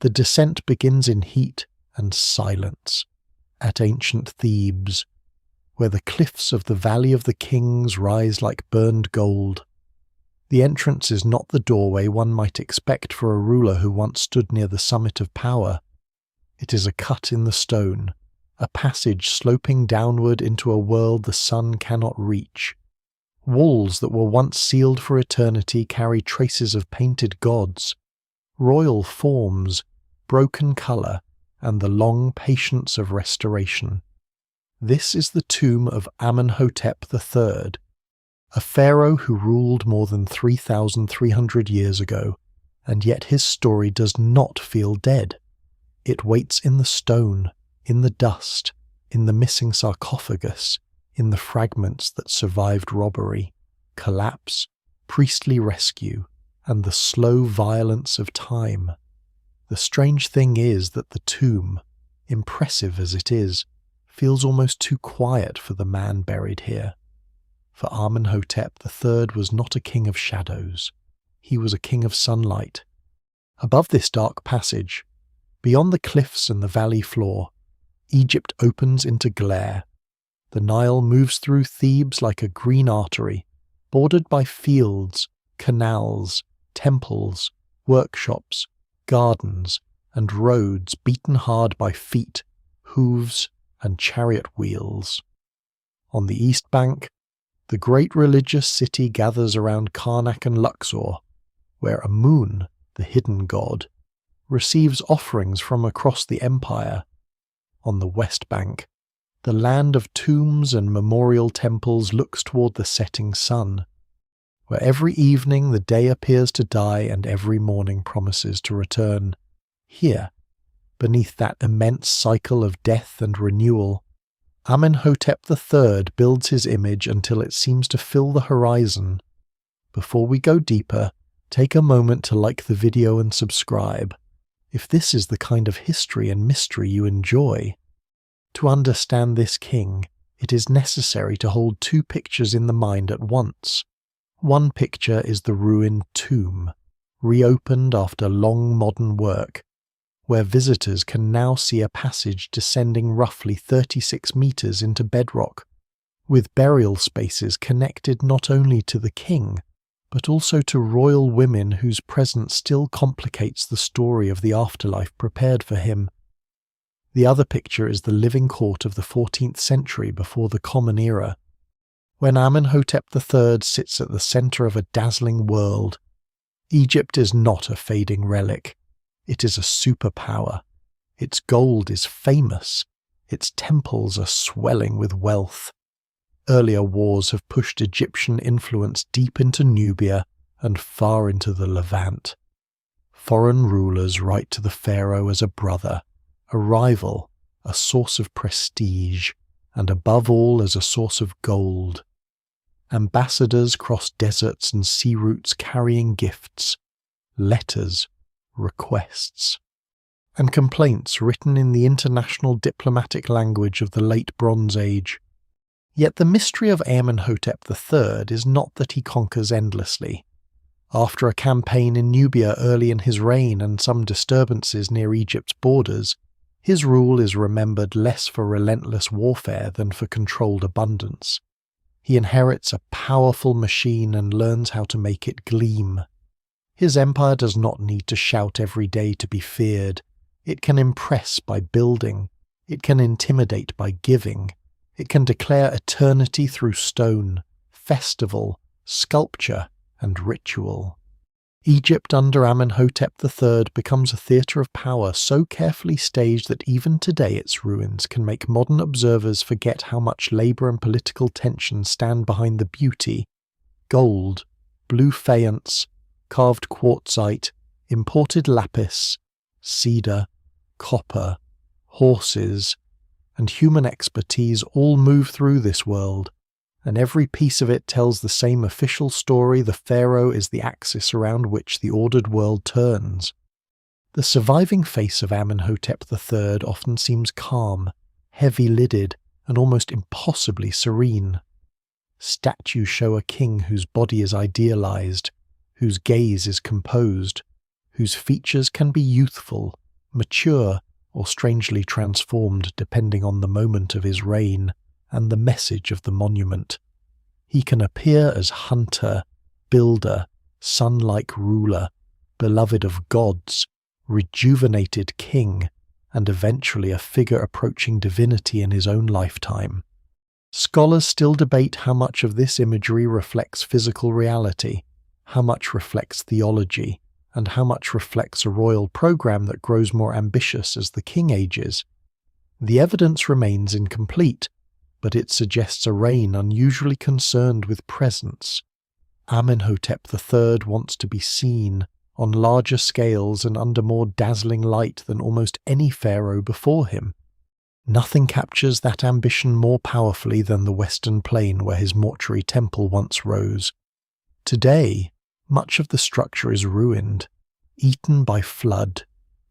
The descent begins in heat and silence at ancient Thebes, where the cliffs of the Valley of the Kings rise like burned gold. The entrance is not the doorway one might expect for a ruler who once stood near the summit of power. It is a cut in the stone, a passage sloping downward into a world the sun cannot reach. Walls that were once sealed for eternity carry traces of painted gods, royal forms, broken colour, and the long patience of restoration. This is the tomb of Amenhotep III, a pharaoh who ruled more than 3,300 years ago, and yet his story does not feel dead. It waits in the stone, in the dust, in the missing sarcophagus, in the fragments that survived robbery, collapse, priestly rescue, and the slow violence of time. The strange thing is that the tomb, impressive as it is, feels almost too quiet for the man buried here. For Amenhotep III was not a king of shadows. He was a king of sunlight. Above this dark passage, beyond the cliffs and the valley floor, Egypt opens into glare. The Nile moves through Thebes like a green artery, bordered by fields, canals, temples, workshops, gardens, and roads beaten hard by feet, hooves, and chariot wheels. On the east bank, the great religious city gathers around Karnak and Luxor, where Amun, the hidden god, receives offerings from across the empire. On the west bank, the land of tombs and memorial temples looks toward the setting sun, where every evening the day appears to die and every morning promises to return. Here, beneath that immense cycle of death and renewal, Amenhotep III builds his image until it seems to fill the horizon. Before we go deeper, take a moment to like the video and subscribe, if this is the kind of history and mystery you enjoy. To understand this king, it is necessary to hold two pictures in the mind at once. One picture is the ruined tomb, reopened after long modern work, where visitors can now see a passage descending roughly 36 meters into bedrock, with burial spaces connected not only to the king, but also to royal women whose presence still complicates the story of the afterlife prepared for him. The other picture is the living court of the 14th century before the Common Era, when Amenhotep III sits at the center of a dazzling world. Egypt is not a fading relic. It is a superpower. Its gold is famous. Its temples are swelling with wealth. Earlier wars have pushed Egyptian influence deep into Nubia and far into the Levant. Foreign rulers write to the pharaoh as a brother, a rival, a source of prestige, and above all as a source of gold. Ambassadors cross deserts and sea routes carrying gifts, letters, requests, and complaints written in the international diplomatic language of the late Bronze Age. Yet the mystery of Amenhotep III is not that he conquers endlessly. After a campaign in Nubia early in his reign and some disturbances near Egypt's borders, his rule is remembered less for relentless warfare than for controlled abundance. He inherits a powerful machine and learns how to make it gleam. His empire does not need to shout every day to be feared. It can impress by building. It can intimidate by giving. It can declare eternity through stone, festival, sculpture, and ritual. Egypt under Amenhotep III becomes a theatre of power so carefully staged that even today its ruins can make modern observers forget how much labour and political tension stand behind the beauty. Gold, blue faience, carved quartzite, imported lapis, cedar, copper, horses, and human expertise all move through this world, and every piece of it tells the same official story: the pharaoh is the axis around which the ordered world turns. The surviving face of Amenhotep III often seems calm, heavy-lidded, and almost impossibly serene. Statues show a king whose body is idealized, whose gaze is composed, whose features can be youthful, mature or strangely transformed depending on the moment of his reign and the message of the monument. He can appear as hunter, builder, sun-like ruler, beloved of gods, rejuvenated king, and eventually a figure approaching divinity in his own lifetime. Scholars still debate how much of this imagery reflects physical reality, how much reflects theology, and how much reflects a royal program that grows more ambitious as the king ages. The evidence remains incomplete, but it suggests a reign unusually concerned with presence. Amenhotep III wants to be seen on larger scales and under more dazzling light than almost any pharaoh before him. Nothing captures that ambition more powerfully than the western plain where his mortuary temple once rose. Today, much of the structure is ruined, eaten by flood,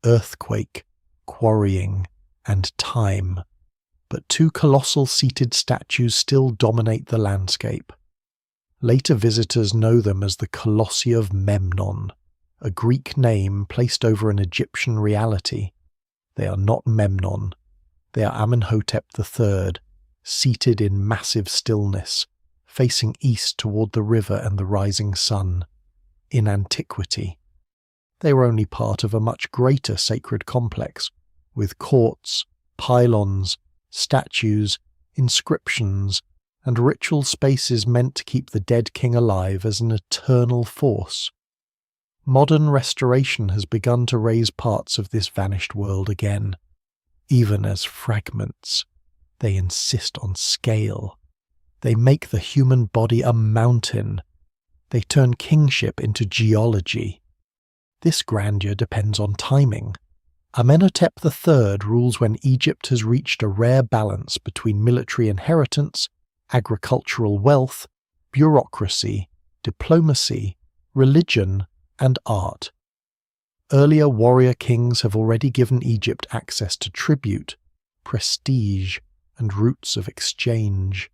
earthquake, quarrying, and time. But two colossal seated statues still dominate the landscape. Later visitors know them as the Colossi of Memnon, a Greek name placed over an Egyptian reality. They are not Memnon. They are Amenhotep III, seated in massive stillness, facing east toward the river and the rising sun. In antiquity, they were only part of a much greater sacred complex, with courts, pylons, statues, inscriptions, and ritual spaces meant to keep the dead king alive as an eternal force. Modern restoration has begun to raise parts of this vanished world again, even as fragments. They insist on scale. They make the human body a mountain. They turn kingship into geology. This grandeur depends on timing. Amenhotep III rules when Egypt has reached a rare balance between military inheritance, agricultural wealth, bureaucracy, diplomacy, religion, and art. Earlier warrior kings have already given Egypt access to tribute, prestige, and routes of exchange.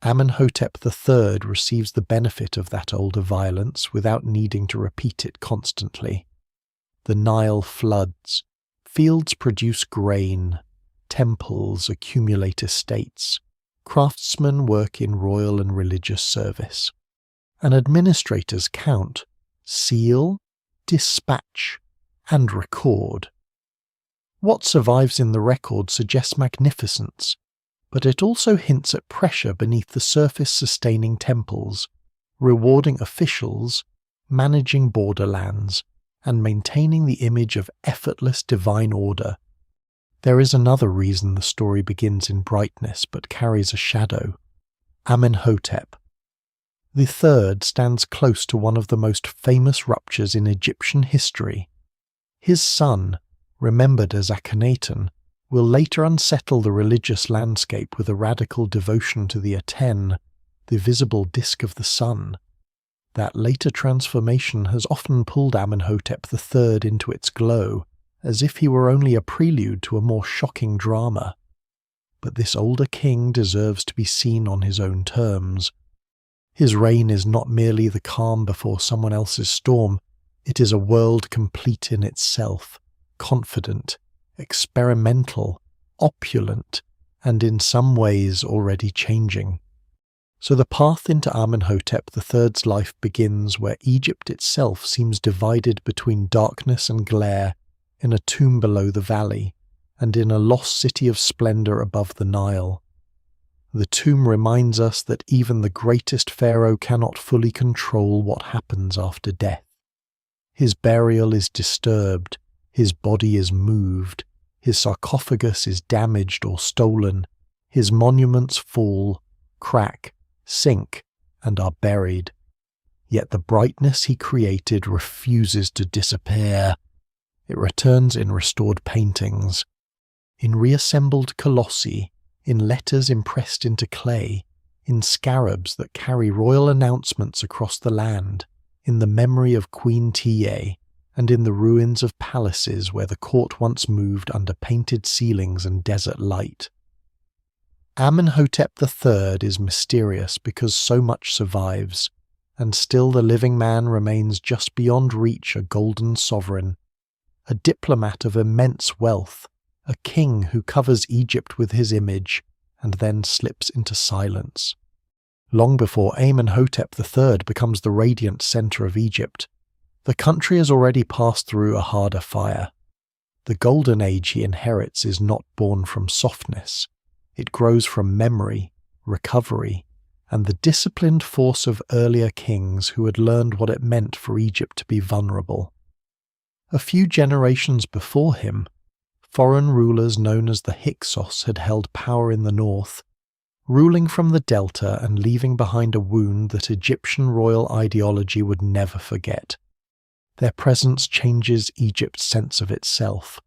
Amenhotep III receives the benefit of that older violence without needing to repeat it constantly. The Nile floods, fields produce grain, temples accumulate estates, craftsmen work in royal and religious service, and administrators count, seal, dispatch, and record. What survives in the record suggests magnificence, but it also hints at pressure beneath the surface-sustaining temples, rewarding officials, managing borderlands, and maintaining the image of effortless divine order. There is another reason the story begins in brightness but carries a shadow. Amenhotep. The third stands close to one of the most famous ruptures in Egyptian history. His son, remembered as Akhenaten, will later unsettle the religious landscape with a radical devotion to the Aten, the visible disk of the sun. That later transformation has often pulled Amenhotep III into its glow, as if he were only a prelude to a more shocking drama. But this older king deserves to be seen on his own terms. His reign is not merely the calm before someone else's storm, it is a world complete in itself, confident, experimental, opulent, and in some ways already changing. So the path into Amenhotep III's life begins where Egypt itself seems divided between darkness and glare, in a tomb below the valley, and in a lost city of splendor above the Nile. The tomb reminds us that even the greatest pharaoh cannot fully control what happens after death. His burial is disturbed, his body is moved, his sarcophagus is damaged or stolen, his monuments fall, crack, sink, and are buried. Yet the brightness he created refuses to disappear. It returns in restored paintings, in reassembled colossi, in letters impressed into clay, in scarabs that carry royal announcements across the land, in the memory of Queen Tiye, and in the ruins of palaces where the court once moved under painted ceilings and desert light. Amenhotep III is mysterious because so much survives, and still the living man remains just beyond reach a golden sovereign. a diplomat of immense wealth, a king who covers Egypt with his image and then slips into silence. Long before Amenhotep III becomes the radiant centre of Egypt, the country has already passed through a harder fire. The golden age he inherits is not born from softness. It grows from memory, recovery, and the disciplined force of earlier kings who had learned what it meant for Egypt to be vulnerable. A few generations before him, foreign rulers known as the Hyksos had held power in the north, ruling from the delta and leaving behind a wound that Egyptian royal ideology would never forget. Their presence changes Egypt's sense of itself.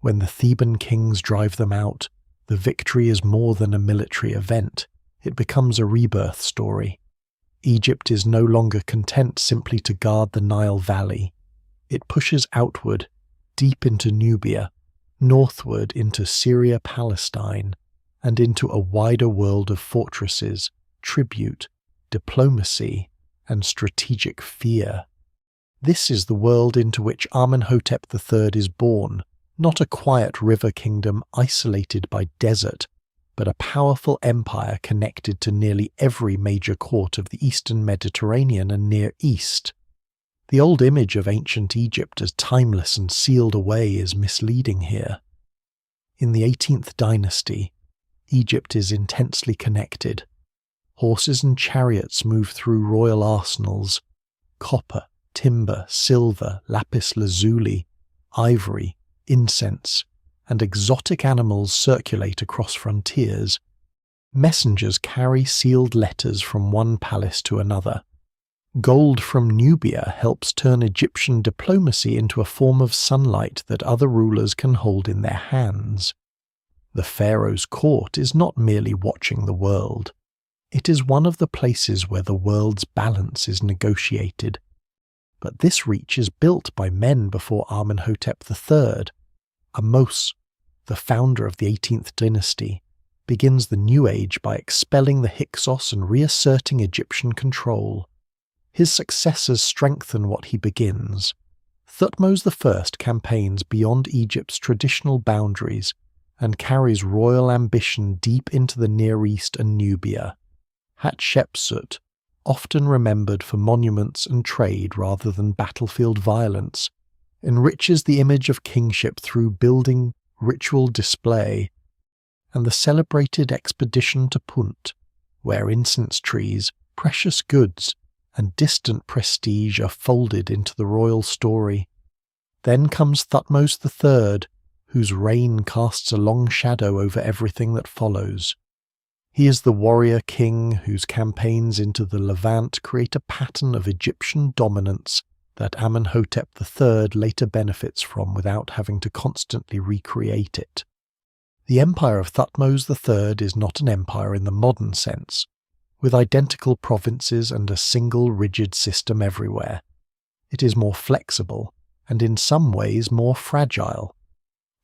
When the Theban kings drive them out, the victory is more than a military event. It becomes a rebirth story. Egypt is no longer content simply to guard the Nile Valley. It pushes outward, deep into Nubia, northward into Syria-Palestine, and into a wider world of fortresses, tribute, diplomacy, and strategic fear. This is the world into which Amenhotep III is born, not a quiet river kingdom isolated by desert, but a powerful empire connected to nearly every major court of the Eastern Mediterranean and Near East. The old image of ancient Egypt as timeless and sealed away is misleading here. In the 18th dynasty, Egypt is intensely connected. Horses and chariots move through royal arsenals. Copper, timber, silver, lapis lazuli, ivory, incense, and exotic animals circulate across frontiers. Messengers carry sealed letters from one palace to another. Gold from Nubia helps turn Egyptian diplomacy into a form of sunlight that other rulers can hold in their hands. The pharaoh's court is not merely watching the world. It is one of the places where the world's balance is negotiated. But this reach is built by men before Amenhotep III. Amos, the founder of the 18th dynasty, begins the new age by expelling the Hyksos and reasserting Egyptian control. His successors strengthen what he begins. Thutmose I campaigns beyond Egypt's traditional boundaries and carries royal ambition deep into the Near East and Nubia. Hatshepsut, often remembered for monuments and trade rather than battlefield violence, enriches the image of kingship through building, ritual display, and the celebrated expedition to Punt, where incense trees, precious goods, and distant prestige are folded into the royal story. Then comes Thutmose III, whose reign casts a long shadow over everything that follows. He is the warrior king whose campaigns into the Levant create a pattern of Egyptian dominance that Amenhotep III later benefits from without having to constantly recreate it. The empire of Thutmose III is not an empire in the modern sense, with identical provinces and a single rigid system everywhere. It is more flexible, and in some ways more fragile.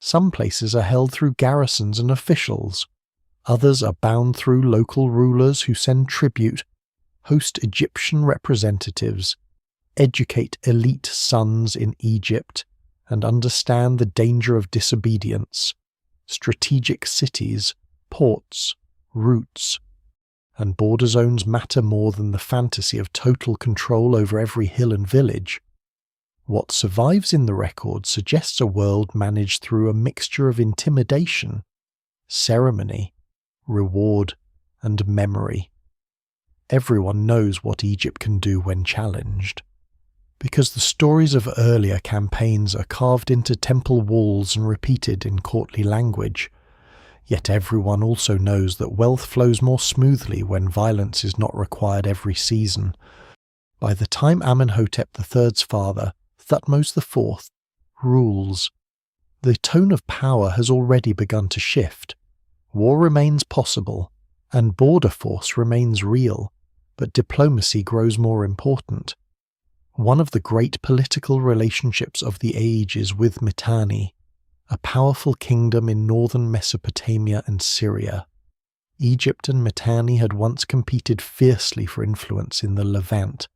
Some places are held through garrisons and officials. Others are bound through local rulers who send tribute, host Egyptian representatives, educate elite sons in Egypt, and understand the danger of disobedience. Strategic cities, ports, routes, and border zones matter more than the fantasy of total control over every hill and village. What survives in the record suggests a world managed through a mixture of intimidation, ceremony, reward, and memory. Everyone knows what Egypt can do when challenged. Because the stories of earlier campaigns are carved into temple walls and repeated in courtly language, yet everyone also knows that wealth flows more smoothly when violence is not required every season. By the time Amenhotep III's father, Thutmose IV, rules, the tone of power has already begun to shift. War remains possible, and border force remains real, but diplomacy grows more important. One of the great political relationships of the age is with Mitanni, a powerful kingdom in northern Mesopotamia and Syria. Egypt and Mitanni had once competed fiercely for influence in the Levant,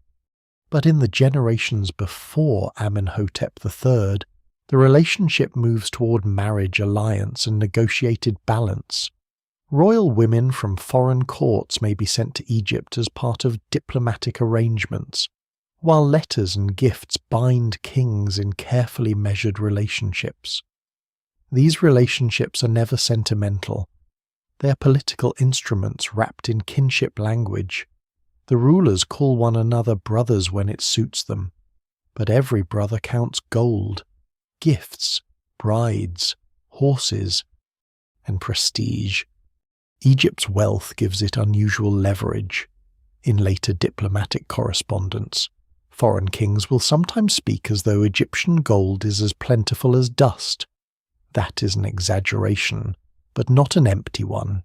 but in the generations before Amenhotep III, The relationship moves toward marriage, alliance, and negotiated balance. Royal women from foreign courts may be sent to Egypt as part of diplomatic arrangements, while letters and gifts bind kings in carefully measured relationships. These relationships are never sentimental. They are political instruments wrapped in kinship language. The rulers call one another brothers when it suits them, but every brother counts gold, gifts, brides, horses, and prestige. Egypt's wealth gives it unusual leverage. In later diplomatic correspondence, foreign kings will sometimes speak as though Egyptian gold is as plentiful as dust. That is an exaggeration, but not an empty one.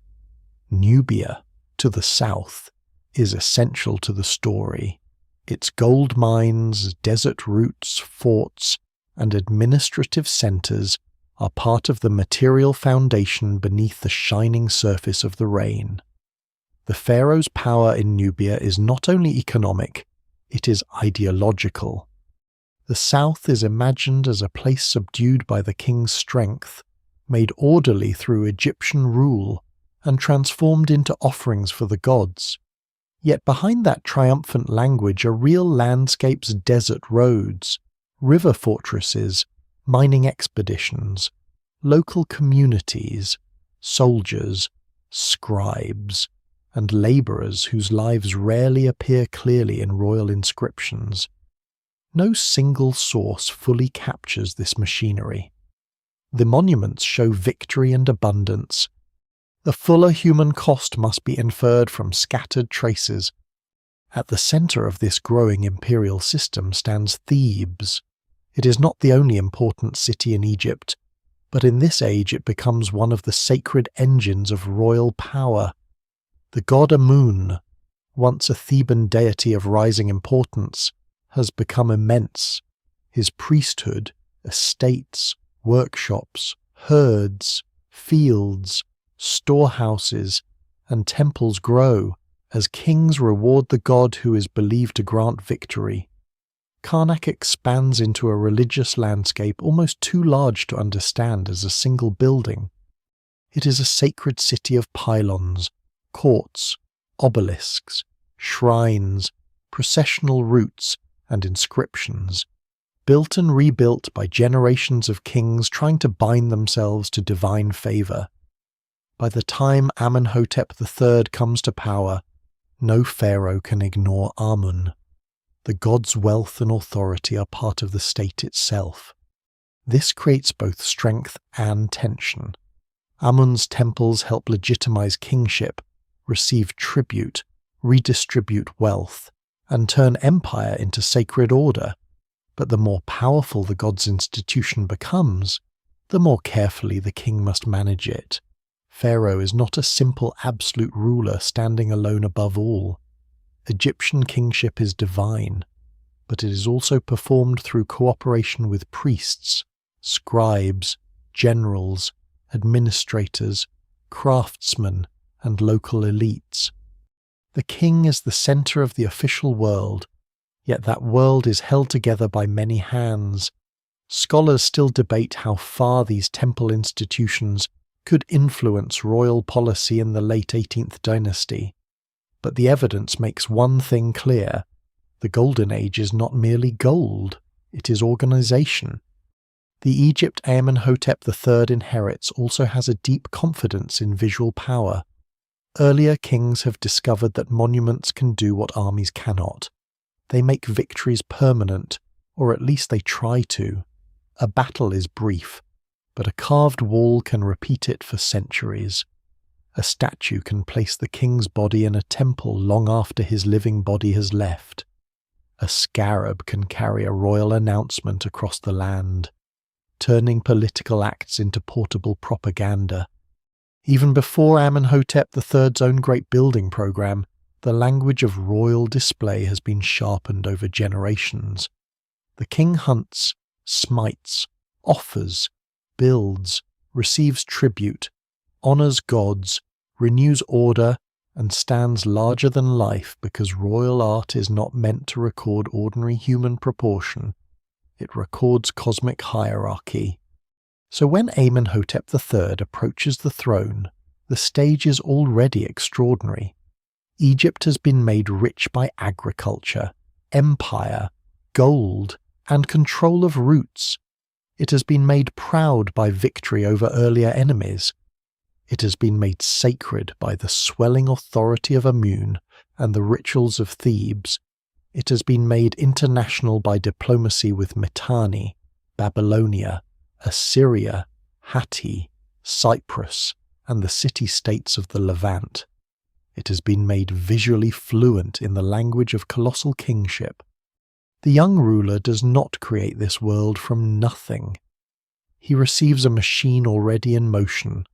Nubia, to the south, is essential to the story. Its gold mines, desert routes, forts, and administrative centers are part of the material foundation beneath the shining surface of the rain. The pharaoh's power in Nubia is not only economic, it is ideological. The south is imagined as a place subdued by the king's strength, made orderly through Egyptian rule, and transformed into offerings for the gods. Yet behind that triumphant language are real landscapes, desert roads, river fortresses, mining expeditions, local communities, soldiers, scribes, and labourers whose lives rarely appear clearly in royal inscriptions. No single source fully captures this machinery. The monuments show victory and abundance. The fuller human cost must be inferred from scattered traces. At the centre of this growing imperial system stands Thebes. It is not the only important city in Egypt, but in this age it becomes one of the sacred engines of royal power. The god Amun, once a Theban deity of rising importance, has become immense. His priesthood, estates, workshops, herds, fields, storehouses, and temples grow as kings reward the god who is believed to grant victory. Karnak expands into a religious landscape almost too large to understand as a single building. It is a sacred city of pylons, courts, obelisks, shrines, processional routes, and inscriptions, built and rebuilt by generations of kings trying to bind themselves to divine favour. By the time Amenhotep III comes to power, no pharaoh can ignore Amun. The god's wealth and authority are part of the state itself. This creates both strength and tension. Amun's temples help legitimize kingship, receive tribute, redistribute wealth, and turn empire into sacred order. But the more powerful the god's institution becomes, the more carefully the king must manage it. Pharaoh is not a simple absolute ruler standing alone above all. Egyptian kingship is divine, but it is also performed through cooperation with priests, scribes, generals, administrators, craftsmen, and local elites. The king is the center of the official world, yet that world is held together by many hands. Scholars still debate how far these temple institutions could influence royal policy in the late 18th dynasty. But the evidence makes one thing clear: the Golden Age is not merely gold, it is organization. The Egypt Amenhotep III inherits also has a deep confidence in visual power. Earlier kings have discovered that monuments can do what armies cannot. They make victories permanent, or at least they try to. A battle is brief, but a carved wall can repeat it for centuries. A statue can place the king's body in a temple long after his living body has left. A scarab can carry a royal announcement across the land, turning political acts into portable propaganda. Even before Amenhotep III's own great building program, the language of royal display has been sharpened over generations. The king hunts, smites, offers, builds, receives tribute, honors gods, renews order, and stands larger than life because royal art is not meant to record ordinary human proportion. It records cosmic hierarchy. So when Amenhotep III approaches the throne, the stage is already extraordinary. Egypt has been made rich by agriculture, empire, gold, and control of roots. It has been made proud by victory over earlier enemies. It has been made sacred by the swelling authority of Amun and the rituals of Thebes. It has been made international by diplomacy with Mitanni, Babylonia, Assyria, Hatti, Cyprus, and the city-states of the Levant. It has been made visually fluent in the language of colossal kingship. The young ruler does not create this world from nothing. He receives a machine already in motion,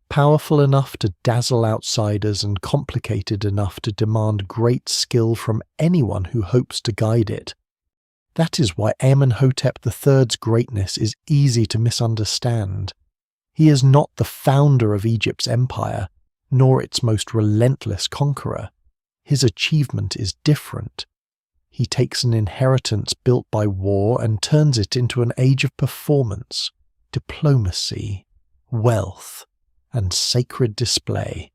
powerful enough to dazzle outsiders and complicated enough to demand great skill from anyone who hopes to guide it. That is why Amenhotep III's greatness is easy to misunderstand. He is not the founder of Egypt's empire, nor its most relentless conqueror. His achievement is different. He takes an inheritance built by war and turns it into an age of performance, diplomacy, wealth, and sacred display.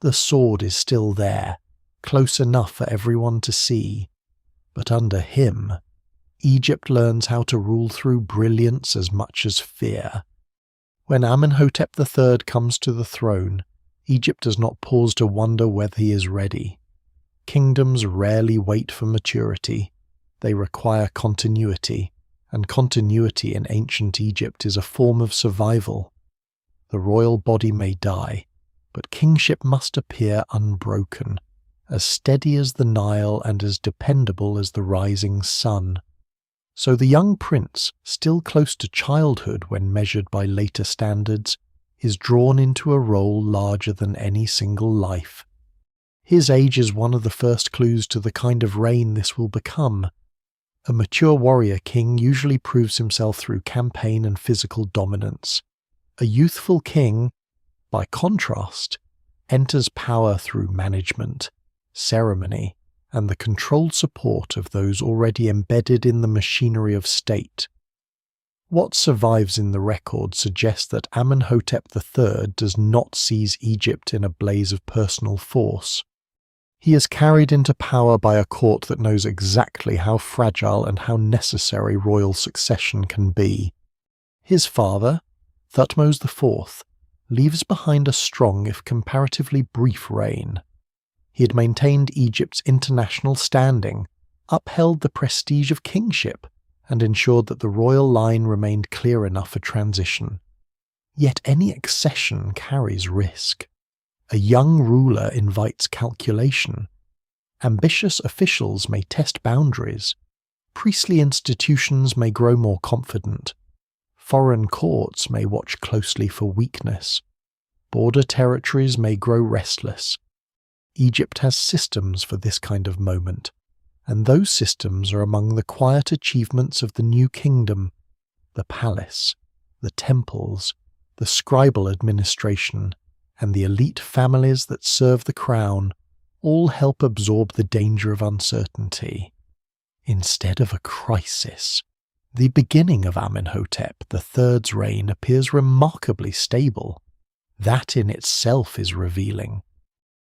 The sword is still there, close enough for everyone to see. But under him, Egypt learns how to rule through brilliance as much as fear. When Amenhotep III comes to the throne, Egypt does not pause to wonder whether he is ready. Kingdoms rarely wait for maturity. They require continuity, and continuity in ancient Egypt is a form of survival. The royal body may die, but kingship must appear unbroken, as steady as the Nile and as dependable as the rising sun. So the young prince, still close to childhood when measured by later standards, is drawn into a role larger than any single life. His age is one of the first clues to the kind of reign this will become. A mature warrior king usually proves himself through campaign and physical dominance. A youthful king, by contrast, enters power through management, ceremony, and the controlled support of those already embedded in the machinery of state. What survives in the record suggests that Amenhotep III does not seize Egypt in a blaze of personal force. He is carried into power by a court that knows exactly how fragile and how necessary royal succession can be. His father, Thutmose IV, leaves behind a strong if comparatively brief reign. He had maintained Egypt's international standing, upheld the prestige of kingship, and ensured that the royal line remained clear enough for transition. Yet any accession carries risk. A young ruler invites calculation. Ambitious officials may test boundaries. Priestly institutions may grow more confident. Foreign courts may watch closely for weakness. Border territories may grow restless. Egypt has systems for this kind of moment, and those systems are among the quiet achievements of the new kingdom: the palace, the temples, the scribal administration, and the elite families that serve the crown all help absorb the danger of uncertainty. Instead of a crisis, the beginning of Amenhotep III's reign appears remarkably stable. That in itself is revealing.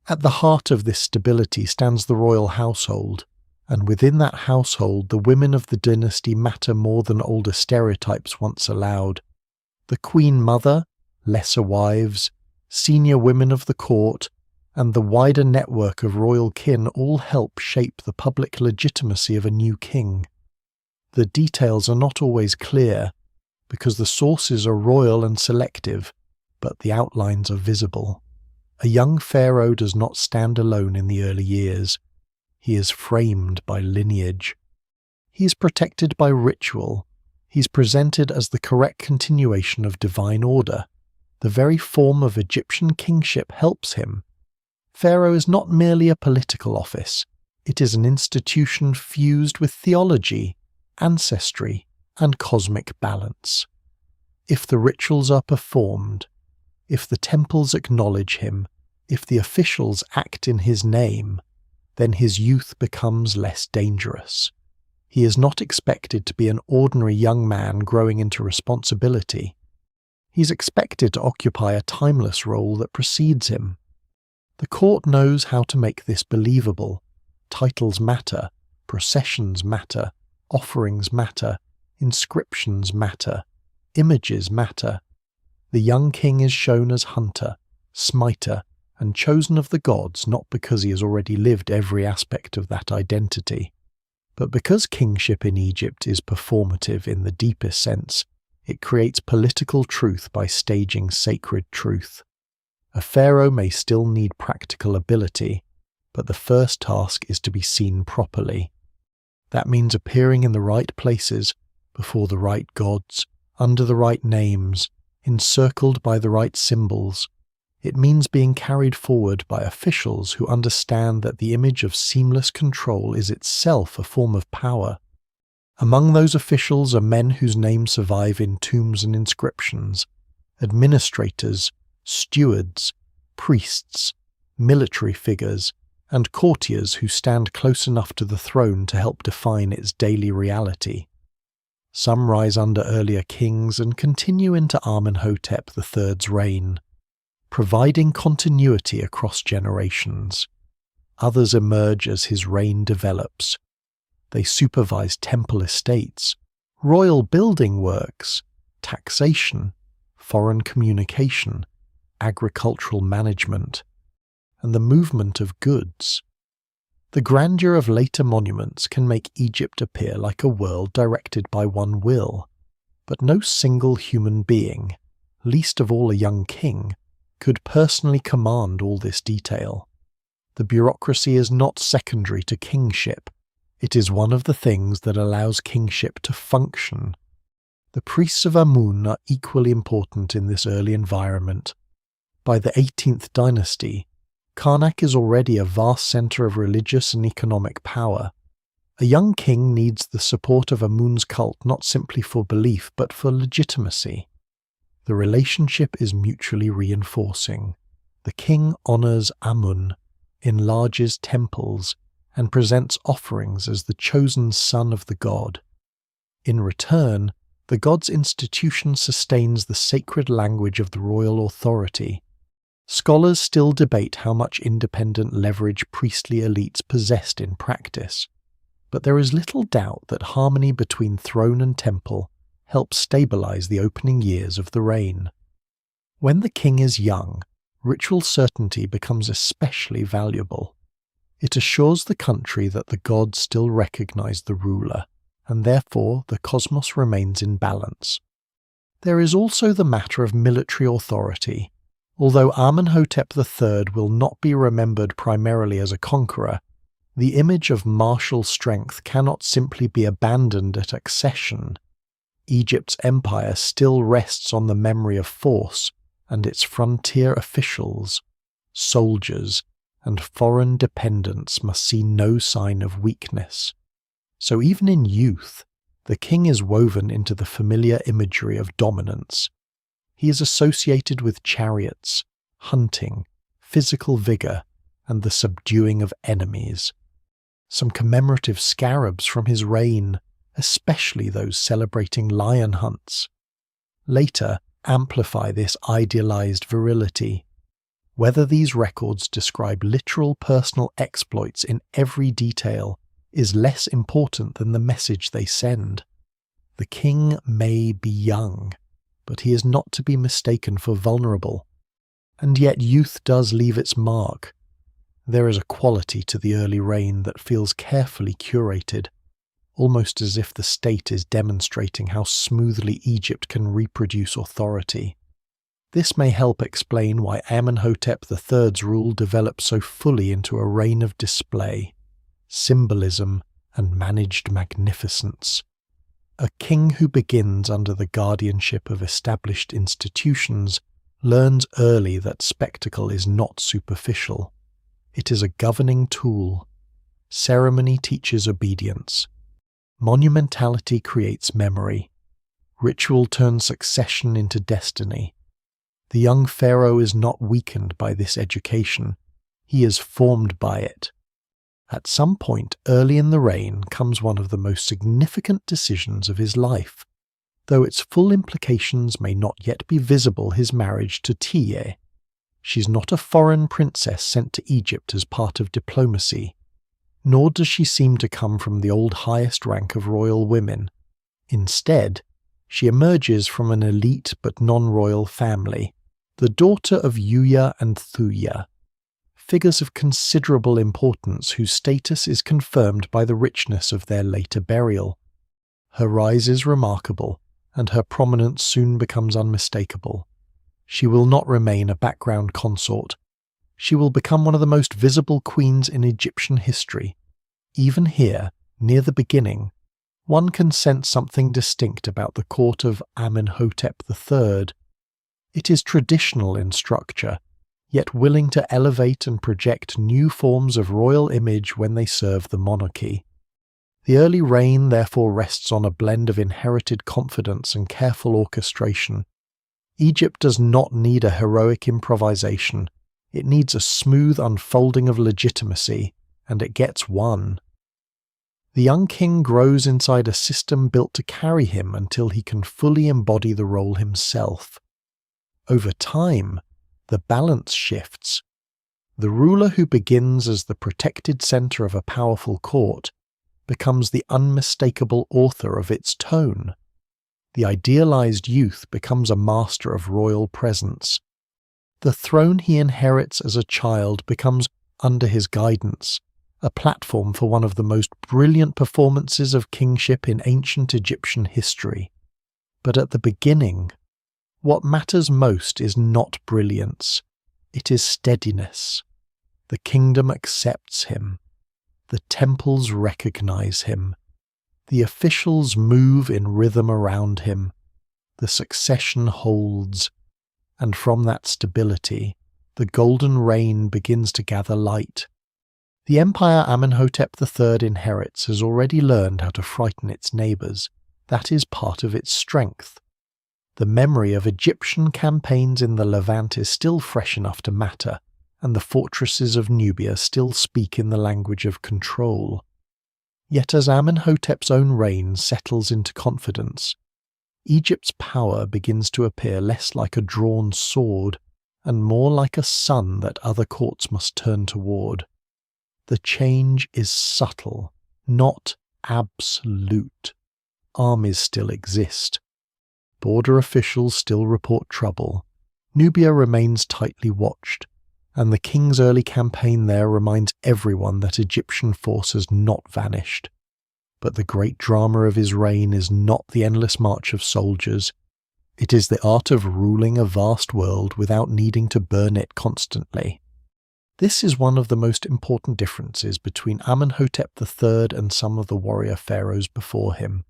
At the heart of this stability stands the royal household, and within that household the women of the dynasty matter more than older stereotypes once allowed. The queen mother, lesser wives, senior women of the court, and the wider network of royal kin all help shape the public legitimacy of a new king. The details are not always clear, because the sources are royal and selective, but the outlines are visible. A young pharaoh does not stand alone in the early years. He is framed by lineage. He is protected by ritual. He is presented as the correct continuation of divine order. The very form of Egyptian kingship helps him. Pharaoh is not merely a political office. It is an institution fused with theology, ancestry, and cosmic balance. If the rituals are performed, if the temples acknowledge him, if the officials act in his name, then his youth becomes less dangerous. He is not expected to be an ordinary young man growing into responsibility. He's expected to occupy a timeless role that precedes him. The court knows how to make this believable. Titles matter, processions matter, offerings matter, inscriptions matter, images matter. The young king is shown as hunter, smiter, and chosen of the gods not because he has already lived every aspect of that identity, but because kingship in Egypt is performative in the deepest sense. It creates political truth by staging sacred truth. A pharaoh may still need practical ability, but the first task is to be seen properly. That means appearing in the right places, before the right gods, under the right names, encircled by the right symbols. It means being carried forward by officials who understand that the image of seamless control is itself a form of power. Among those officials are men whose names survive in tombs and inscriptions, administrators, stewards, priests, military figures, and courtiers who stand close enough to the throne to help define its daily reality. Some rise under earlier kings and continue into Amenhotep III's reign, providing continuity across generations. Others emerge as his reign develops. They supervise temple estates, royal building works, taxation, foreign communication, agricultural management, and the movement of goods. The grandeur of later monuments can make Egypt appear like a world directed by one will, but no single human being, least of all a young king, could personally command all this detail. The bureaucracy is not secondary to kingship. It is one of the things that allows kingship to function. The priests of Amun are equally important in this early environment. By the 18th dynasty, Karnak is already a vast centre of religious and economic power. A young king needs the support of Amun's cult not simply for belief but for legitimacy. The relationship is mutually reinforcing. The king honours Amun, enlarges temples, and presents offerings as the chosen son of the god. In return, the god's institution sustains the sacred language of the royal authority. Scholars still debate how much independent leverage priestly elites possessed in practice, but there is little doubt that harmony between throne and temple helps stabilize the opening years of the reign. When the king is young, ritual certainty becomes especially valuable. It assures the country that the gods still recognize the ruler, and therefore the cosmos remains in balance. There is also the matter of military authority. Although Amenhotep III will not be remembered primarily as a conqueror, the image of martial strength cannot simply be abandoned at accession. Egypt's empire still rests on the memory of force, and its frontier officials, soldiers, and foreign dependents must see no sign of weakness. So even in youth, the king is woven into the familiar imagery of dominance. He is associated with chariots, hunting, physical vigour, and the subduing of enemies. Some commemorative scarabs from his reign, especially those celebrating lion hunts, later amplify this idealized virility. Whether these records describe literal personal exploits in every detail is less important than the message they send. The king may be young, but he is not to be mistaken for vulnerable. And yet youth does leave its mark. There is a quality to the early reign that feels carefully curated, almost as if the state is demonstrating how smoothly Egypt can reproduce authority. This may help explain why Amenhotep III's rule developed so fully into a reign of display, symbolism, and managed magnificence. A king who begins under the guardianship of established institutions learns early that spectacle is not superficial. It is a governing tool. Ceremony teaches obedience. Monumentality creates memory. Ritual turns succession into destiny. The young pharaoh is not weakened by this education. He is formed by it. At some point early in the reign comes one of the most significant decisions of his life, though its full implications may not yet be visible: his marriage to Tiye. She's not a foreign princess sent to Egypt as part of diplomacy, nor does she seem to come from the old highest rank of royal women. Instead, she emerges from an elite but non-royal family, the daughter of Yuya and Thuya, figures of considerable importance whose status is confirmed by the richness of their later burial. Her rise is remarkable, and her prominence soon becomes unmistakable. She will not remain a background consort. She will become one of the most visible queens in Egyptian history. Even here, near the beginning, one can sense something distinct about the court of Amenhotep III. It is traditional in structure, yet willing to elevate and project new forms of royal image when they serve the monarchy. The early reign therefore rests on a blend of inherited confidence and careful orchestration. Egypt does not need a heroic improvisation. It needs a smooth unfolding of legitimacy, and it gets one. The young king grows inside a system built to carry him until he can fully embody the role himself. Over time, the balance shifts. The ruler who begins as the protected center of a powerful court becomes the unmistakable author of its tone. The idealized youth becomes a master of royal presence. The throne he inherits as a child becomes, under his guidance, a platform for one of the most brilliant performances of kingship in ancient Egyptian history. But at the beginning, what matters most is not brilliance, it is steadiness. The kingdom accepts him. The temples recognize him. The officials move in rhythm around him. The succession holds. And from that stability, the golden rain begins to gather light. The empire Amenhotep III inherits has already learned how to frighten its neighbors. That is part of its strength. The memory of Egyptian campaigns in the Levant is still fresh enough to matter, and the fortresses of Nubia still speak in the language of control. Yet as Amenhotep's own reign settles into confidence, Egypt's power begins to appear less like a drawn sword and more like a sun that other courts must turn toward. The change is subtle, not absolute. Armies still exist. Border officials still report trouble. Nubia remains tightly watched, and the king's early campaign there reminds everyone that Egyptian force has not vanished. But the great drama of his reign is not the endless march of soldiers. It is the art of ruling a vast world without needing to burn it constantly. This is one of the most important differences between Amenhotep III and some of the warrior pharaohs before him.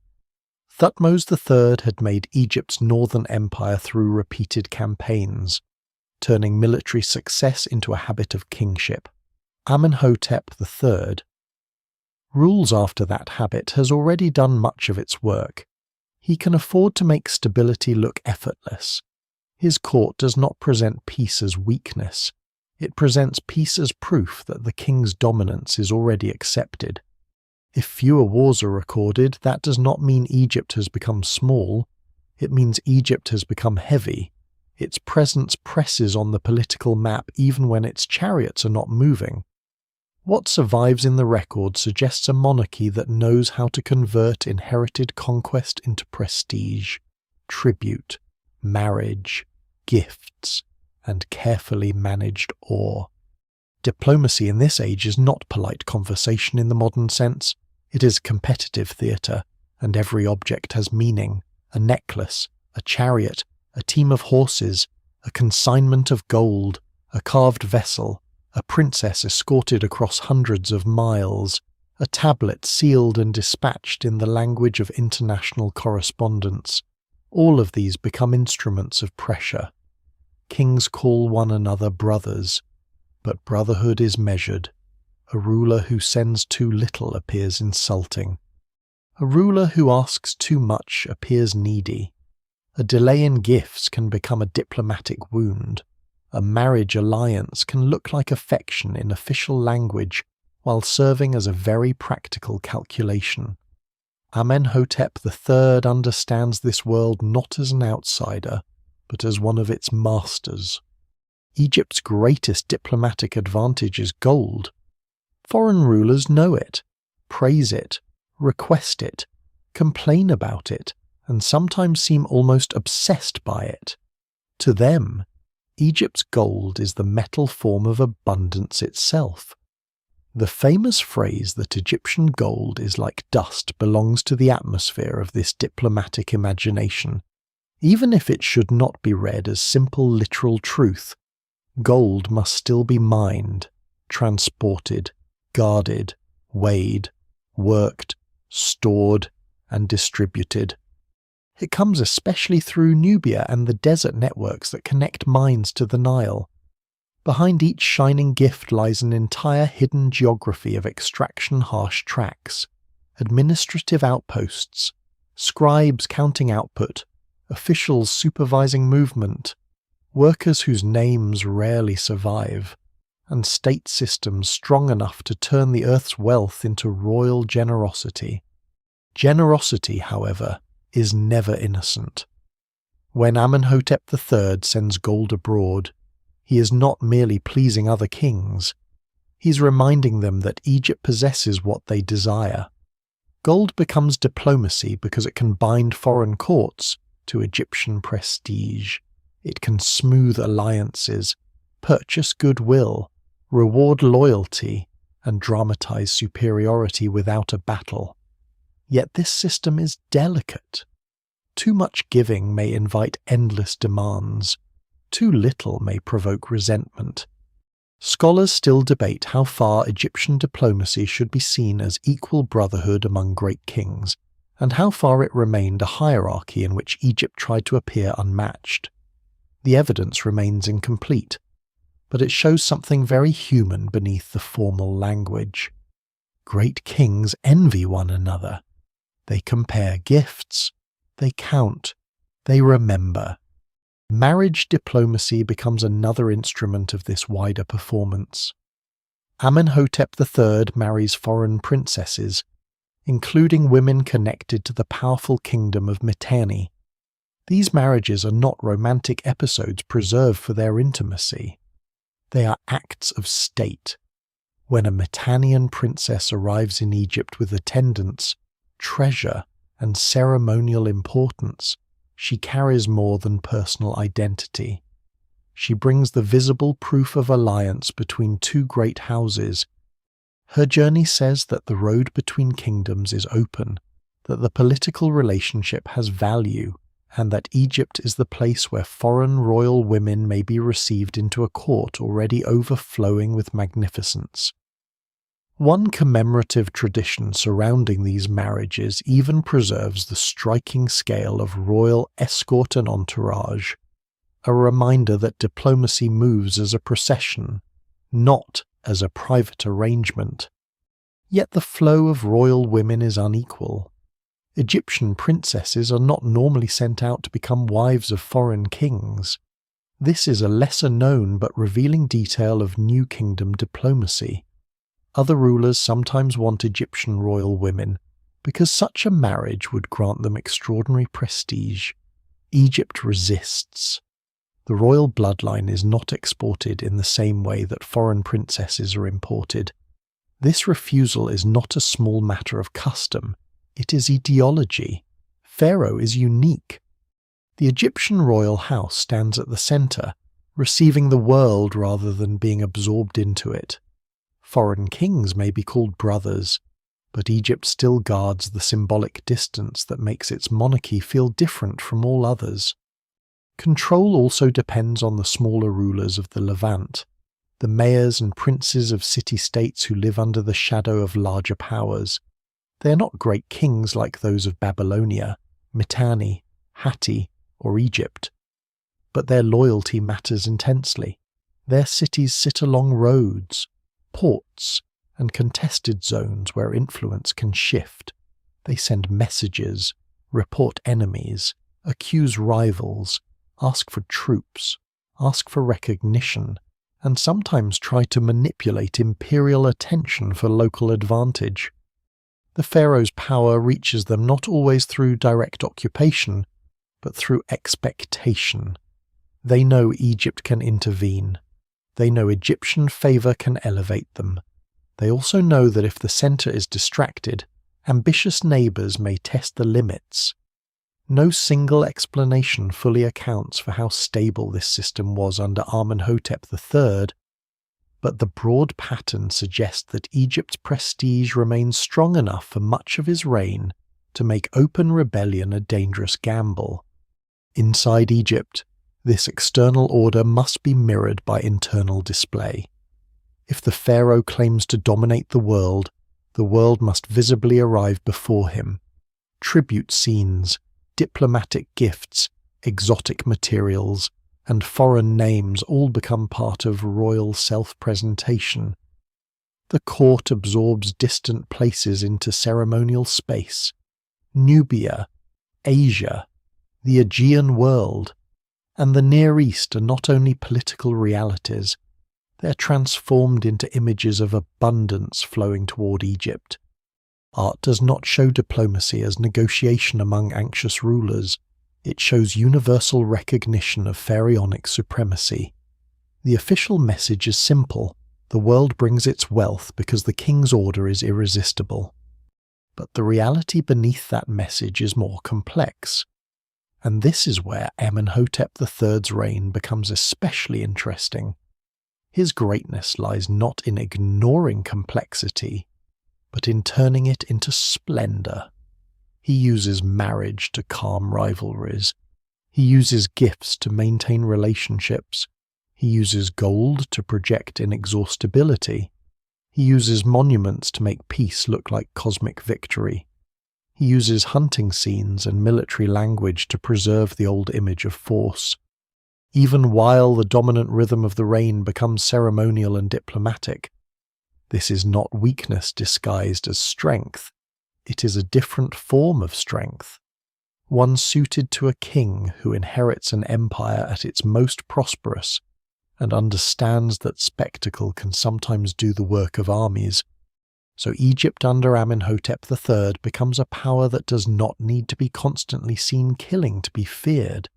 Thutmose III had made Egypt's northern empire through repeated campaigns, turning military success into a habit of kingship. Amenhotep III rules after that habit has already done much of its work. He can afford to make stability look effortless. His court does not present peace as weakness. It presents peace as proof that the king's dominance is already accepted. If fewer wars are recorded, that does not mean Egypt has become small. It means Egypt has become heavy. Its presence presses on the political map even when its chariots are not moving. What survives in the record suggests a monarchy that knows how to convert inherited conquest into prestige, tribute, marriage, gifts, and carefully managed awe. Diplomacy in this age is not polite conversation in the modern sense. It is competitive theatre, and every object has meaning: a necklace, a chariot, a team of horses, a consignment of gold, a carved vessel, a princess escorted across hundreds of miles, a tablet sealed and dispatched in the language of international correspondence. All of these become instruments of pressure. Kings call one another brothers, but brotherhood is measured. A ruler who sends too little appears insulting. A ruler who asks too much appears needy. A delay in gifts can become a diplomatic wound. A marriage alliance can look like affection in official language, while serving as a very practical calculation. Amenhotep III understands this world not as an outsider, but as one of its masters. Egypt's greatest diplomatic advantage is gold. Foreign rulers know it, praise it, request it, complain about it, and sometimes seem almost obsessed by it. To them, Egypt's gold is the metal form of abundance itself. The famous phrase that Egyptian gold is like dust belongs to the atmosphere of this diplomatic imagination. Even if it should not be read as simple literal truth, gold must still be mined, transported, guarded, weighed, worked, stored, and distributed. It comes especially through Nubia and the desert networks that connect mines to the Nile. Behind each shining gift lies an entire hidden geography of extraction harsh tracks, administrative outposts, scribes counting output, officials supervising movement, workers whose names rarely survive, and state systems strong enough to turn the earth's wealth into royal generosity. Generosity, however, is never innocent. When Amenhotep III sends gold abroad, he is not merely pleasing other kings. He's reminding them that Egypt possesses what they desire. Gold becomes diplomacy because it can bind foreign courts to Egyptian prestige. It can smooth alliances, purchase goodwill, reward loyalty, and dramatize superiority without a battle. Yet this system is delicate. Too much giving may invite endless demands. Too little may provoke resentment. Scholars still debate how far Egyptian diplomacy should be seen as equal brotherhood among great kings, and how far it remained a hierarchy in which Egypt tried to appear unmatched. The evidence remains incomplete, but it shows something very human beneath the formal language. Great kings envy one another. They compare gifts, they count, they remember. Marriage diplomacy becomes another instrument of this wider performance. Amenhotep III marries foreign princesses, including women connected to the powerful kingdom of Mitanni. These marriages are not romantic episodes preserved for their intimacy. They are acts of state. When a Mitannian princess arrives in Egypt with attendants, treasure, and ceremonial importance, she carries more than personal identity. She brings the visible proof of alliance between two great houses. Her journey says that the road between kingdoms is open, that the political relationship has value, and that Egypt is the place where foreign royal women may be received into a court already overflowing with magnificence. One commemorative tradition surrounding these marriages even preserves the striking scale of royal escort and entourage, a reminder that diplomacy moves as a procession, not as a private arrangement. Yet the flow of royal women is unequal. Egyptian princesses are not normally sent out to become wives of foreign kings. This is a lesser known but revealing detail of New Kingdom diplomacy. Other rulers sometimes want Egyptian royal women because such a marriage would grant them extraordinary prestige. Egypt resists. The royal bloodline is not exported in the same way that foreign princesses are imported. This refusal is not a small matter of custom, it is ideology. Pharaoh is unique. The Egyptian royal house stands at the center, receiving the world rather than being absorbed into it. Foreign kings may be called brothers, but Egypt still guards the symbolic distance that makes its monarchy feel different from all others. Control also depends on the smaller rulers of the Levant, the mayors and princes of city-states who live under the shadow of larger powers. They are not great kings like those of Babylonia, Mitanni, Hatti, or Egypt. But their loyalty matters intensely. Their cities sit along roads, ports, and contested zones where influence can shift. They send messages, report enemies, accuse rivals, ask for troops, ask for recognition, and sometimes try to manipulate imperial attention for local advantage. The pharaoh's power reaches them not always through direct occupation, but through expectation. They know Egypt can intervene. They know Egyptian favor can elevate them. They also know that if the center is distracted, ambitious neighbors may test the limits. No single explanation fully accounts for how stable this system was under Amenhotep III, but the broad pattern suggests that Egypt's prestige remains strong enough for much of his reign to make open rebellion a dangerous gamble. Inside Egypt, this external order must be mirrored by internal display. If the pharaoh claims to dominate the world must visibly arrive before him. Tribute scenes, diplomatic gifts, exotic materials, and foreign names all become part of royal self-presentation. The court absorbs distant places into ceremonial space. Nubia, Asia, the Aegean world, and the Near East are not only political realities, they're transformed into images of abundance flowing toward Egypt. Art does not show diplomacy as negotiation among anxious rulers. It shows universal recognition of pharaonic supremacy. The official message is simple: the world brings its wealth because the king's order is irresistible. But the reality beneath that message is more complex. And this is where Amenhotep III's reign becomes especially interesting. His greatness lies not in ignoring complexity, but in turning it into splendor. He uses marriage to calm rivalries. He uses gifts to maintain relationships. He uses gold to project inexhaustibility. He uses monuments to make peace look like cosmic victory. He uses hunting scenes and military language to preserve the old image of force. Even while the dominant rhythm of the reign becomes ceremonial and diplomatic, this is not weakness disguised as strength. It is a different form of strength, one suited to a king who inherits an empire at its most prosperous and understands that spectacle can sometimes do the work of armies. So Egypt under Amenhotep III becomes a power that does not need to be constantly seen killing to be feared.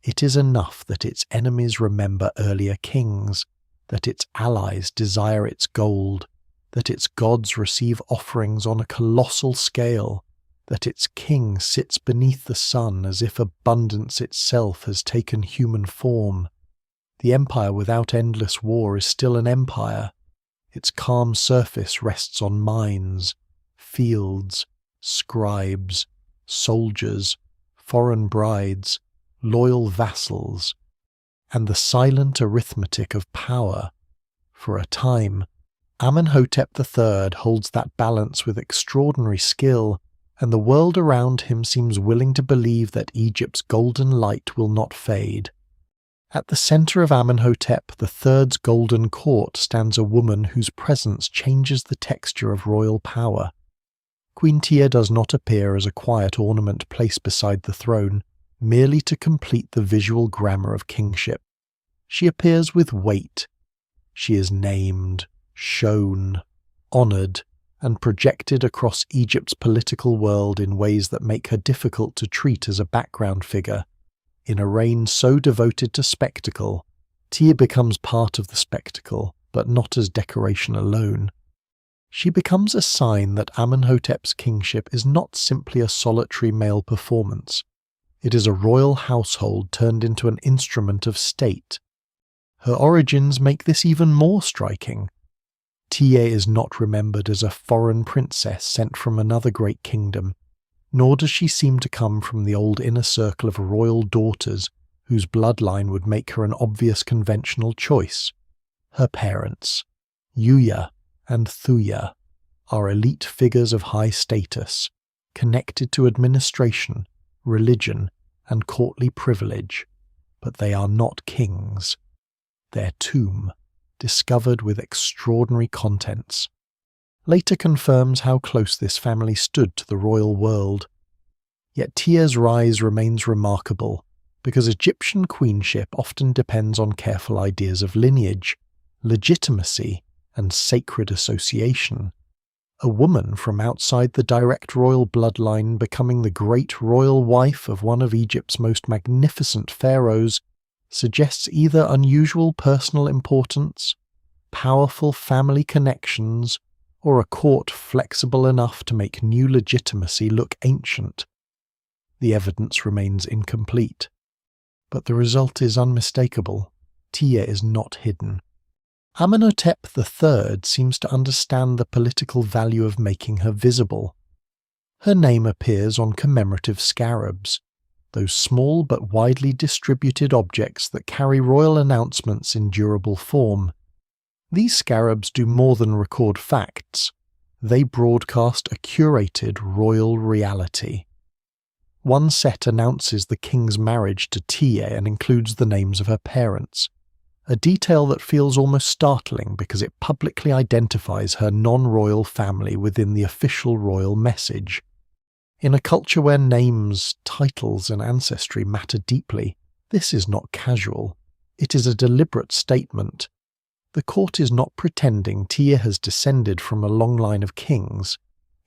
It is enough that its enemies remember earlier kings, that its allies desire its gold, that its gods receive offerings on a colossal scale, that its king sits beneath the sun as if abundance itself has taken human form. The empire without endless war is still an empire. Its calm surface rests on mines, fields, scribes, soldiers, foreign brides, loyal vassals, and the silent arithmetic of power. For a time, Amenhotep III holds that balance with extraordinary skill, and the world around him seems willing to believe that Egypt's golden light will not fade. At the center of Amenhotep III's golden court stands a woman whose presence changes the texture of royal power. Queen Tiye does not appear as a quiet ornament placed beside the throne, merely to complete the visual grammar of kingship. She appears with weight. She is named, shown, honored, and projected across Egypt's political world in ways that make her difficult to treat as a background figure. In a reign so devoted to spectacle, Tiye becomes part of the spectacle, but not as decoration alone. She becomes a sign that Amenhotep's kingship is not simply a solitary male performance. It is a royal household turned into an instrument of state. Her origins make this even more striking. Tiye is not remembered as a foreign princess sent from another great kingdom, nor does she seem to come from the old inner circle of royal daughters whose bloodline would make her an obvious conventional choice. Her parents, Yuya and Thuya, are elite figures of high status, connected to administration, religion, and courtly privilege, but they are not kings. Their tomb, discovered with extraordinary contents, later confirms how close this family stood to the royal world. Yet Tiye's rise remains remarkable, because Egyptian queenship often depends on careful ideas of lineage. legitimacy, and sacred association. A woman from outside the direct royal bloodline becoming the great royal wife of one of Egypt's most magnificent pharaohs suggests either unusual personal importance, powerful family connections, or a court flexible enough to make new legitimacy look ancient. The evidence remains incomplete, but the result is unmistakable. Tiye is not hidden. Amenhotep III seems to understand the political value of making her visible. Her name appears on commemorative scarabs, those small but widely distributed objects that carry royal announcements in durable form. These scarabs do more than record facts. They broadcast a curated royal reality. One set announces the king's marriage to Tiye and includes the names of her parents, a detail that feels almost startling because it publicly identifies her non-royal family within the official royal message. In a culture where names, titles, and ancestry matter deeply, this is not casual. It is a deliberate statement. The court is not pretending Tiye has descended from a long line of kings.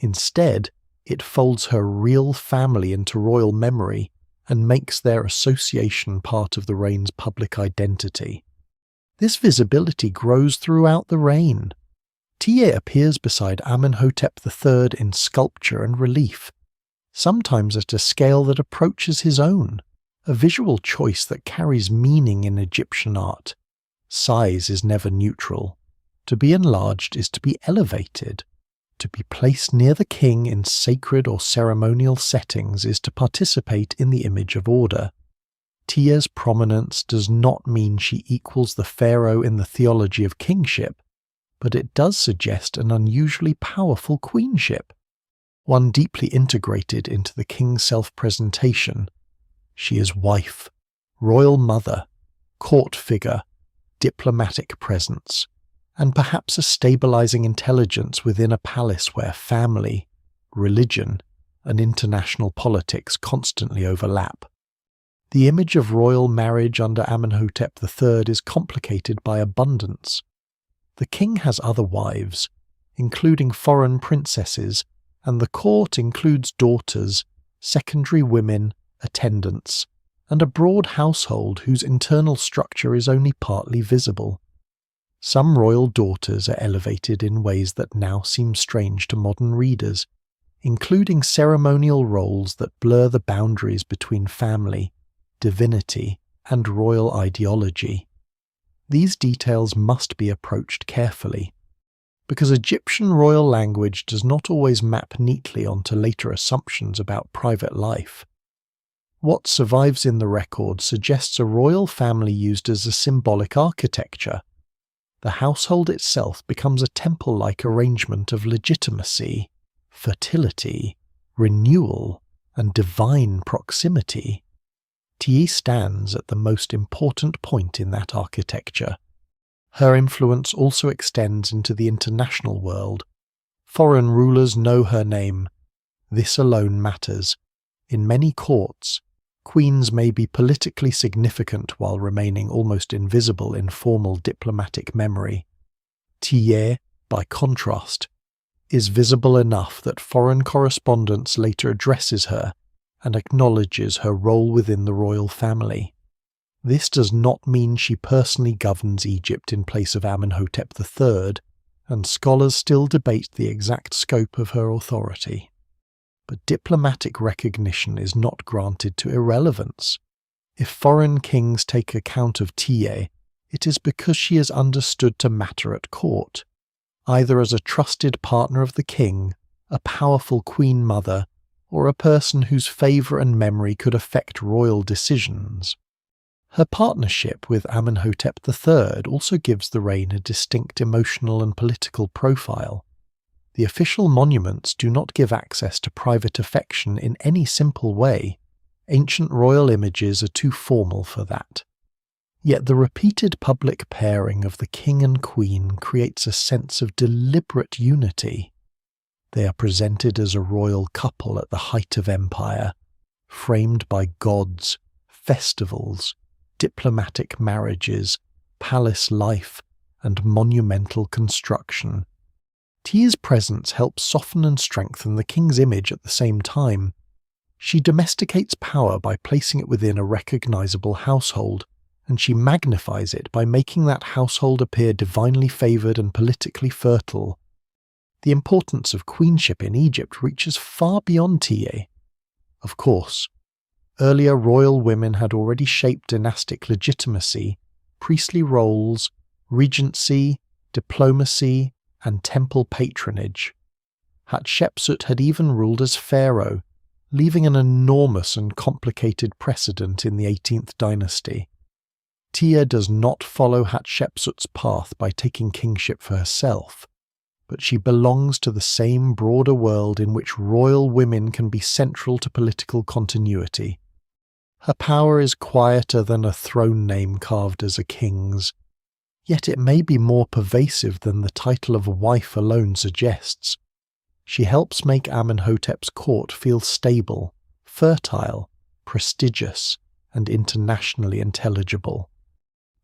Instead, it folds her real family into royal memory and makes their association part of the reign's public identity. This visibility grows throughout the reign. Tiye appears beside Amenhotep III in sculpture and relief, sometimes at a scale that approaches his own, a visual choice that carries meaning in Egyptian art. Size is never neutral. To be enlarged is to be elevated. To be placed near the king in sacred or ceremonial settings is to participate in the image of order. Tiye's prominence does not mean she equals the pharaoh in the theology of kingship, but it does suggest an unusually powerful queenship, one deeply integrated into the king's self-presentation. She is wife, royal mother, court figure, diplomatic presence, and perhaps a stabilizing intelligence within a palace where family, religion, and international politics constantly overlap. The image of royal marriage under Amenhotep III is complicated by abundance. The king has other wives, including foreign princesses, and the court includes daughters, secondary women, attendants, and a broad household whose internal structure is only partly visible. Some royal daughters are elevated in ways that now seem strange to modern readers, including ceremonial roles that blur the boundaries between family, divinity, and royal ideology. These details must be approached carefully, because Egyptian royal language does not always map neatly onto later assumptions about private life. What survives in the record suggests a royal family used as a symbolic architecture. The household itself becomes a temple-like arrangement of legitimacy, fertility, renewal, and divine proximity. Tiye stands at the most important point in that architecture. Her influence also extends into the international world. Foreign rulers know her name. This alone matters. In many courts, queens may be politically significant while remaining almost invisible in formal diplomatic memory. Tiye, by contrast, is visible enough that foreign correspondence later addresses her and acknowledges her role within the royal family. This does not mean she personally governs Egypt in place of Amenhotep III, and scholars still debate the exact scope of her authority. But diplomatic recognition is not granted to irrelevance. If foreign kings take account of Tiye, it is because she is understood to matter at court, either as a trusted partner of the king, a powerful queen mother, or a person whose favour and memory could affect royal decisions. Her partnership with Amenhotep III also gives the reign a distinct emotional and political profile. The official monuments do not give access to private affection in any simple way. Ancient royal images are too formal for that. Yet the repeated public pairing of the king and queen creates a sense of deliberate unity. They are presented as a royal couple at the height of empire, framed by gods, festivals, diplomatic marriages, palace life, and monumental construction. Tiye's presence helps soften and strengthen the king's image at the same time. She domesticates power by placing it within a recognizable household, and she magnifies it by making that household appear divinely favored and politically fertile. The importance of queenship in Egypt reaches far beyond Tiye. Of course, earlier royal women had already shaped dynastic legitimacy, priestly roles, regency, diplomacy, and temple patronage. Hatshepsut had even ruled as pharaoh, leaving an enormous and complicated precedent in the 18th dynasty. Tiye does not follow Hatshepsut's path by taking kingship for herself, but she belongs to the same broader world in which royal women can be central to political continuity. Her power is quieter than a throne name carved as a king's, yet it may be more pervasive than the title of wife alone suggests. She helps make Amenhotep's court feel stable, fertile, prestigious, and internationally intelligible.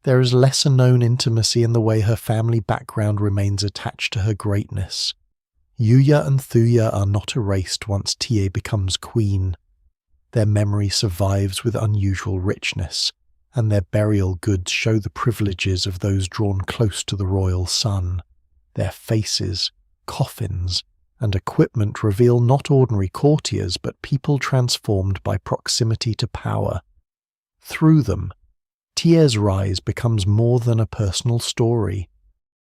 There is lesser-known intimacy in the way her family background remains attached to her greatness. Yuya and Thuya are not erased once Tiye becomes queen. Their memory survives with unusual richness, and their burial goods show the privileges of those drawn close to the royal sun. Their faces, coffins, and equipment reveal not ordinary courtiers but people transformed by proximity to power. Through them, Tiye's rise becomes more than a personal story.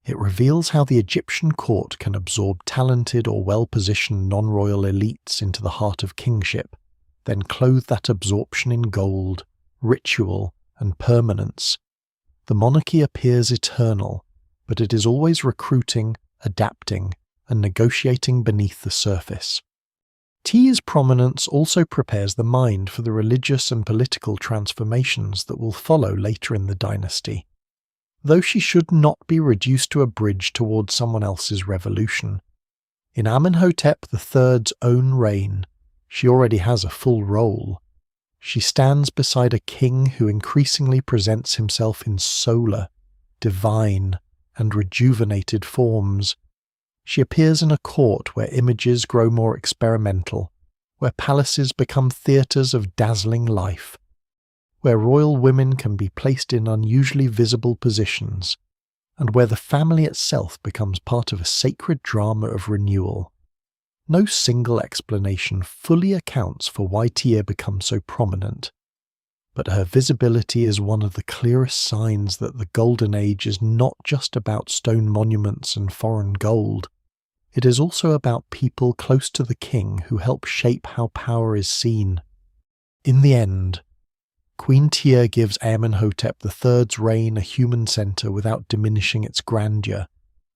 It reveals how the Egyptian court can absorb talented or well-positioned non-royal elites into the heart of kingship, then clothe that absorption in gold, ritual, and permanence. The monarchy appears eternal, but it is always recruiting, adapting, and negotiating beneath the surface. Tiye's prominence also prepares the mind for the religious and political transformations that will follow later in the dynasty. Though she should not be reduced to a bridge towards someone else's revolution, in Amenhotep III's own reign, she already has a full role. She stands beside a king who increasingly presents himself in solar, divine, and rejuvenated forms. She appears in a court where images grow more experimental, where palaces become theatres of dazzling life, where royal women can be placed in unusually visible positions, and where the family itself becomes part of a sacred drama of renewal. No single explanation fully accounts for why Tiye becomes so prominent, but her visibility is one of the clearest signs that the Golden Age is not just about stone monuments and foreign gold. It is also about people close to the king who help shape how power is seen. In the end, Queen Tiye gives Amenhotep III's reign a human centre without diminishing its grandeur.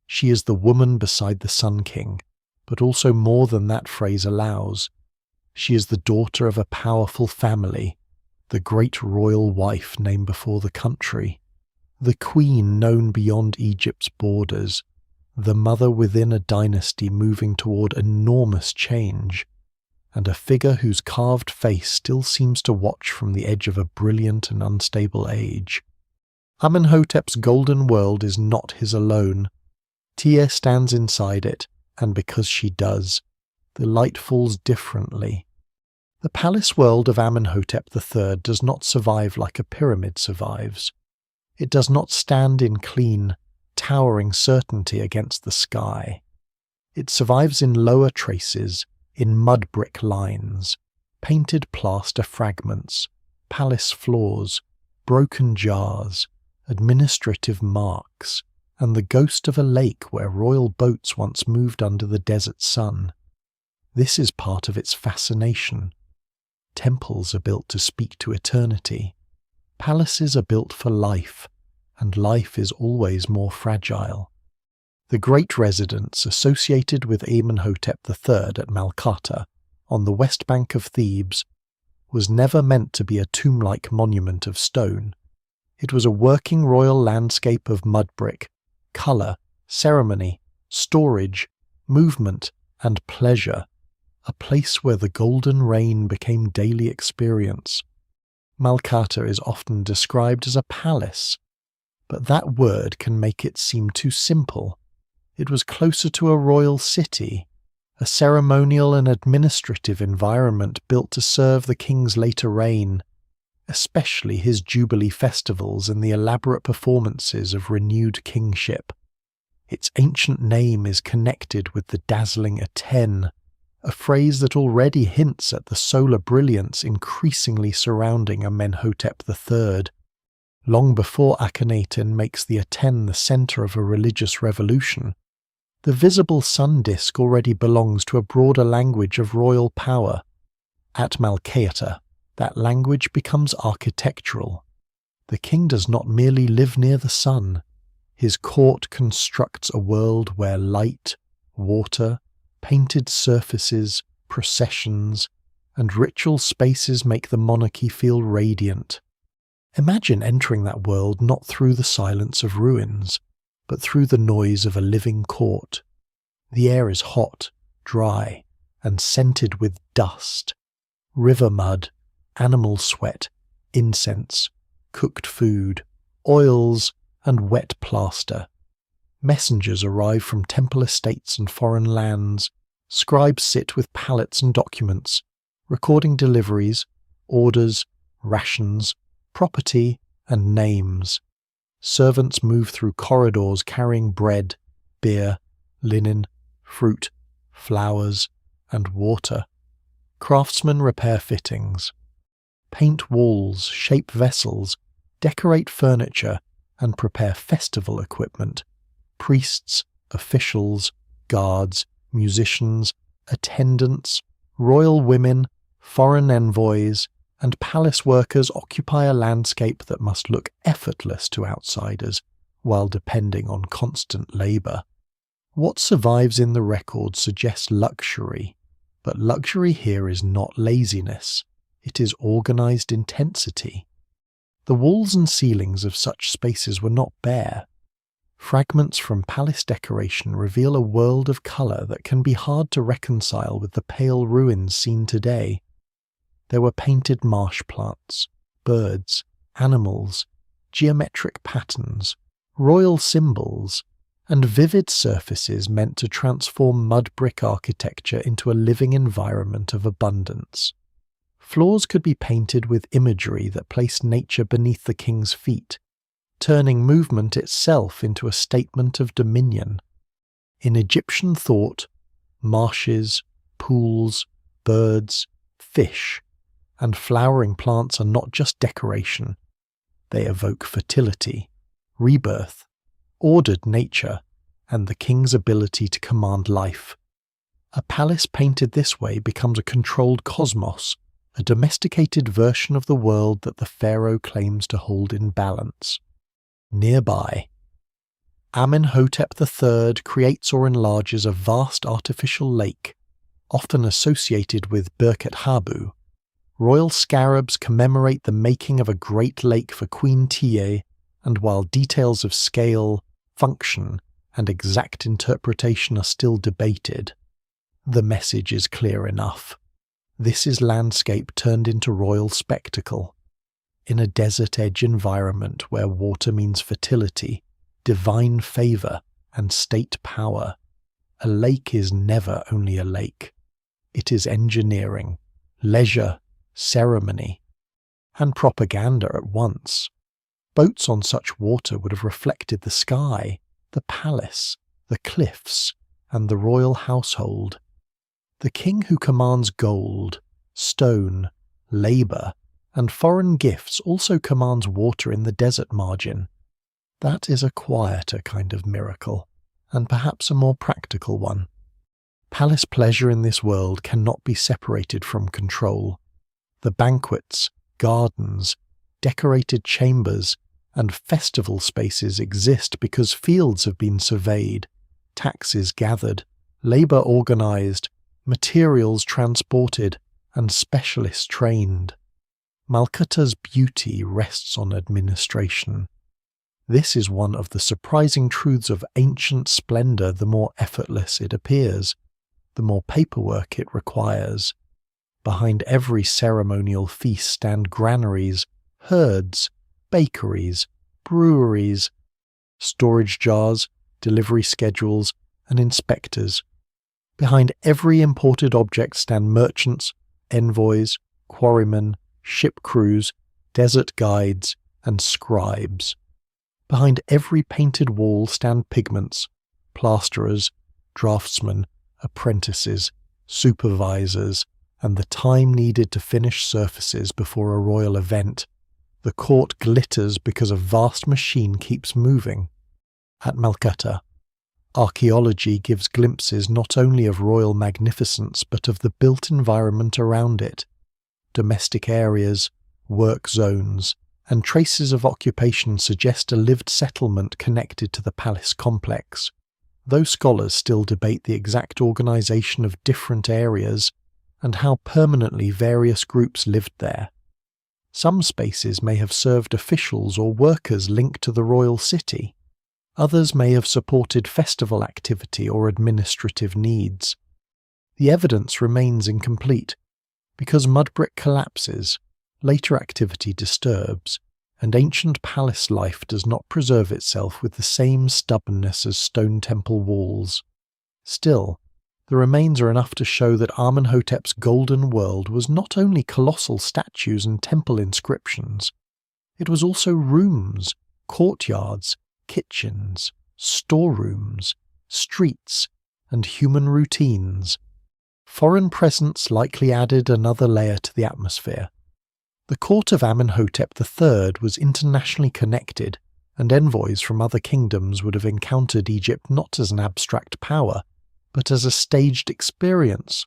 She is the woman beside the Sun King, but also more than that phrase allows. She is the daughter of a powerful family, the great royal wife named before the country, the queen known beyond Egypt's borders, the mother within a dynasty moving toward enormous change, and a figure whose carved face still seems to watch from the edge of a brilliant and unstable age. Amenhotep's golden world is not his alone. Tiye stands inside it, and because she does, the light falls differently. The palace world of Amenhotep III does not survive like a pyramid survives. It does not stand in clean, towering certainty against the sky. It survives in lower traces, in mud brick lines, painted plaster fragments, palace floors, broken jars, administrative marks, and the ghost of a lake where royal boats once moved under the desert sun. This is part of its fascination. Temples are built to speak to eternity. Palaces are built for life, and life is always more fragile. The great residence associated with Amenhotep III at Malqata, on the west bank of Thebes, was never meant to be a tomb-like monument of stone. It was a working royal landscape of mud brick, colour, ceremony, storage, movement, and pleasure, a place where the golden reign became daily experience. Malqata is often described as a palace, But that word can make it seem too simple. It was closer to a royal city, a ceremonial and administrative environment built to serve the king's later reign, especially his jubilee festivals and the elaborate performances of renewed kingship. Its ancient name is connected with the dazzling Aten, a phrase that already hints at the solar brilliance increasingly surrounding Amenhotep III. Long before Akhenaten makes the Aten the centre of a religious revolution, the visible sun disk already belongs to a broader language of royal power. At Malqata, that language becomes architectural. The king does not merely live near the sun. His court constructs a world where light, water, painted surfaces, processions, and ritual spaces make the monarchy feel radiant. Imagine entering that world not through the silence of ruins, but through the noise of a living court. The air is hot, dry, and scented with dust, river mud, animal sweat, incense, cooked food, oils, and wet plaster. Messengers arrive from temple estates and foreign lands. Scribes sit with pallets and documents, recording deliveries, orders, rations, property, and names. Servants move through corridors carrying bread, beer, linen, fruit, flowers, and water. Craftsmen repair fittings, paint walls, shape vessels, decorate furniture, and prepare festival equipment. Priests, officials, guards, musicians, attendants, royal women, foreign envoys, and palace workers occupy a landscape that must look effortless to outsiders while depending on constant labour. What survives in the record suggests luxury, but luxury here is not laziness, it is organised intensity. The walls and ceilings of such spaces were not bare. Fragments from palace decoration reveal a world of colour that can be hard to reconcile with the pale ruins seen today. There were painted marsh plants, birds, animals, geometric patterns, royal symbols, and vivid surfaces meant to transform mud brick architecture into a living environment of abundance. Floors could be painted with imagery that placed nature beneath the king's feet, turning movement itself into a statement of dominion. In Egyptian thought, marshes, pools, birds, fish, and flowering plants are not just decoration. They evoke fertility, rebirth, ordered nature, and the king's ability to command life. A palace painted this way becomes a controlled cosmos, a domesticated version of the world that the pharaoh claims to hold in balance. Nearby, Amenhotep III creates or enlarges a vast artificial lake, often associated with Birket Habu. Royal scarabs commemorate the making of a great lake for Queen Tiye, and while details of scale, function, and exact interpretation are still debated, the message is clear enough. This is landscape turned into royal spectacle. In a desert-edge environment where water means fertility, divine favour, and state power, a lake is never only a lake. It is engineering, leisure, ceremony, and propaganda at once. Boats on such water would have reflected the sky, the palace, the cliffs, and the royal household. The king who commands gold, stone, labour, and foreign gifts also commands water in the desert margin. That is a quieter kind of miracle, and perhaps a more practical one. Palace pleasure in this world cannot be separated from control. The banquets, gardens, decorated chambers, and festival spaces exist because fields have been surveyed, taxes gathered, labour organised, materials transported, and specialists trained. Malqata's beauty rests on administration. This is one of the surprising truths of ancient splendour. The more effortless it appears, the more paperwork it requires. Behind every ceremonial feast stand granaries, herds, bakeries, breweries, storage jars, delivery schedules, and inspectors. Behind every imported object stand merchants, envoys, quarrymen, ship crews, desert guides, and scribes. Behind every painted wall stand pigments, plasterers, draftsmen, apprentices, supervisors, and the time needed to finish surfaces before a royal event. The court glitters because a vast machine keeps moving. At Malqata, archaeology gives glimpses not only of royal magnificence but of the built environment around it. Domestic areas, work zones, and traces of occupation suggest a lived settlement connected to the palace complex. Though scholars still debate the exact organization of different areas and how permanently various groups lived there. Some spaces may have served officials or workers linked to the royal city. Others may have supported festival activity or administrative needs. The evidence remains incomplete. Because mud brick collapses, later activity disturbs, and ancient palace life does not preserve itself with the same stubbornness as stone temple walls. Still, the remains are enough to show that Amenhotep's golden world was not only colossal statues and temple inscriptions, it was also rooms, courtyards, kitchens, storerooms, streets, and human routines. Foreign presence likely added another layer to the atmosphere. The court of Amenhotep III was internationally connected, and envoys from other kingdoms would have encountered Egypt not as an abstract power, but as a staged experience.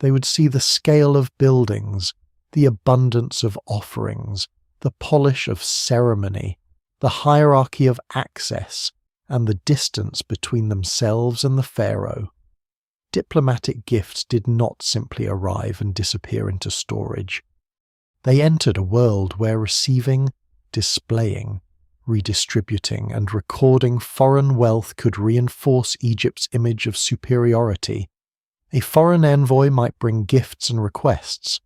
They would see the scale of buildings, the abundance of offerings, the polish of ceremony, the hierarchy of access, and the distance between themselves and the pharaoh. Diplomatic gifts did not simply arrive and disappear into storage. They entered a world where receiving, displaying, redistributing, and recording foreign wealth could reinforce Egypt's image of superiority. A foreign envoy might bring gifts and requests,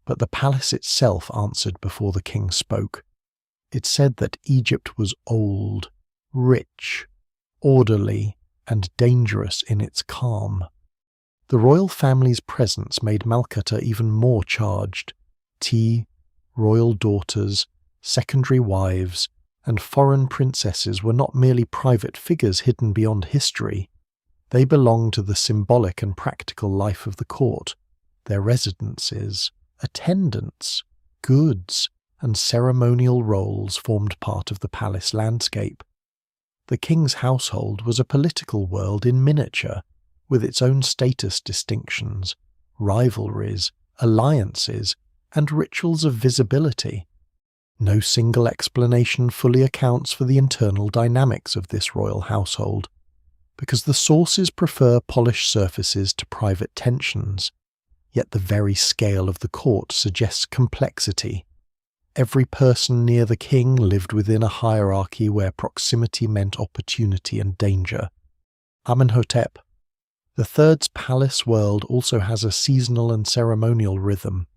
but the palace itself answered before the king spoke. It said that Egypt was old, rich, orderly, and dangerous in its calm. The royal family's presence made Malqata even more charged. Tiye, royal daughters, secondary wives, and foreign princesses were not merely private figures hidden beyond history. They belonged to the symbolic and practical life of the court. Their residences, attendants, goods, and ceremonial roles formed part of the palace landscape. The king's household was a political world in miniature, with its own status distinctions, rivalries, alliances, and rituals of visibility. No single explanation fully accounts for the internal dynamics of this royal household, because the sources prefer polished surfaces to private tensions, yet the very scale of the court suggests complexity. Every person near the king lived within a hierarchy where proximity meant opportunity and danger. Amenhotep III's palace world also has a seasonal and ceremonial rhythm.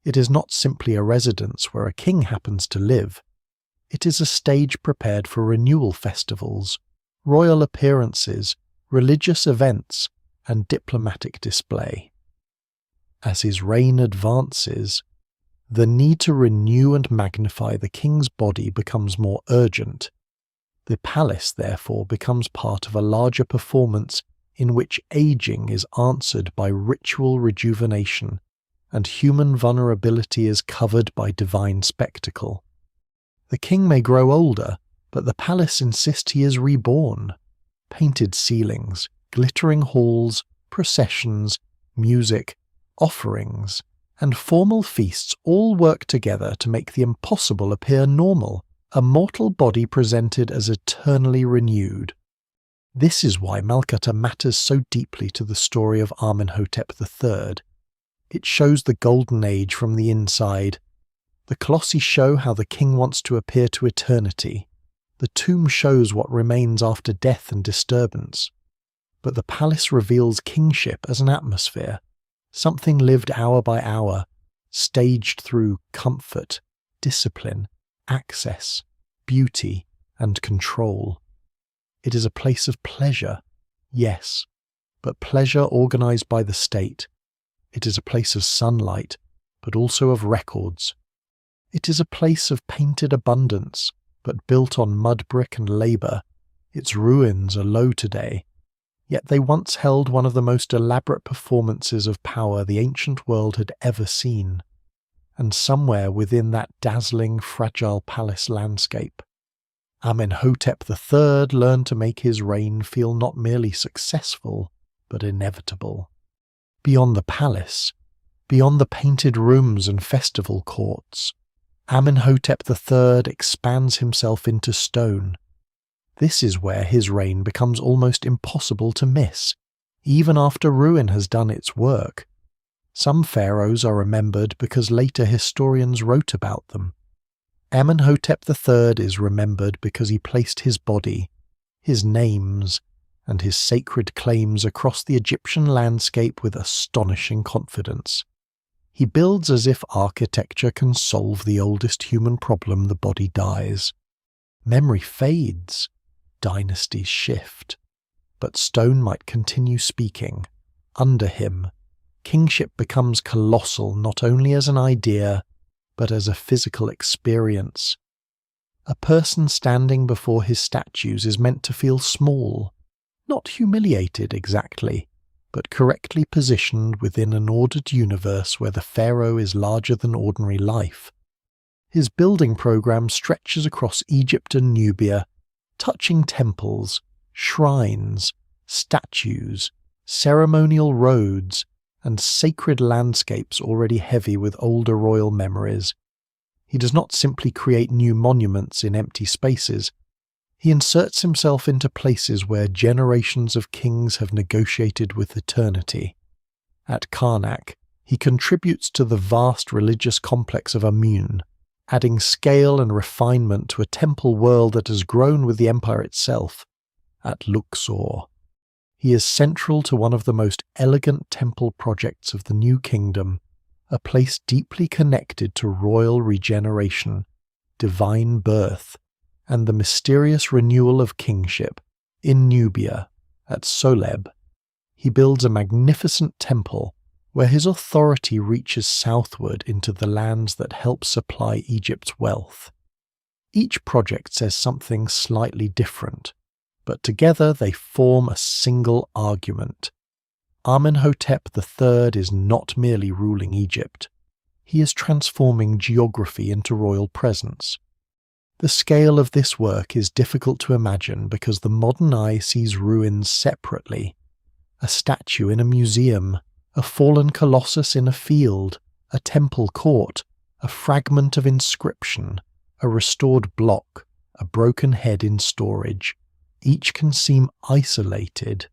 It is not simply a residence where a king happens to live. It is a stage prepared for renewal festivals, royal appearances, religious events, and diplomatic display. As his reign advances, the need to renew and magnify the king's body becomes more urgent. The palace, therefore, becomes part of a larger performance in which aging is answered by ritual rejuvenation, and human vulnerability is covered by divine spectacle. The king may grow older, but the palace insists he is reborn. Painted ceilings, glittering halls, processions, music, offerings, and formal feasts all work together to make the impossible appear normal, a mortal body presented as eternally renewed. This is why Malqata matters so deeply to the story of Amenhotep III. It shows the golden age from the inside. The Colossi show how the king wants to appear to eternity. The tomb shows what remains after death and disturbance. But the palace reveals kingship as an atmosphere, something lived hour by hour, staged through comfort, discipline, access, beauty, and control. It is a place of pleasure, yes, but pleasure organized by the state. It is a place of sunlight, but also of records. It is a place of painted abundance, but built on mud brick and labor. Its ruins are low today, yet they once held one of the most elaborate performances of power the ancient world had ever seen. And somewhere within that dazzling, fragile palace landscape, Amenhotep III learned to make his reign feel not merely successful, but inevitable. Beyond the palace, beyond the painted rooms and festival courts, Amenhotep III expands himself into stone. This is where his reign becomes almost impossible to miss, even after ruin has done its work. Some pharaohs are remembered because later historians wrote about them. Amenhotep III is remembered because he placed his body, his names, and his sacred claims across the Egyptian landscape with astonishing confidence. He builds as if architecture can solve the oldest human problem: the body dies. Memory fades, dynasties shift, but stone might continue speaking. Under him, kingship becomes colossal not only as an idea, but as a physical experience. A person standing before his statues is meant to feel small, not humiliated exactly, but correctly positioned within an ordered universe where the pharaoh is larger than ordinary life. His building program stretches across Egypt and Nubia, touching temples, shrines, statues, ceremonial roads, and sacred landscapes already heavy with older royal memories. He does not simply create new monuments in empty spaces. He inserts himself into places where generations of kings have negotiated with eternity. At Karnak, he contributes to the vast religious complex of Amun, adding scale and refinement to a temple world that has grown with the empire itself. At Luxor, he is central to one of the most elegant temple projects of the New Kingdom, a place deeply connected to royal regeneration, divine birth, and the mysterious renewal of kingship. In Nubia, at Soleb, he builds a magnificent temple where his authority reaches southward into the lands that help supply Egypt's wealth. Each project says something slightly different, but together they form a single argument. Amenhotep III is not merely ruling Egypt. He is transforming geography into royal presence. The scale of this work is difficult to imagine because the modern eye sees ruins separately. A statue in a museum, a fallen colossus in a field, a temple court, a fragment of inscription, a restored block, a broken head in storage. Each can seem isolated.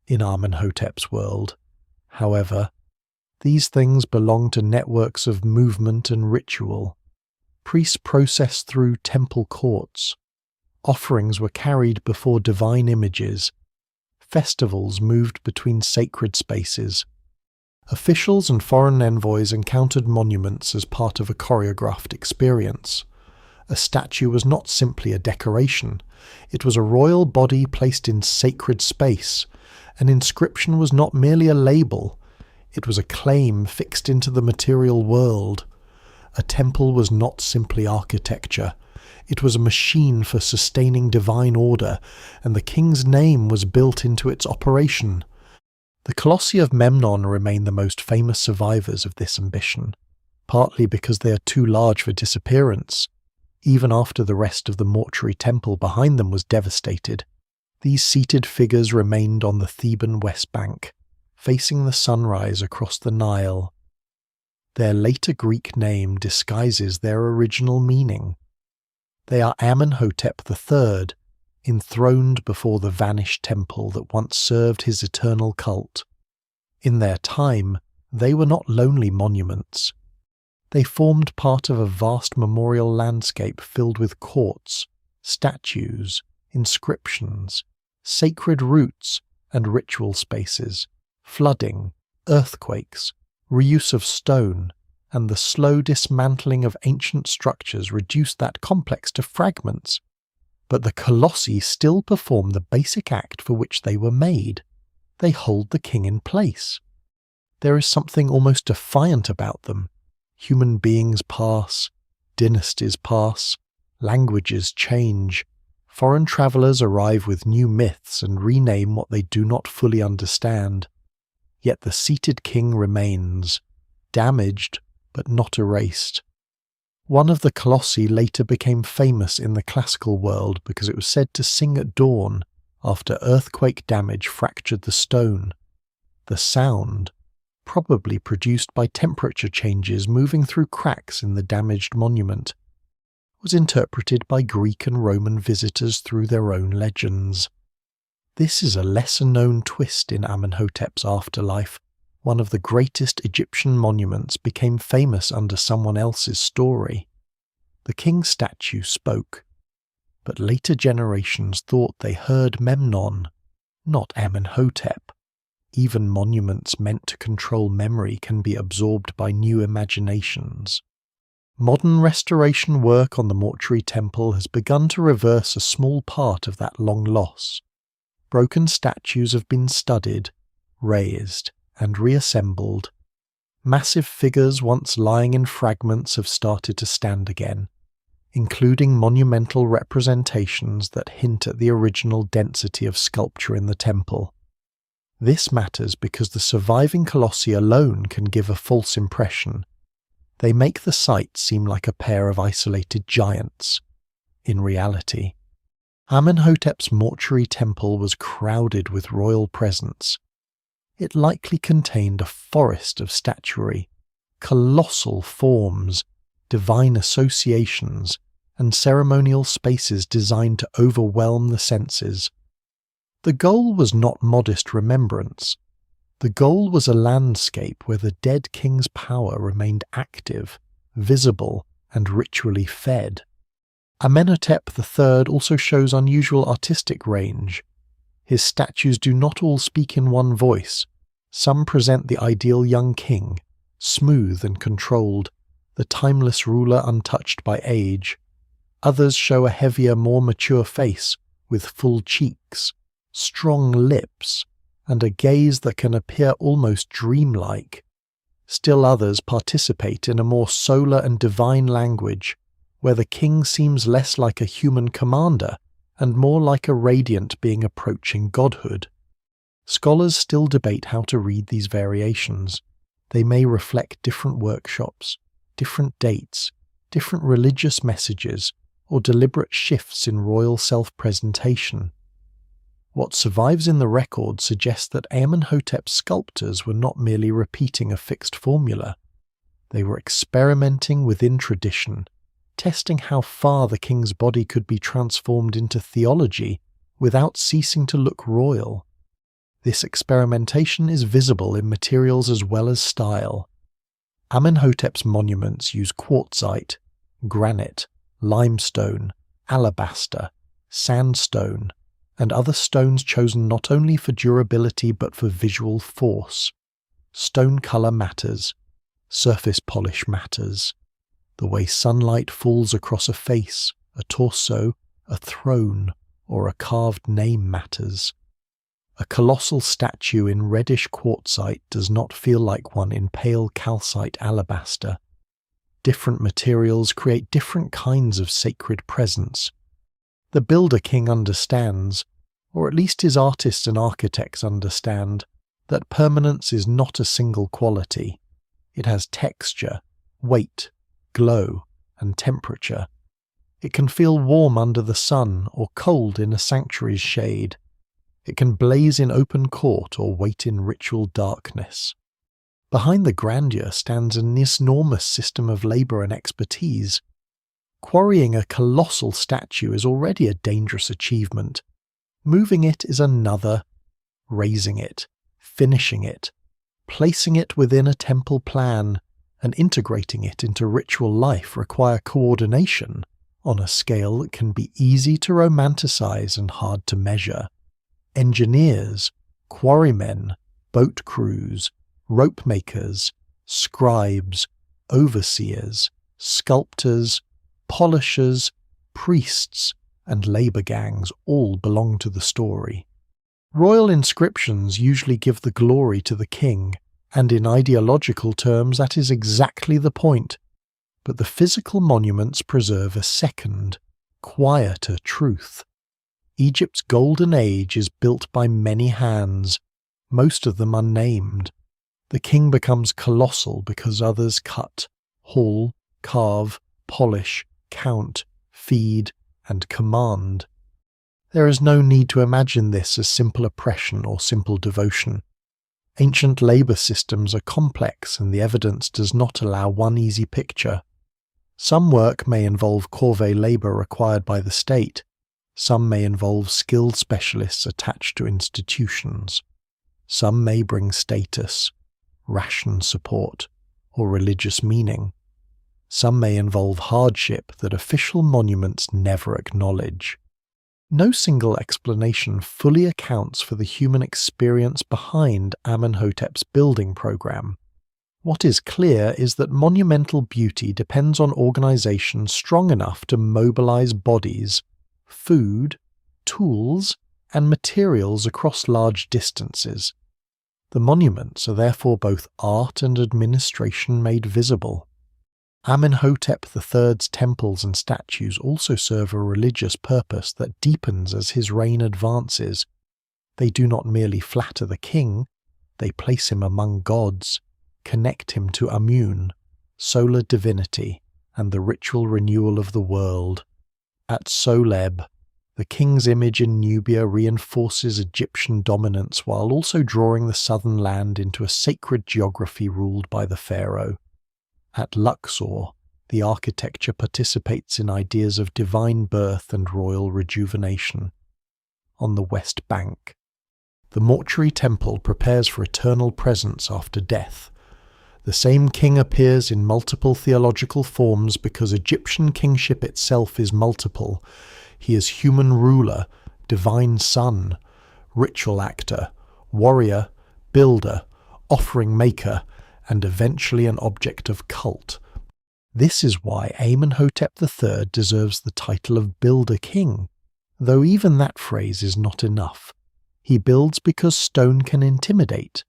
In Amenhotep's world, however, these things belong to networks of movement and ritual. Priests processed through temple courts. Offerings were carried before divine images. Festivals moved between sacred spaces. Officials and foreign envoys encountered monuments as part of a choreographed experience. A statue was not simply a decoration. It was a royal body placed in sacred space. An inscription was not merely a label. It was a claim fixed into the material world. A temple was not simply architecture. It was a machine for sustaining divine order, and the king's name was built into its operation. The Colossi of Memnon remain the most famous survivors of this ambition, partly because they are too large for disappearance. Even after the rest of the mortuary temple behind them was devastated, these seated figures remained on the Theban west bank, facing the sunrise across the Nile. Their later Greek name disguises their original meaning. They are Amenhotep III, enthroned before the vanished temple that once served his eternal cult. In their time, they were not lonely monuments. They formed part of a vast memorial landscape filled with courts, statues, inscriptions, sacred routes, and ritual spaces. Flooding, earthquakes, reuse of stone, and the slow dismantling of ancient structures reduced that complex to fragments. But the colossi still perform the basic act for which they were made. They hold the king in place. There is something almost defiant about them. Human beings pass, dynasties pass, languages change, foreign travellers arrive with new myths and rename what they do not fully understand. Yet the seated king remains, damaged but not erased. One of the colossi later became famous in the classical world because it was said to sing at dawn after earthquake damage fractured the stone. The sound, probably produced by temperature changes moving through cracks in the damaged monument, was interpreted by Greek and Roman visitors through their own legends. This is a lesser-known twist in Amenhotep's afterlife. One of the greatest Egyptian monuments became famous under someone else's story. The king's statue spoke, but later generations thought they heard Memnon, not Amenhotep. Even monuments meant to control memory can be absorbed by new imaginations. Modern restoration work on the mortuary temple has begun to reverse a small part of that long loss. Broken statues have been studied, raised, and reassembled. Massive figures once lying in fragments have started to stand again, including monumental representations that hint at the original density of sculpture in the temple. This matters because the surviving colossi alone can give a false impression. They make the site seem like a pair of isolated giants. In reality, Amenhotep's mortuary temple was crowded with royal presence. It likely contained a forest of statuary, colossal forms, divine associations, and ceremonial spaces designed to overwhelm the senses. The goal was not modest remembrance. The goal was a landscape where the dead king's power remained active, visible, and ritually fed. Amenhotep III also shows unusual artistic range. His statues do not all speak in one voice. Some present the ideal young king, smooth and controlled, the timeless ruler untouched by age. Others show a heavier, more mature face, with full cheeks, strong lips, and a gaze that can appear almost dreamlike. Still others participate in a more solar and divine language, where the king seems less like a human commander and more like a radiant being approaching godhood. Scholars still debate how to read these variations. They may reflect different workshops, different dates, different religious messages, or deliberate shifts in royal self-presentation. What survives in the record suggests that Amenhotep's sculptors were not merely repeating a fixed formula. They were experimenting within tradition, testing how far the king's body could be transformed into theology without ceasing to look royal. This experimentation is visible in materials as well as style. Amenhotep's monuments use quartzite, granite, limestone, alabaster, sandstone, and other stones chosen not only for durability but for visual force. Stone colour matters. Surface polish matters. The way sunlight falls across a face, a torso, a throne, or a carved name matters. A colossal statue in reddish quartzite does not feel like one in pale calcite alabaster. Different materials create different kinds of sacred presence. The builder king understands, or at least his artists and architects understand, that permanence is not a single quality. It has texture, weight, glow, and temperature. It can feel warm under the sun or cold in a sanctuary's shade. It can blaze in open court or wait in ritual darkness. Behind the grandeur stands an enormous system of labour and expertise. Quarrying a colossal statue is already a dangerous achievement. Moving it is another. Raising it, finishing it, placing it within a temple plan, and integrating it into ritual life require coordination on a scale that can be easy to romanticize and hard to measure. Engineers, quarrymen, boat crews, rope makers, scribes, overseers, sculptors, polishers, priests, and labour gangs all belong to the story. Royal inscriptions usually give the glory to the king, and in ideological terms that is exactly the point. But the physical monuments preserve a second, quieter truth. Egypt's golden age is built by many hands, most of them unnamed. The king becomes colossal because others cut, haul, carve, polish, count, feed, and command. There is no need to imagine this as simple oppression or simple devotion. Ancient labour systems are complex and the evidence does not allow one easy picture. Some work may involve corvée labour required by the state. Some may involve skilled specialists attached to institutions. Some may bring status, ration support, or religious meaning. Some may involve hardship that official monuments never acknowledge. No single explanation fully accounts for the human experience behind Amenhotep's building program. What is clear is that monumental beauty depends on organization strong enough to mobilize bodies, food, tools, and materials across large distances. The monuments are therefore both art and administration made visible. Amenhotep III's temples and statues also serve a religious purpose that deepens as his reign advances. They do not merely flatter the king, they place him among gods, connect him to Amun, solar divinity, and the ritual renewal of the world. At Soleb, the king's image in Nubia reinforces Egyptian dominance while also drawing the southern land into a sacred geography ruled by the pharaoh. At Luxor, the architecture participates in ideas of divine birth and royal rejuvenation. On the West Bank, the mortuary temple prepares for eternal presence after death. The same king appears in multiple theological forms because Egyptian kingship itself is multiple. He is human ruler, divine son, ritual actor, warrior, builder, offering maker, and eventually an object of cult. This is why Amenhotep III deserves the title of Builder King, though even that phrase is not enough. He builds because stone can intimidate,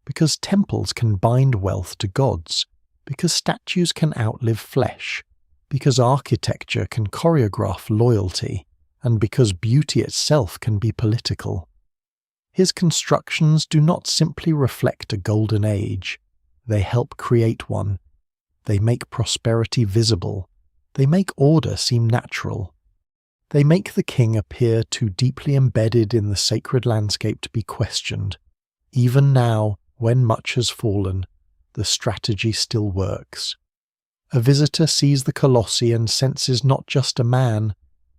because temples can bind wealth to gods, because statues can outlive flesh, because architecture can choreograph loyalty, and because beauty itself can be political. His constructions do not simply reflect a golden age. They help create one. They make prosperity visible. They make order seem natural. They make the king appear too deeply embedded in the sacred landscape to be questioned. Even now, when much has fallen, the strategy still works. A visitor sees the Colossi and senses not just a man,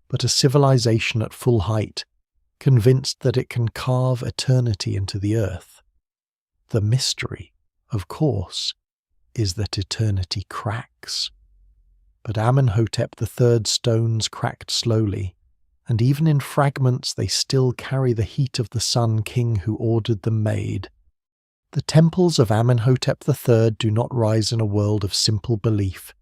but a civilization at full height, convinced that it can carve eternity into the earth. The mystery, of course, is that eternity cracks. But Amenhotep III's stones cracked slowly, and even in fragments they still carry the heat of the Sun King who ordered them made. The temples of Amenhotep III do not rise in a world of simple belief.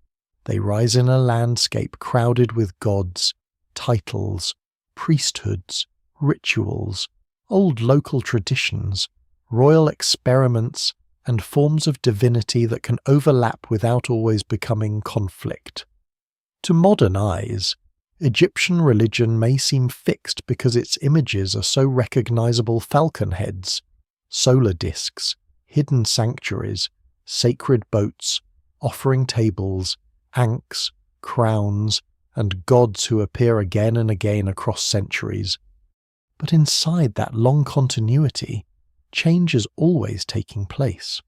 They rise in a landscape crowded with gods, titles, priesthoods, rituals, old local traditions, royal experiments, and forms of divinity that can overlap without always becoming conflict. To modern eyes, Egyptian religion may seem fixed because its images are so recognizable: falcon heads, solar discs, hidden sanctuaries, sacred boats, offering tables, ankhs, crowns, and gods who appear again and again across centuries. But inside that long continuity, change is always taking place.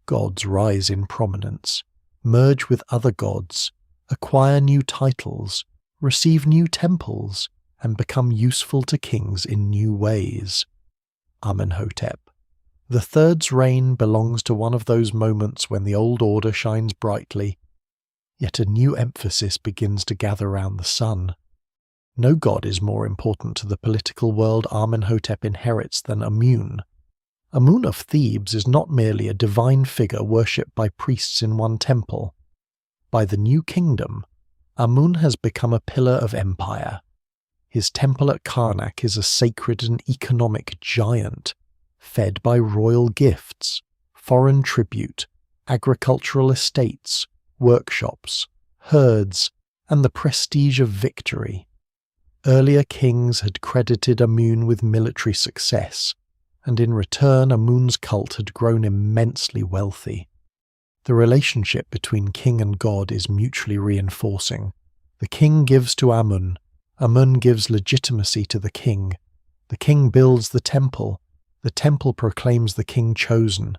Gods rise in prominence, merge with other gods, acquire new titles, receive new temples, and become useful to kings in new ways. Amenhotep III's reign belongs to one of those moments when the old order shines brightly, yet a new emphasis begins to gather round the sun. No god is more important to the political world Amenhotep inherits than Amun. Amun of Thebes is not merely a divine figure worshipped by priests in one temple. By the new kingdom, Amun has become a pillar of empire. His temple at Karnak is a sacred and economic giant, fed by royal gifts, foreign tribute, agricultural estates, workshops, herds, and the prestige of victory. Earlier kings had credited Amun with military success, and in return Amun's cult had grown immensely wealthy. The relationship between king and god is mutually reinforcing. The king gives to Amun gives legitimacy to the king builds the temple proclaims the king chosen.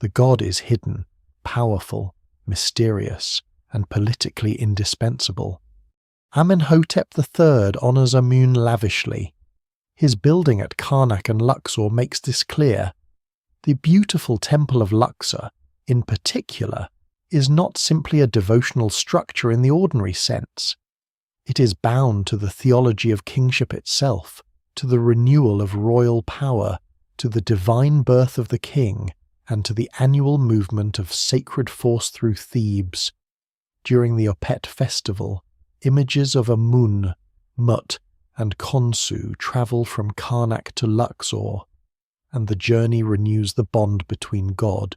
The god is hidden, powerful, mysterious, and politically indispensable. Amenhotep III honours Amun lavishly. His building at Karnak and Luxor makes this clear. The beautiful temple of Luxor, in particular, is not simply a devotional structure in the ordinary sense. It is bound to the theology of kingship itself, to the renewal of royal power, to the divine birth of the king, and to the annual movement of sacred force through Thebes. During the Opet festival, images of Amun, Mut, and Khonsu travel from Karnak to Luxor, and the journey renews the bond between God,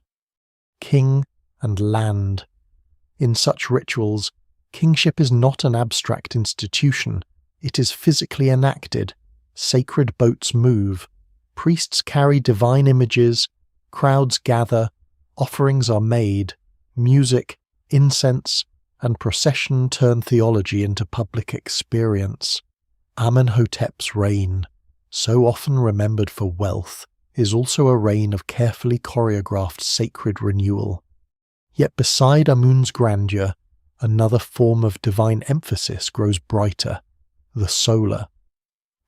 king, and land. In such rituals, kingship is not an abstract institution, it is physically enacted. Sacred boats move, priests carry divine images, crowds gather, offerings are made, music, incense, and procession turn theology into public experience. Amenhotep's reign, so often remembered for wealth, is also a reign of carefully choreographed sacred renewal. Yet beside Amun's grandeur, another form of divine emphasis grows brighter, the solar.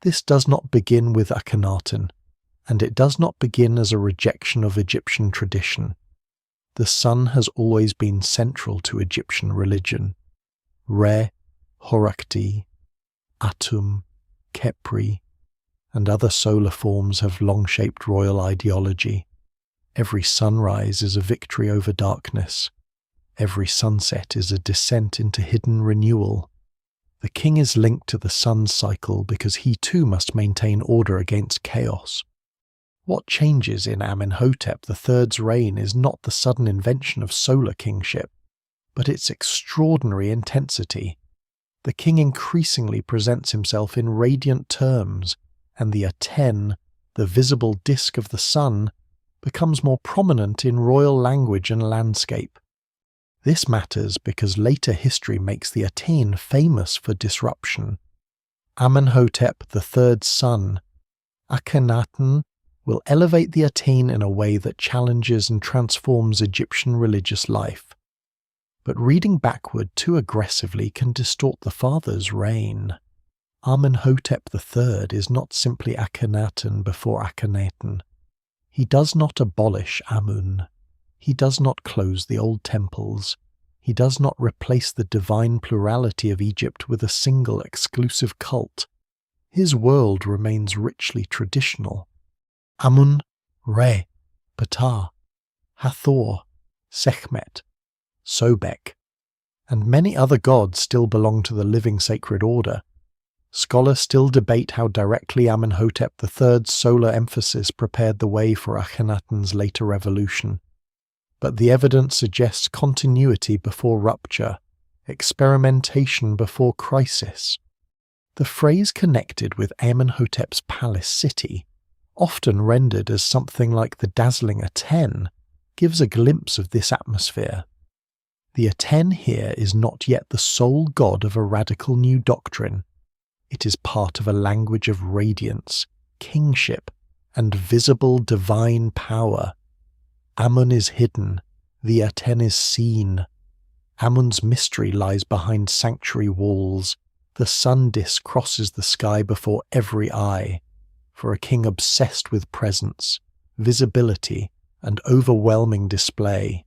This does not begin with Akhenaten, and it does not begin as a rejection of Egyptian tradition. The sun has always been central to Egyptian religion. Re, Horakti, Atum, Khepri, and other solar forms have long shaped royal ideology. Every sunrise is a victory over darkness. Every sunset is a descent into hidden renewal. The king is linked to the sun's cycle because he too must maintain order against chaos. What changes in Amenhotep III's reign is not the sudden invention of solar kingship, but its extraordinary intensity. The king increasingly presents himself in radiant terms, and the Aten, the visible disk of the sun, becomes more prominent in royal language and landscape. This matters because later history makes the Aten famous for disruption. Amenhotep III's son, Akhenaten, will elevate the Aten in a way that challenges and transforms Egyptian religious life. But reading backward too aggressively can distort the father's reign. Amenhotep III is not simply Akhenaten before Akhenaten. He does not abolish Amun. He does not close the old temples. He does not replace the divine plurality of Egypt with a single exclusive cult. His world remains richly traditional. Amun, Re, Ptah, Hathor, Sekhmet, Sobek, and many other gods still belong to the living sacred order. Scholars still debate how directly Amenhotep III's solar emphasis prepared the way for Akhenaten's later revolution. But the evidence suggests continuity before rupture, experimentation before crisis. The phrase connected with Amenhotep's palace city, often rendered as something like the dazzling Aten, gives a glimpse of this atmosphere. The Aten here is not yet the sole god of a radical new doctrine. It is part of a language of radiance, kingship, and visible divine power. Amun is hidden, the Aten is seen. Amun's mystery lies behind sanctuary walls. The sun disk crosses the sky before every eye. For a king obsessed with presence, visibility, and overwhelming display.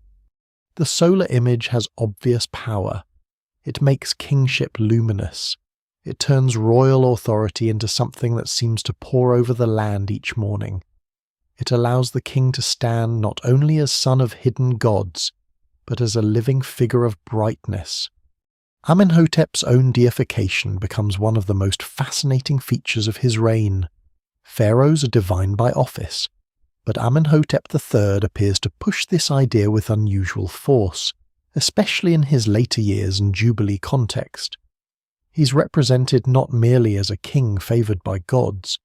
The solar image has obvious power. It makes kingship luminous. It turns royal authority into something that seems to pour over the land each morning. It allows the king to stand not only as son of hidden gods, but as a living figure of brightness. Amenhotep's own deification becomes one of the most fascinating features of his reign. Pharaohs are divine by office, but Amenhotep III appears to push this idea with unusual force, especially in his later years and Jubilee context. He's represented not merely as a king favoured by gods,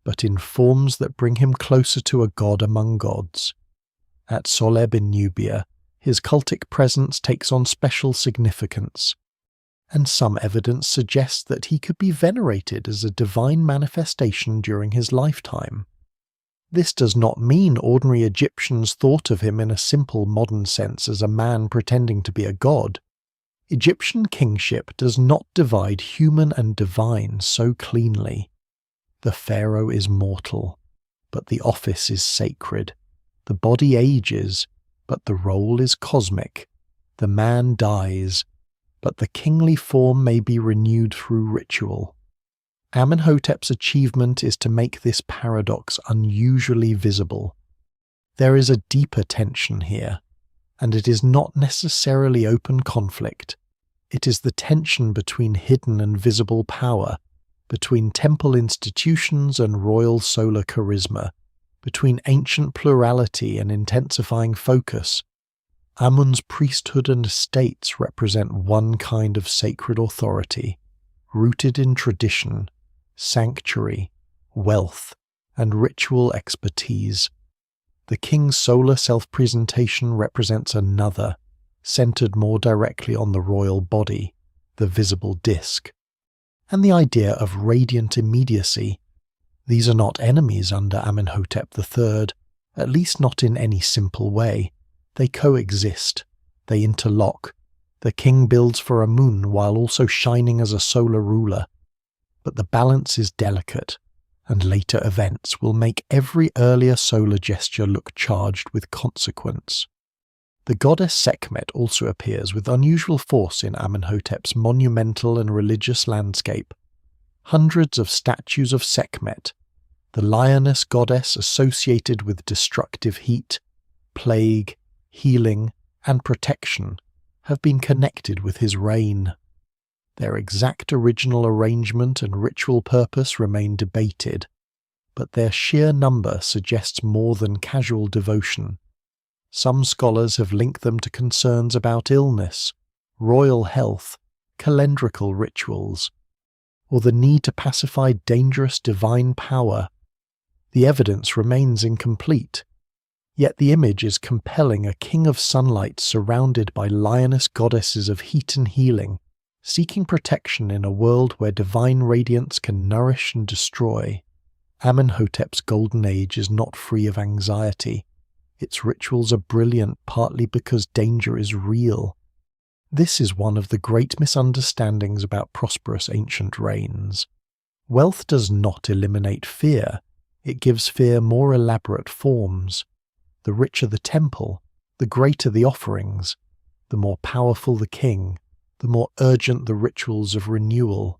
but in forms that bring him closer to a god among gods. At Soleb in Nubia, his cultic presence takes on special significance, and some evidence suggests that he could be venerated as a divine manifestation during his lifetime. This does not mean ordinary Egyptians thought of him in a simple modern sense as a man pretending to be a god. Egyptian kingship does not divide human and divine so cleanly. The pharaoh is mortal, but the office is sacred. The body ages, but the role is cosmic. The man dies, but the kingly form may be renewed through ritual. Amenhotep's achievement is to make this paradox unusually visible. There is a deeper tension here, and it is not necessarily open conflict. It is the tension between hidden and visible power, between temple institutions and royal solar charisma, between ancient plurality and intensifying focus. Amun's priesthood and estates represent one kind of sacred authority, rooted in tradition, sanctuary, wealth, and ritual expertise. The king's solar self-presentation represents another, centered more directly on the royal body, the visible disk. And the idea of radiant immediacy. These are not enemies under Amenhotep III, at least not in any simple way. They coexist, they interlock. The king builds for Amun while also shining as a solar ruler. But the balance is delicate, and later events will make every earlier solar gesture look charged with consequence. The goddess Sekhmet also appears with unusual force in Amenhotep's monumental and religious landscape. Hundreds of statues of Sekhmet, the lioness goddess associated with destructive heat, plague, healing, and protection, have been connected with his reign. Their exact original arrangement and ritual purpose remain debated, but their sheer number suggests more than casual devotion. Some scholars have linked them to concerns about illness, royal health, calendrical rituals, or the need to pacify dangerous divine power. The evidence remains incomplete, yet the image is compelling: a king of sunlight surrounded by lioness goddesses of heat and healing, seeking protection in a world where divine radiance can nourish and destroy. Amenhotep's golden age is not free of anxiety. Its rituals are brilliant partly because danger is real. This is one of the great misunderstandings about prosperous ancient reigns. Wealth does not eliminate fear, it gives fear more elaborate forms. The richer the temple, the greater the offerings. The more powerful the king, the more urgent the rituals of renewal.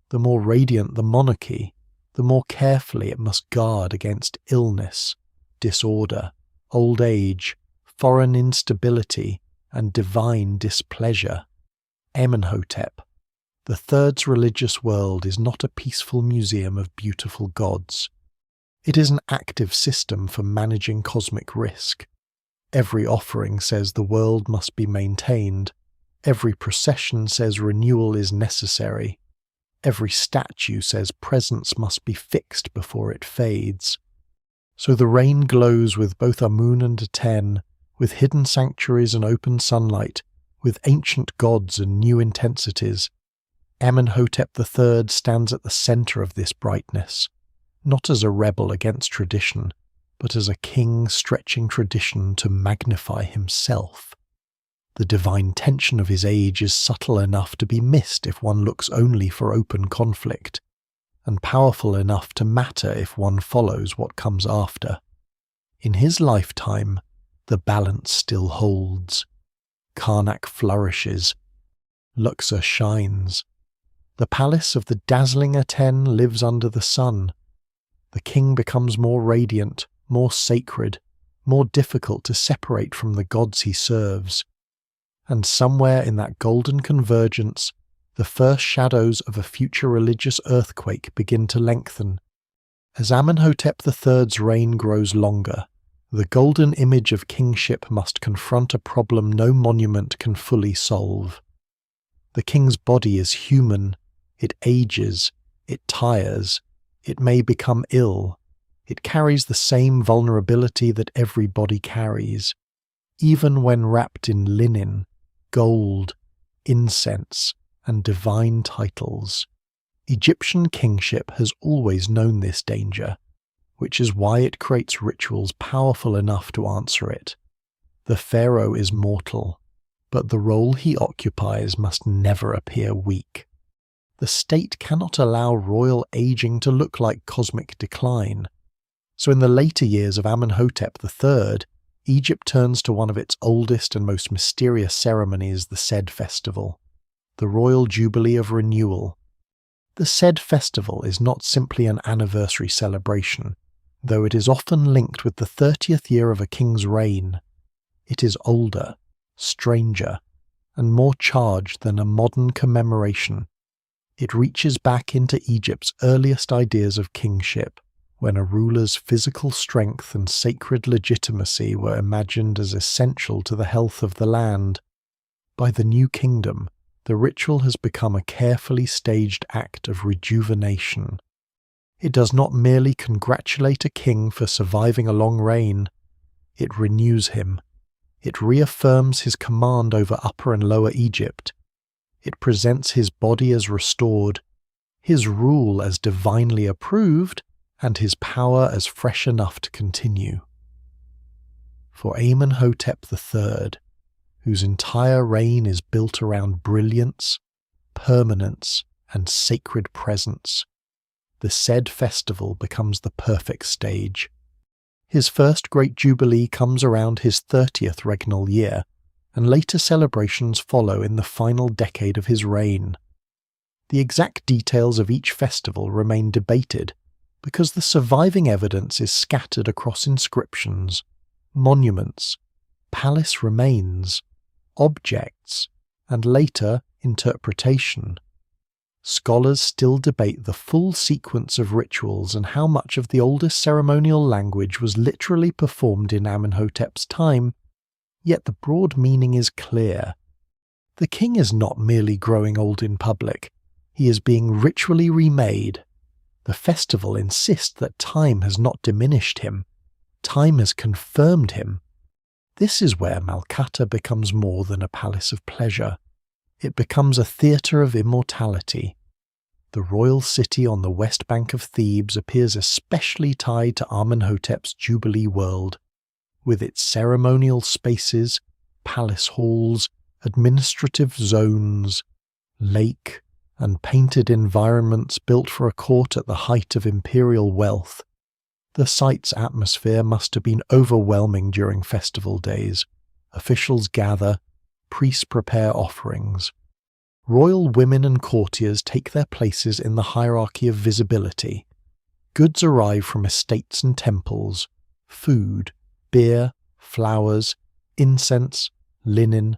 The more radiant the monarchy, the more carefully it must guard against illness, disorder, old age, foreign instability, and divine displeasure. Amenhotep, the third's religious world, is not a peaceful museum of beautiful gods. It is an active system for managing cosmic risk. Every offering says the world must be maintained. Every procession says renewal is necessary. Every statue says presence must be fixed before it fades. So the reign glows with both Amun and Aten, with hidden sanctuaries and open sunlight, with ancient gods and new intensities. Amenhotep III stands at the centre of this brightness, not as a rebel against tradition, but as a king stretching tradition to magnify himself. The divine tension of his age is subtle enough to be missed if one looks only for open conflict, and powerful enough to matter if one follows what comes after. In his lifetime, the balance still holds. Karnak flourishes. Luxor shines. The palace of the dazzling Aten lives under the sun. The king becomes more radiant, more sacred, more difficult to separate from the gods he serves. and somewhere in that golden convergence, the first shadows of a future religious earthquake begin to lengthen. As Amenhotep III's reign grows longer, the golden image of kingship must confront a problem no monument can fully solve. The king's body is human. It ages. It tires. It may become ill. It carries the same vulnerability that every body carries. Even when wrapped in linen, gold, incense, and divine titles. Egyptian kingship has always known this danger, which is why it creates rituals powerful enough to answer it. The pharaoh is mortal, but the role he occupies must never appear weak. The state cannot allow royal aging to look like cosmic decline. So in the later years of Amenhotep III, Egypt turns to one of its oldest and most mysterious ceremonies, the Sed Festival, the royal jubilee of renewal. The Sed Festival is not simply an anniversary celebration, though it is often linked with the 30th year of a king's reign. It is older, stranger, and more charged than a modern commemoration. It reaches back into Egypt's earliest ideas of kingship, when a ruler's physical strength and sacred legitimacy were imagined as essential to the health of the land. By the New Kingdom, the ritual has become a carefully staged act of rejuvenation. It does not merely congratulate a king for surviving a long reign. It renews him. It reaffirms his command over Upper and Lower Egypt. It presents his body as restored, his rule as divinely approved, and his power as fresh enough to continue. For Amenhotep III, whose entire reign is built around brilliance, permanence, and sacred presence, the Sed Festival becomes the perfect stage. His first great jubilee comes around his 30th regnal year, and later celebrations follow in the final decade of his reign. The exact details of each festival remain debated, because the surviving evidence is scattered across inscriptions, monuments, palace remains, objects, and later interpretation. Scholars still debate the full sequence of rituals and how much of the oldest ceremonial language was literally performed in Amenhotep's time, yet the broad meaning is clear. The king is not merely growing old in public, he is being ritually remade. The festival insists that time has not diminished him, time has confirmed him. This is where Malqata becomes more than a palace of pleasure. It becomes a theatre of immortality. The royal city on the west bank of Thebes appears especially tied to Amenhotep's Jubilee world, with its ceremonial spaces, palace halls, administrative zones, lake, and painted environments built for a court at the height of imperial wealth. The site's atmosphere must have been overwhelming during festival days. Officials gather, priests prepare offerings. Royal women and courtiers take their places in the hierarchy of visibility. Goods arrive from estates and temples, food, beer, flowers, incense, linen,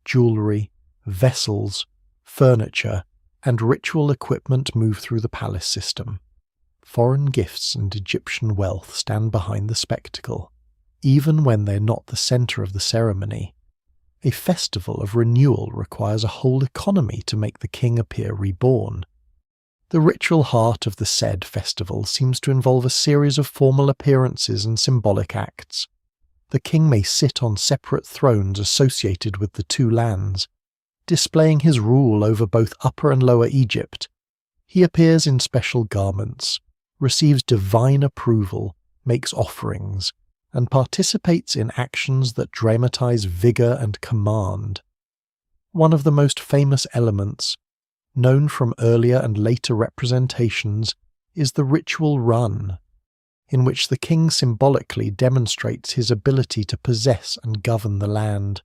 jewellery, vessels, furniture, and ritual equipment move through the palace system. Foreign gifts and Egyptian wealth stand behind the spectacle, even when they're not the centre of the ceremony. A festival of renewal requires a whole economy to make the king appear reborn. The ritual heart of the Sed festival seems to involve a series of formal appearances and symbolic acts. The king may sit on separate thrones associated with the two lands, displaying his rule over both Upper and Lower Egypt. He appears in special garments, receives divine approval, makes offerings, and participates in actions that dramatize vigor and command. One of the most famous elements, known from earlier and later representations, is the ritual run, in which the king symbolically demonstrates his ability to possess and govern the land.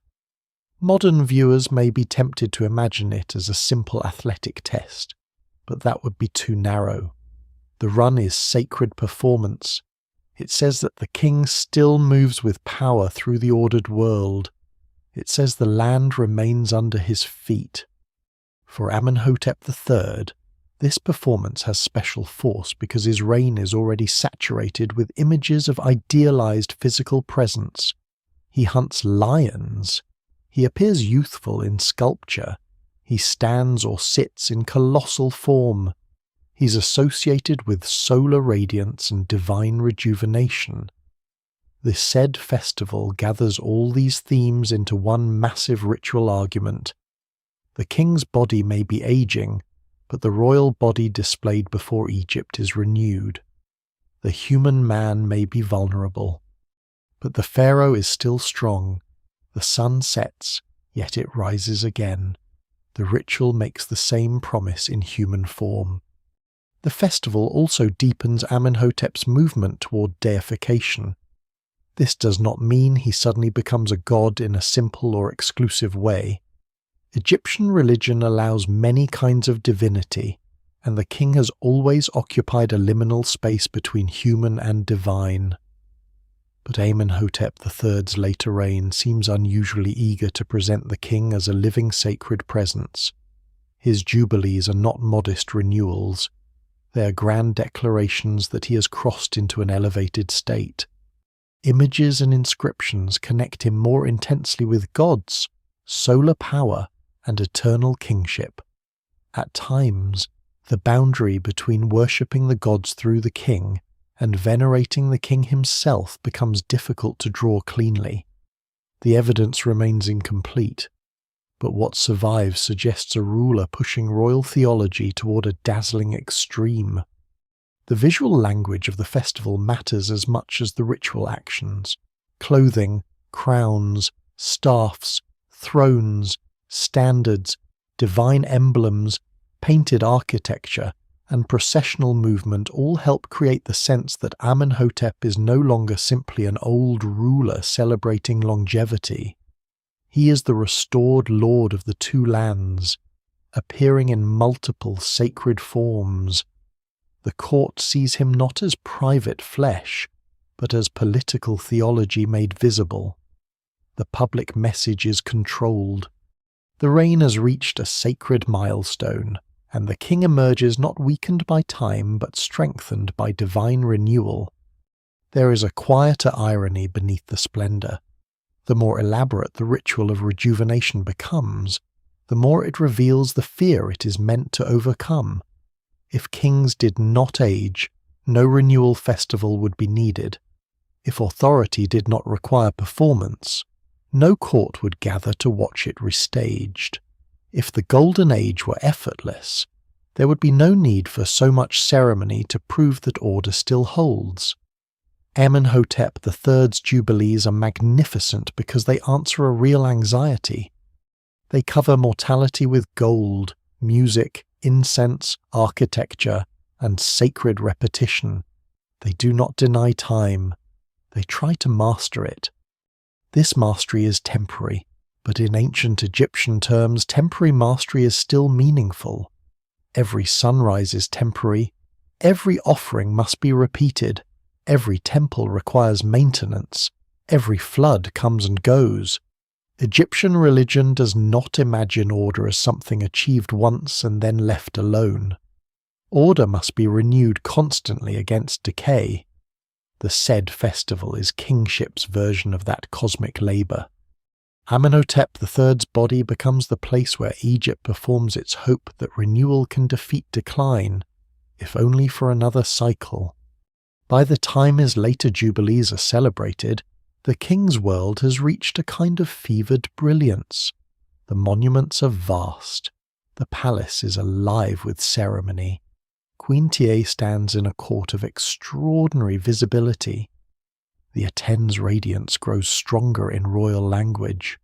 Modern viewers may be tempted to imagine it as a simple athletic test, but that would be too narrow. The run is sacred performance. It says that the king still moves with power through the ordered world. It says the land remains under his feet. For Amenhotep III, this performance has special force because his reign is already saturated with images of idealized physical presence. He hunts lions. He appears youthful in sculpture. He stands or sits in colossal form. He's associated with solar radiance and divine rejuvenation. The said festival gathers all these themes into one massive ritual argument. The king's body may be aging, but the royal body displayed before Egypt is renewed. The human man may be vulnerable, but the pharaoh is still strong. The sun sets, yet it rises again. The ritual makes the same promise in human form. The festival also deepens Amenhotep's movement toward deification. This does not mean he suddenly becomes a god in a simple or exclusive way. Egyptian religion allows many kinds of divinity, and the king has always occupied a liminal space between human and divine. But Amenhotep III's later reign seems unusually eager to present the king as a living sacred presence. His jubilees are not modest renewals. They are grand declarations that he has crossed into an elevated state. Images and inscriptions connect him more intensely with gods, solar power, and eternal kingship. At times, the boundary between worshipping the gods through the king and venerating the king himself becomes difficult to draw cleanly. The evidence remains incomplete, but what survives suggests a ruler pushing royal theology toward a dazzling extreme. The visual language of the festival matters as much as the ritual actions. Clothing, crowns, staffs, thrones, standards, divine emblems, painted architecture, and processional movement all help create the sense that Amenhotep is no longer simply an old ruler celebrating longevity. He is the restored lord of the two lands, appearing in multiple sacred forms. The court sees him not as private flesh, but as political theology made visible. The public message is controlled. The reign has reached a sacred milestone, and the king emerges not weakened by time but strengthened by divine renewal. There is a quieter irony beneath the splendor. The more elaborate the ritual of rejuvenation becomes, the more it reveals the fear it is meant to overcome. If kings did not age, no renewal festival would be needed. If authority did not require performance, no court would gather to watch it restaged. If the Golden Age were effortless, there would be no need for so much ceremony to prove that order still holds. Amenhotep III's jubilees are magnificent because they answer a real anxiety. They cover mortality with gold, music, incense, architecture, and sacred repetition. They do not deny time. They try to master it. This mastery is temporary, but in ancient Egyptian terms, temporary mastery is still meaningful. Every sunrise is temporary. Every offering must be repeated. Every temple requires maintenance. Every flood comes and goes. Egyptian religion does not imagine order as something achieved once and then left alone. Order must be renewed constantly against decay. The said festival is kingship's version of that cosmic labor. Amenhotep III's body becomes the place where Egypt performs its hope that renewal can defeat decline, if only for another cycle. By the time his later jubilees are celebrated, the king's world has reached a kind of fevered brilliance. The monuments are vast. The palace is alive with ceremony. Queen Tiye stands in a court of extraordinary visibility. The Aten's radiance grows stronger in royal language.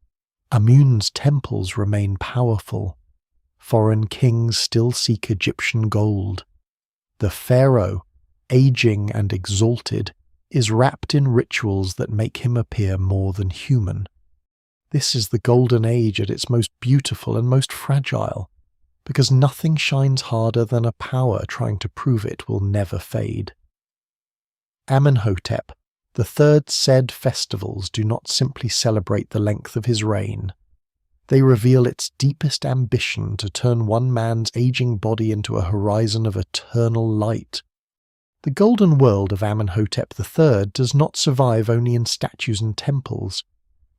Amun's temples remain powerful. Foreign kings still seek Egyptian gold. The pharaoh, aging and exalted, is wrapped in rituals that make him appear more than human. This is the Golden Age at its most beautiful and most fragile, because nothing shines harder than a power trying to prove it will never fade. Amenhotep, The third said festivals do not simply celebrate the length of his reign. They reveal its deepest ambition to turn one man's aging body into a horizon of eternal light. The golden world of Amenhotep III does not survive only in statues and temples.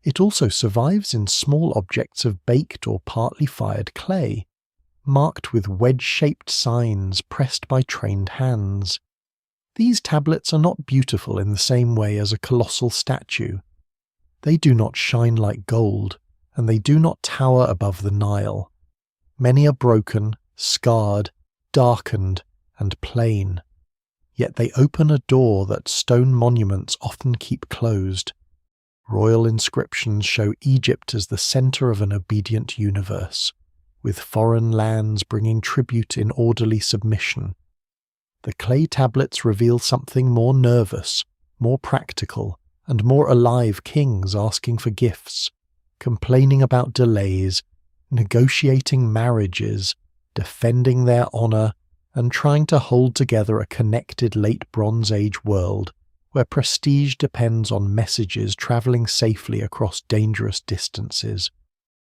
It also survives in small objects of baked or partly fired clay, marked with wedge-shaped signs pressed by trained hands. These tablets are not beautiful in the same way as a colossal statue. They do not shine like gold, and they do not tower above the Nile. Many are broken, scarred, darkened, and plain. Yet they open a door that stone monuments often keep closed. Royal inscriptions show Egypt as the center of an obedient universe, with foreign lands bringing tribute in orderly submission. The clay tablets reveal something more nervous, more practical, and more alive: kings asking for gifts, complaining about delays, negotiating marriages, defending their honor, and trying to hold together a connected late Bronze Age world where prestige depends on messages traveling safely across dangerous distances.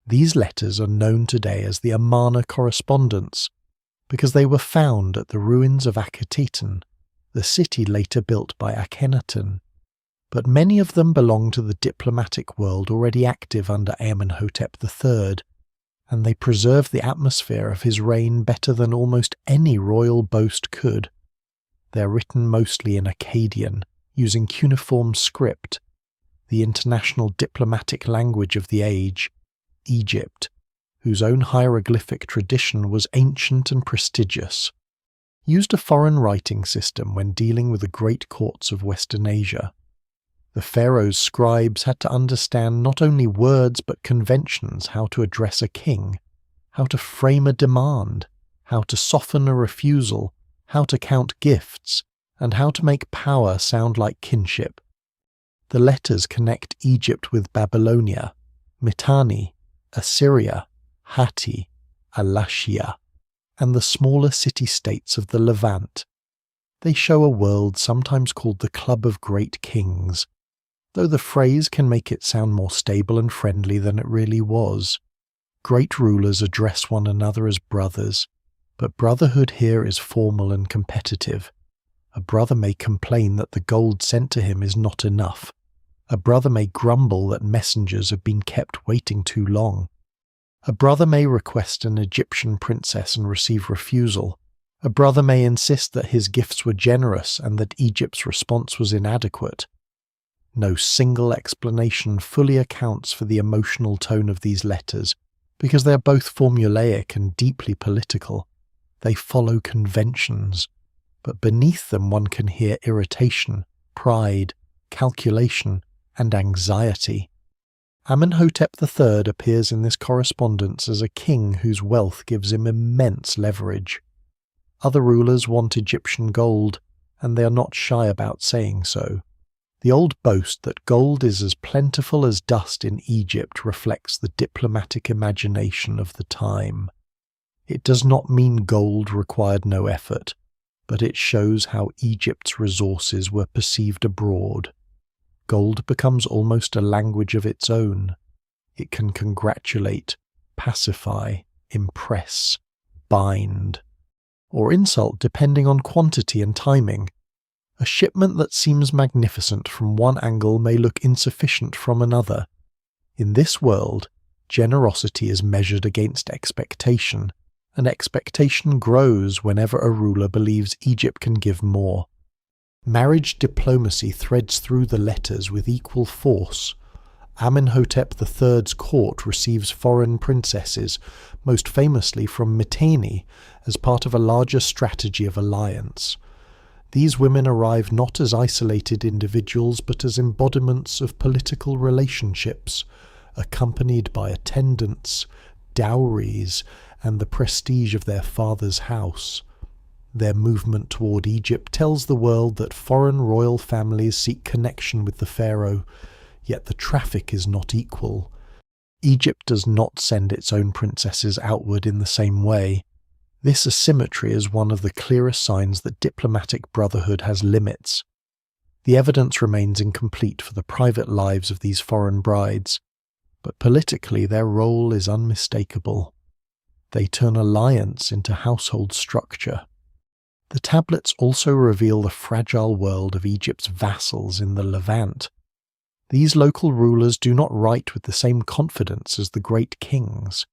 These letters are known today as the Amarna correspondence because they were found at the ruins of Akhenaten, the city later built by Akhenaten. But many of them belong to the diplomatic world already active under Amenhotep III, and they preserve the atmosphere of his reign better than almost any royal boast could. They are written mostly in Akkadian, using cuneiform script, the international diplomatic language of the age. Egypt, whose own hieroglyphic tradition was ancient and prestigious, used a foreign writing system when dealing with the great courts of Western Asia. The pharaohs' scribes had to understand not only words but conventions: how to address a king, how to frame a demand, how to soften a refusal, how to count gifts, and how to make power sound like kinship. The letters connect Egypt with Babylonia, Mitanni, Assyria, Hatti, Alashia, and the smaller city-states of the Levant. They show a world sometimes called the Club of Great Kings, though the phrase can make it sound more stable and friendly than it really was. Great rulers address one another as brothers, but brotherhood here is formal and competitive. A brother may complain that the gold sent to him is not enough. A brother may grumble that messengers have been kept waiting too long. A brother may request an Egyptian princess and receive refusal. A brother may insist that his gifts were generous and that Egypt's response was inadequate. No single explanation fully accounts for the emotional tone of these letters, because they are both formulaic and deeply political. They follow conventions, but beneath them one can hear irritation, pride, calculation, and anxiety. Amenhotep III appears in this correspondence as a king whose wealth gives him immense leverage. Other rulers want Egyptian gold, and they are not shy about saying so. The old boast that gold is as plentiful as dust in Egypt reflects the diplomatic imagination of the time. It does not mean gold required no effort, but it shows how Egypt's resources were perceived abroad. Gold becomes almost a language of its own. It can congratulate, pacify, impress, bind, or insult depending on quantity and timing. A shipment that seems magnificent from one angle may look insufficient from another. In this world, generosity is measured against expectation, and expectation grows whenever a ruler believes Egypt can give more. Marriage diplomacy threads through the letters with equal force. Amenhotep III's court receives foreign princesses, most famously from Mitanni, as part of a larger strategy of alliance. These women arrive not as isolated individuals but as embodiments of political relationships, accompanied by attendants, dowries, and the prestige of their father's house. Their movement toward Egypt tells the world that foreign royal families seek connection with the pharaoh, yet the traffic is not equal. Egypt does not send its own princesses outward in the same way. This asymmetry is one of the clearest signs that diplomatic brotherhood has limits. The evidence remains incomplete for the private lives of these foreign brides, but politically their role is unmistakable. They turn alliance into household structure. The tablets also reveal the fragile world of Egypt's vassals in the Levant. These local rulers do not write with the same confidence as the great kings.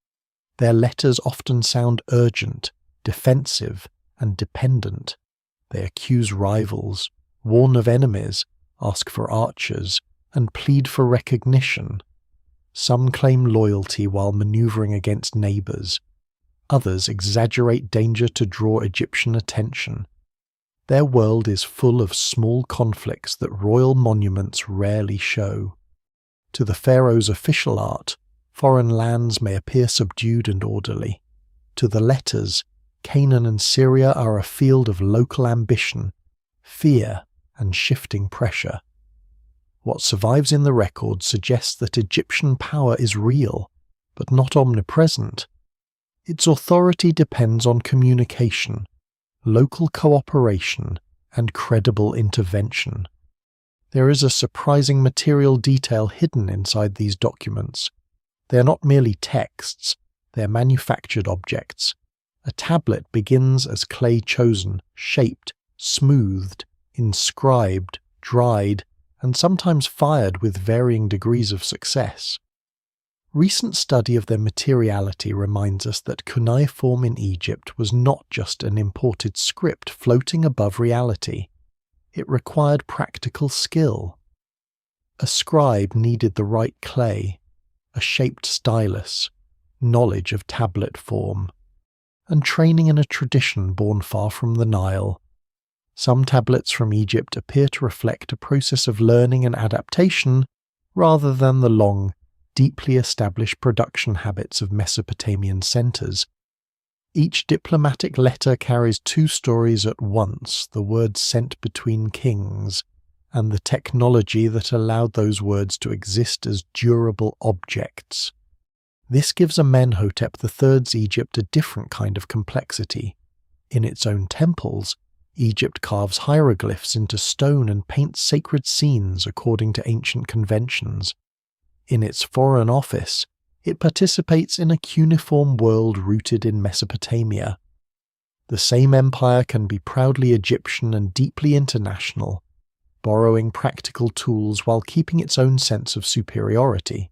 Their letters often sound urgent, defensive, and dependent. They accuse rivals, warn of enemies, ask for archers, and plead for recognition. Some claim loyalty while maneuvering against neighbors. Others exaggerate danger to draw Egyptian attention. Their world is full of small conflicts that royal monuments rarely show. To the pharaoh's official art, foreign lands may appear subdued and orderly. To the letters, Canaan and Syria are a field of local ambition, fear, and shifting pressure. What survives in the record suggests that Egyptian power is real, but not omnipresent. Its authority depends on communication, local cooperation, and credible intervention. There is a surprising material detail hidden inside these documents. They are not merely texts, they are manufactured objects. A tablet begins as clay chosen, shaped, smoothed, inscribed, dried, and sometimes fired with varying degrees of success. Recent study of their materiality reminds us that cuneiform in Egypt was not just an imported script floating above reality. It required practical skill. A scribe needed the right clay, a shaped stylus, knowledge of tablet form, and training in a tradition born far from the Nile. Some tablets from Egypt appear to reflect a process of learning and adaptation rather than the long, deeply established production habits of Mesopotamian centers. Each diplomatic letter carries two stories at once: the words sent between kings, and the technology that allowed those words to exist as durable objects. This gives Amenhotep III's Egypt a different kind of complexity. In its own temples, Egypt carves hieroglyphs into stone and paints sacred scenes according to ancient conventions. In its foreign office, it participates in a cuneiform world rooted in Mesopotamia. The same empire can be proudly Egyptian and deeply international, borrowing practical tools while keeping its own sense of superiority.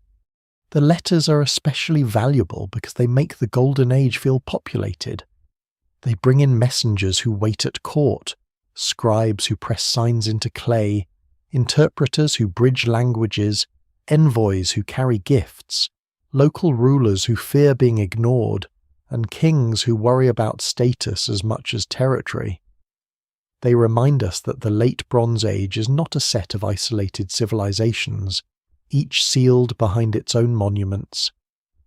The letters are especially valuable because they make the Golden Age feel populated. They bring in messengers who wait at court, scribes who press signs into clay, interpreters who bridge languages, envoys who carry gifts, local rulers who fear being ignored, and kings who worry about status as much as territory. They remind us that the Late Bronze Age is not a set of isolated civilizations, each sealed behind its own monuments.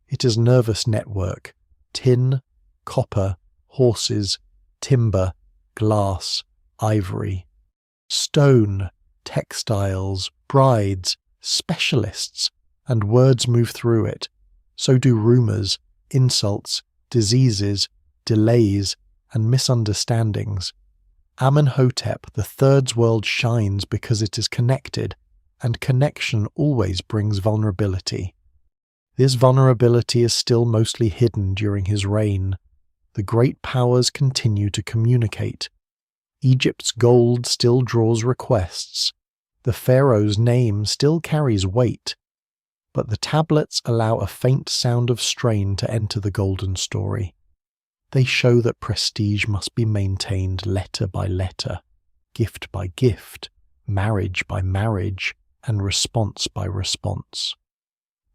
It is a nervous network: tin, copper, horses, timber, glass, ivory, stone, textiles, brides, specialists, and words move through it. So do rumors, insults, diseases, delays, and misunderstandings. Amenhotep III's world shines because it is connected, and connection always brings vulnerability. This vulnerability is still mostly hidden during his reign. The great powers continue to communicate. Egypt's gold still draws requests. The pharaoh's name still carries weight. But the tablets allow a faint sound of strain to enter the golden story. They show that prestige must be maintained letter by letter, gift by gift, marriage by marriage, and response by response.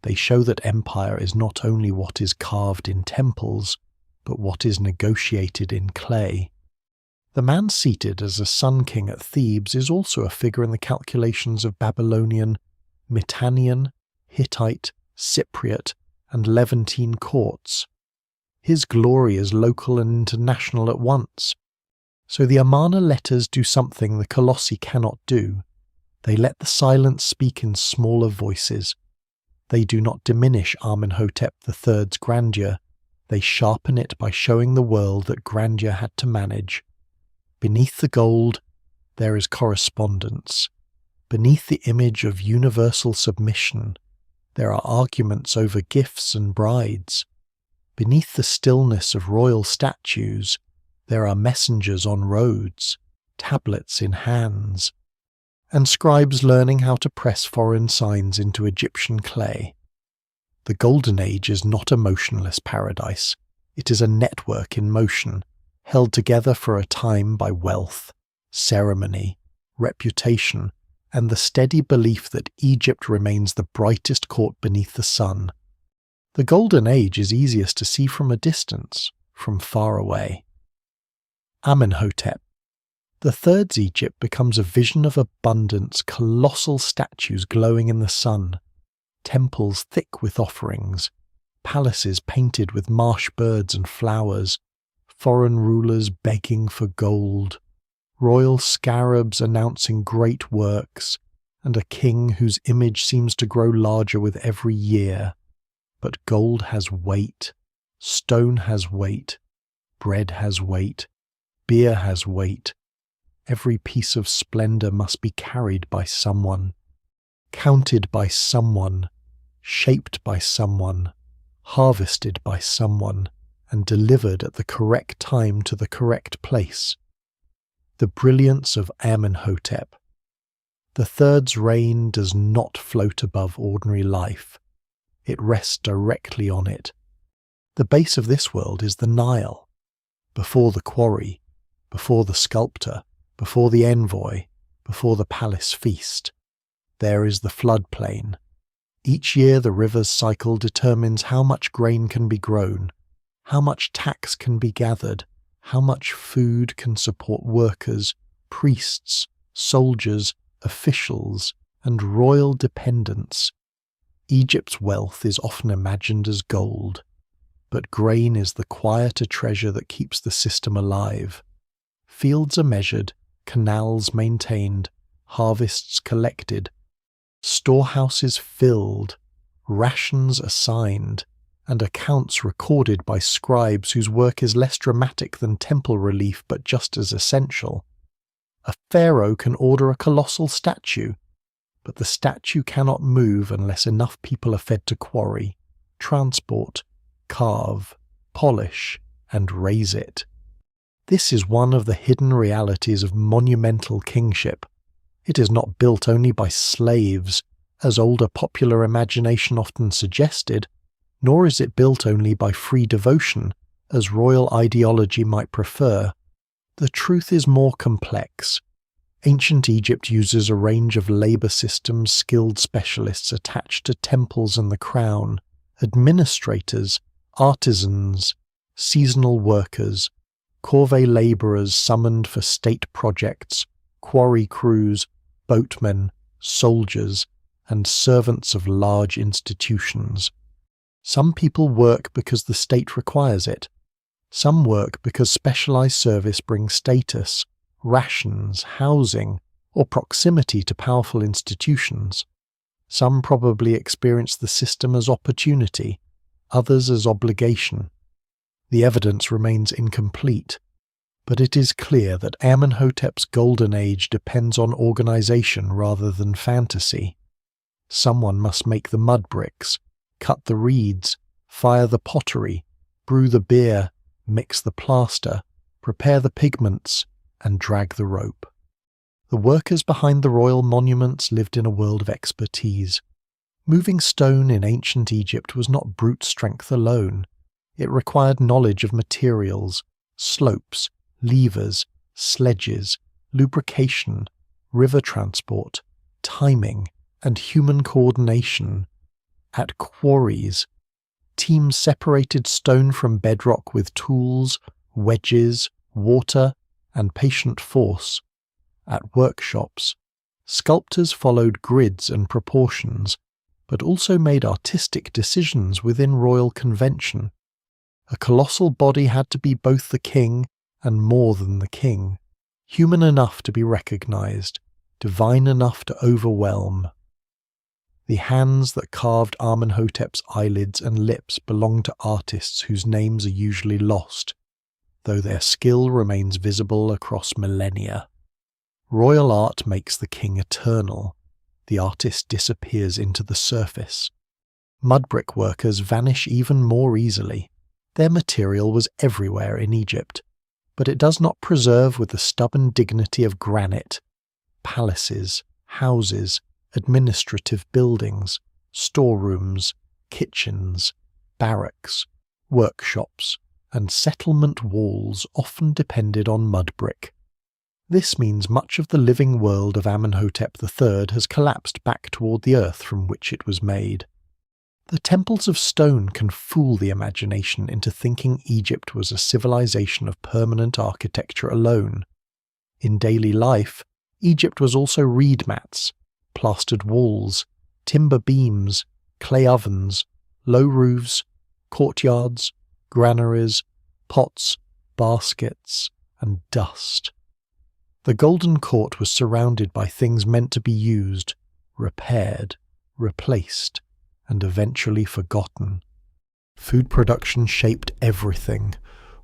They show that empire is not only what is carved in temples, but what is negotiated in clay. The man seated as a sun king at Thebes is also a figure in the calculations of Babylonian, Mitannian, Hittite, Cypriot, and Levantine courts. His glory is local and international at once. So the Amarna letters do something the Colossi cannot do. They let the silence speak in smaller voices. They do not diminish Amenhotep III's grandeur. They sharpen it by showing the world that grandeur had to manage. Beneath the gold, there is correspondence, Beneath the image of universal submission, there are arguments over gifts and brides. Beneath the stillness of royal statues, there are messengers on roads, tablets in hands, and scribes learning how to press foreign signs into Egyptian clay. The Golden Age is not a motionless paradise. It is a network in motion, held together for a time by wealth, ceremony, reputation, and the steady belief that Egypt remains the brightest court beneath the sun. The Golden Age is easiest to see from a distance, from far away. Amenhotep. The Third's Egypt becomes a vision of abundance, colossal statues glowing in the sun, temples thick with offerings, palaces painted with marsh birds and flowers, foreign rulers begging for gold, royal scarabs announcing great works, and a king whose image seems to grow larger with every year. But gold has weight, stone has weight, bread has weight, beer has weight. Every piece of splendor must be carried by someone, counted by someone, shaped by someone, harvested by someone, and delivered at the correct time to the correct place. The brilliance of Amenhotep. The Third's reign does not float above ordinary life. It rests directly on it. The base of this world is the Nile. Before the quarry, before the sculptor, before the envoy, before the palace feast, there is the floodplain. Each year the river's cycle determines how much grain can be grown, how much tax can be gathered, how much food can support workers, priests, soldiers, officials, and royal dependents. Egypt's wealth is often imagined as gold, but grain is the quieter treasure that keeps the system alive. Fields are measured, canals maintained, harvests collected, storehouses filled, rations assigned, and accounts recorded by scribes whose work is less dramatic than temple relief but just as essential. A pharaoh can order a colossal statue, but the statue cannot move unless enough people are fed to quarry, transport, carve, polish, and raise it. This is one of the hidden realities of monumental kingship. It is not built only by slaves, as older popular imagination often suggested, nor is it built only by free devotion, as royal ideology might prefer. The truth is more complex. Ancient Egypt uses a range of labor systems, skilled specialists attached to temples and the crown, administrators, artisans, seasonal workers, corvée laborers summoned for state projects, quarry crews, boatmen, soldiers, and servants of large institutions. Some people work because the state requires it. Some work because specialized service brings status, rations, housing, or proximity to powerful institutions. Some probably experience the system as opportunity, others as obligation. The evidence remains incomplete, but it is clear that Amenhotep's golden age depends on organization rather than fantasy. Someone must make the mud bricks, cut the reeds, fire the pottery, brew the beer, mix the plaster, prepare the pigments, and drag the rope. The workers behind the royal monuments lived in a world of expertise. Moving stone in ancient Egypt was not brute strength alone. It required knowledge of materials, slopes, levers, sledges, lubrication, river transport, timing, and human coordination. At quarries, teams separated stone from bedrock with tools, wedges, water, and patient force. At workshops, sculptors followed grids and proportions, but also made artistic decisions within royal convention. A colossal body had to be both the king and more than the king, human enough to be recognized, divine enough to overwhelm. The hands that carved Amenhotep's eyelids and lips belong to artists whose names are usually lost, though their skill remains visible across millennia. Royal art makes the king eternal, the artist disappears into the surface. Mudbrick workers vanish even more easily. Their material was everywhere in Egypt, but it does not preserve with the stubborn dignity of granite. Palaces, houses, administrative buildings, storerooms, kitchens, barracks, workshops, and settlement walls often depended on mudbrick. This means much of the living world of Amenhotep III has collapsed back toward the earth from which it was made. The temples of stone can fool the imagination into thinking Egypt was a civilization of permanent architecture alone. In daily life, Egypt was also reed mats, plastered walls, timber beams, clay ovens, low roofs, courtyards, granaries, pots, baskets, and dust. The Golden Court was surrounded by things meant to be used, repaired, replaced, and eventually forgotten. Food production shaped everything.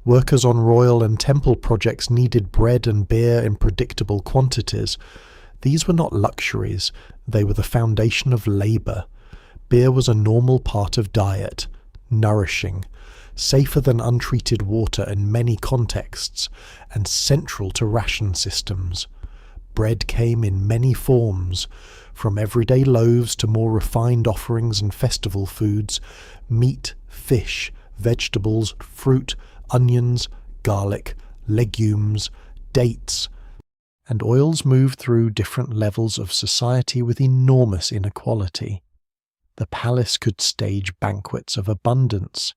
Workers on royal and temple projects needed bread and beer in predictable quantities. These were not luxuries, they were the foundation of labour. Beer was a normal part of diet, nourishing, safer than untreated water in many contexts, and central to ration systems. Bread came in many forms, from everyday loaves to more refined offerings and festival foods, meat, fish, vegetables, fruit, onions, garlic, legumes, dates, and oils moved through different levels of society with enormous inequality. The palace could stage banquets of abundance,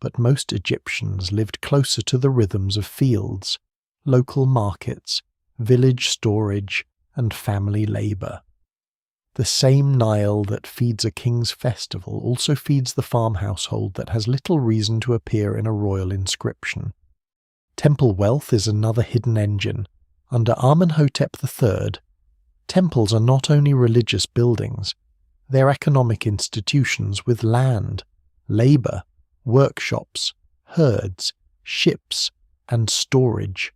but most Egyptians lived closer to the rhythms of fields, local markets, village storage, and family labour. The same Nile that feeds a king's festival also feeds the farm household that has little reason to appear in a royal inscription. Temple wealth is another hidden engine. Under Amenhotep III, temples are not only religious buildings, they're economic institutions with land, labour, workshops, herds, ships, and storage.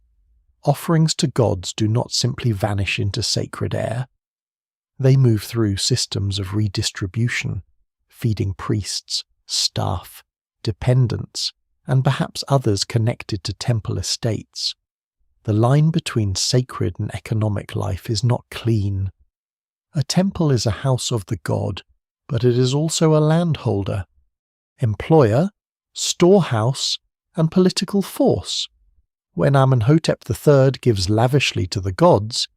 Offerings to gods do not simply vanish into sacred air. They move through systems of redistribution, feeding priests, staff, dependents, and perhaps others connected to temple estates. The line between sacred and economic life is not clean. A temple is a house of the god, but it is also a landholder, employer, storehouse, and political force. When Amenhotep III gives lavishly to the gods,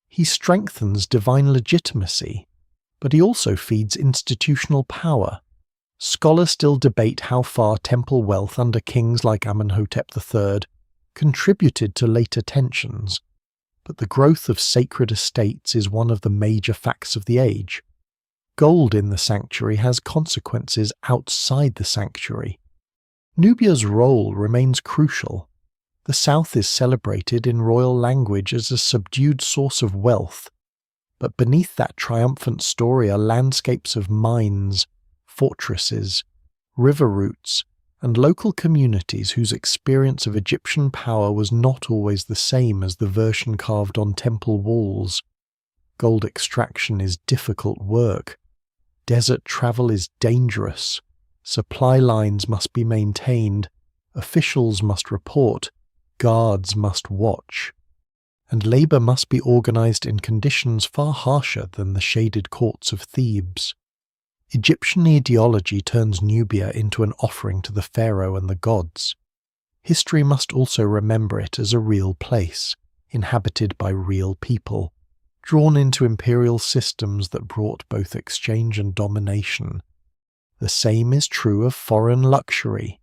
he strengthens divine legitimacy, but he also feeds institutional power. Scholars still debate how far temple wealth under kings like Amenhotep III contributed to later tensions, but the growth of sacred estates is one of the major facts of the age. Gold in the sanctuary has consequences outside the sanctuary. Nubia's role remains crucial. The south is celebrated in royal language as a subdued source of wealth, but beneath that triumphant story are landscapes of mines, fortresses, river routes, and local communities whose experience of Egyptian power was not always the same as the version carved on temple walls. Gold extraction is difficult work. Desert travel is dangerous. Supply lines must be maintained. Officials must report. Guards must watch. And labour must be organised in conditions far harsher than the shaded courts of Thebes. Egyptian ideology turns Nubia into an offering to the pharaoh and the gods. History must also remember it as a real place, inhabited by real people, drawn into imperial systems that brought both exchange and domination. The same is true of foreign luxury.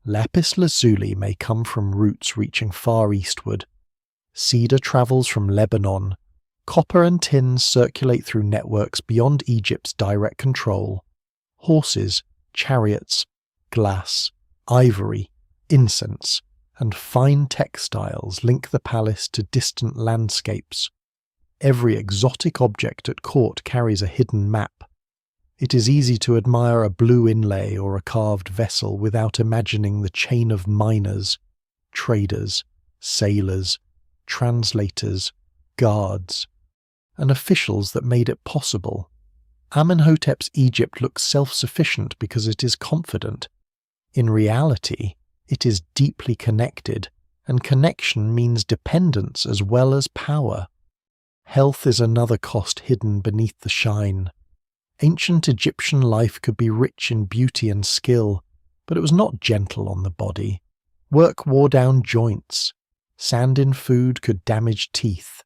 Lapis lazuli may come from roots reaching far eastward. Cedar travels from Lebanon. Copper and tin circulate through networks beyond Egypt's direct control. Horses, chariots, glass, ivory, incense, and fine textiles link the palace to distant landscapes. Every exotic object at court carries a hidden map. It is easy to admire a blue inlay or a carved vessel without imagining the chain of miners, traders, sailors, translators, guards, and officials that made it possible. Amenhotep's Egypt looks self-sufficient because it is confident. In reality, it is deeply connected, and connection means dependence as well as power. Health is another cost hidden beneath the shine. Ancient Egyptian life could be rich in beauty and skill, but it was not gentle on the body. Work wore down joints. Sand in food could damage teeth.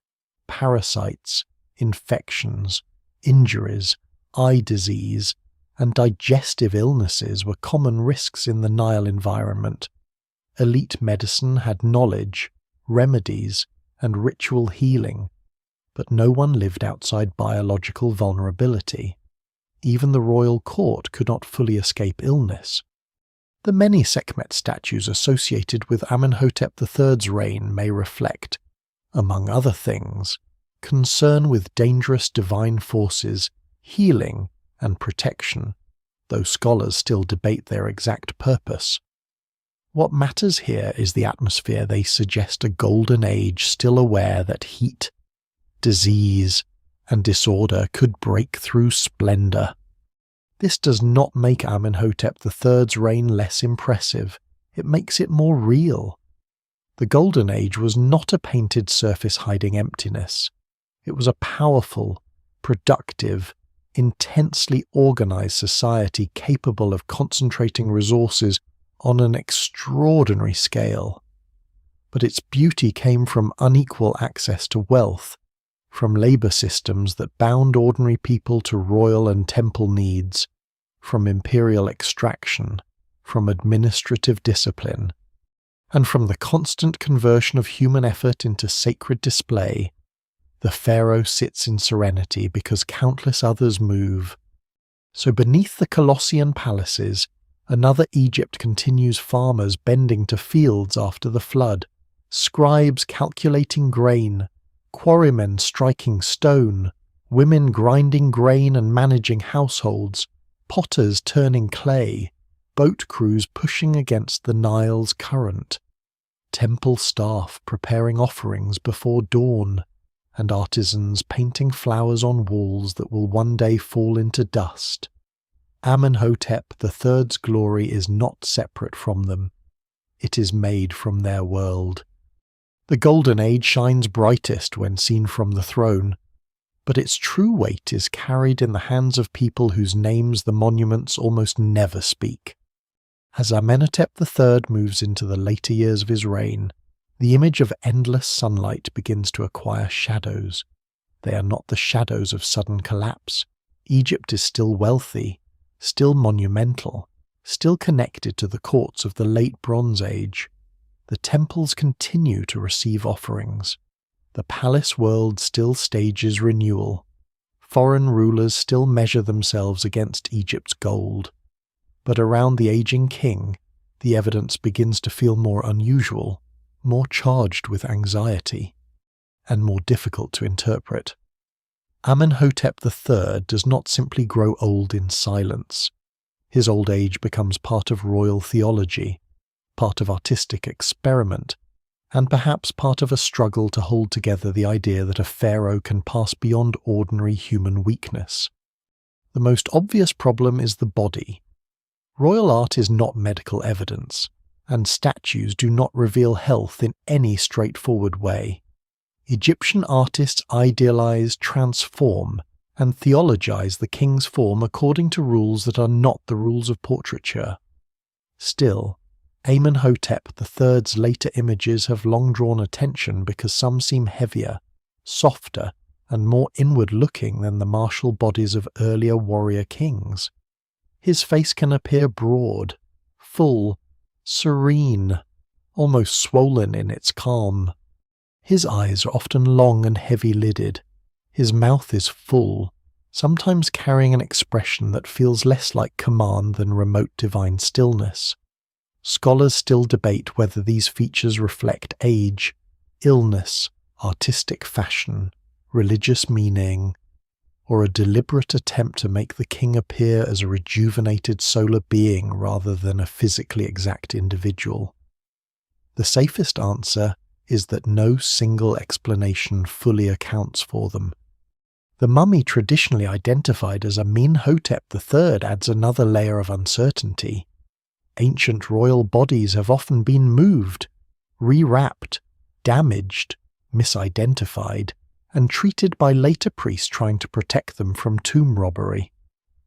Parasites, infections, injuries, eye disease, and digestive illnesses were common risks in the Nile environment. Elite medicine had knowledge, remedies, and ritual healing, but no one lived outside biological vulnerability. Even the royal court could not fully escape illness. The many Sekhmet statues associated with Amenhotep III's reign may reflect, among other things, concern with dangerous divine forces, healing, and protection, though scholars still debate their exact purpose. What matters here is the atmosphere. They suggest a golden age still aware that heat, disease, and disorder could break through splendor. This does not make Amenhotep III's reign less impressive, it makes it more real. The Golden Age was not a painted surface hiding emptiness. It was a powerful, productive, intensely organized society capable of concentrating resources on an extraordinary scale. But its beauty came from unequal access to wealth, from labor systems that bound ordinary people to royal and temple needs, from imperial extraction, from administrative discipline, and from the constant conversion of human effort into sacred display. The pharaoh sits in serenity because countless others move. So beneath the Colossian palaces, another Egypt continues, farmers bending to fields after the flood, scribes calculating grain, quarrymen striking stone, women grinding grain and managing households, potters turning clay, boat crews pushing against the Nile's current, temple staff preparing offerings before dawn, and artisans painting flowers on walls that will one day fall into dust. Amenhotep III's glory is not separate from them. It is made from their world. The Golden Age shines brightest when seen from the throne, but its true weight is carried in the hands of people whose names the monuments almost never speak. As Amenhotep III moves into the later years of his reign, the image of endless sunlight begins to acquire shadows. They are not the shadows of sudden collapse. Egypt is still wealthy, still monumental, still connected to the courts of the late Bronze Age. The temples continue to receive offerings. The palace world still stages renewal. Foreign rulers still measure themselves against Egypt's gold. But around the aging king, the evidence begins to feel more unusual, more charged with anxiety, and more difficult to interpret. Amenhotep III does not simply grow old in silence. His old age becomes part of royal theology, part of artistic experiment, and perhaps part of a struggle to hold together the idea that a pharaoh can pass beyond ordinary human weakness. The most obvious problem is the body. Royal art is not medical evidence, and statues do not reveal health in any straightforward way. Egyptian artists idealize, transform, and theologize the king's form according to rules that are not the rules of portraiture. Still, Amenhotep III's later images have long drawn attention because some seem heavier, softer, and more inward-looking than the martial bodies of earlier warrior kings. His face can appear broad, full, serene, almost swollen in its calm. His eyes are often long and heavy-lidded. His mouth is full, sometimes carrying an expression that feels less like command than remote divine stillness. Scholars still debate whether these features reflect age, illness, artistic fashion, religious meaning, or a deliberate attempt to make the king appear as a rejuvenated solar being rather than a physically exact individual. The safest answer is that no single explanation fully accounts for them. The mummy traditionally identified as Amenhotep III adds another layer of uncertainty. Ancient royal bodies have often been moved, rewrapped, damaged, misidentified, and treated by later priests trying to protect them from tomb robbery.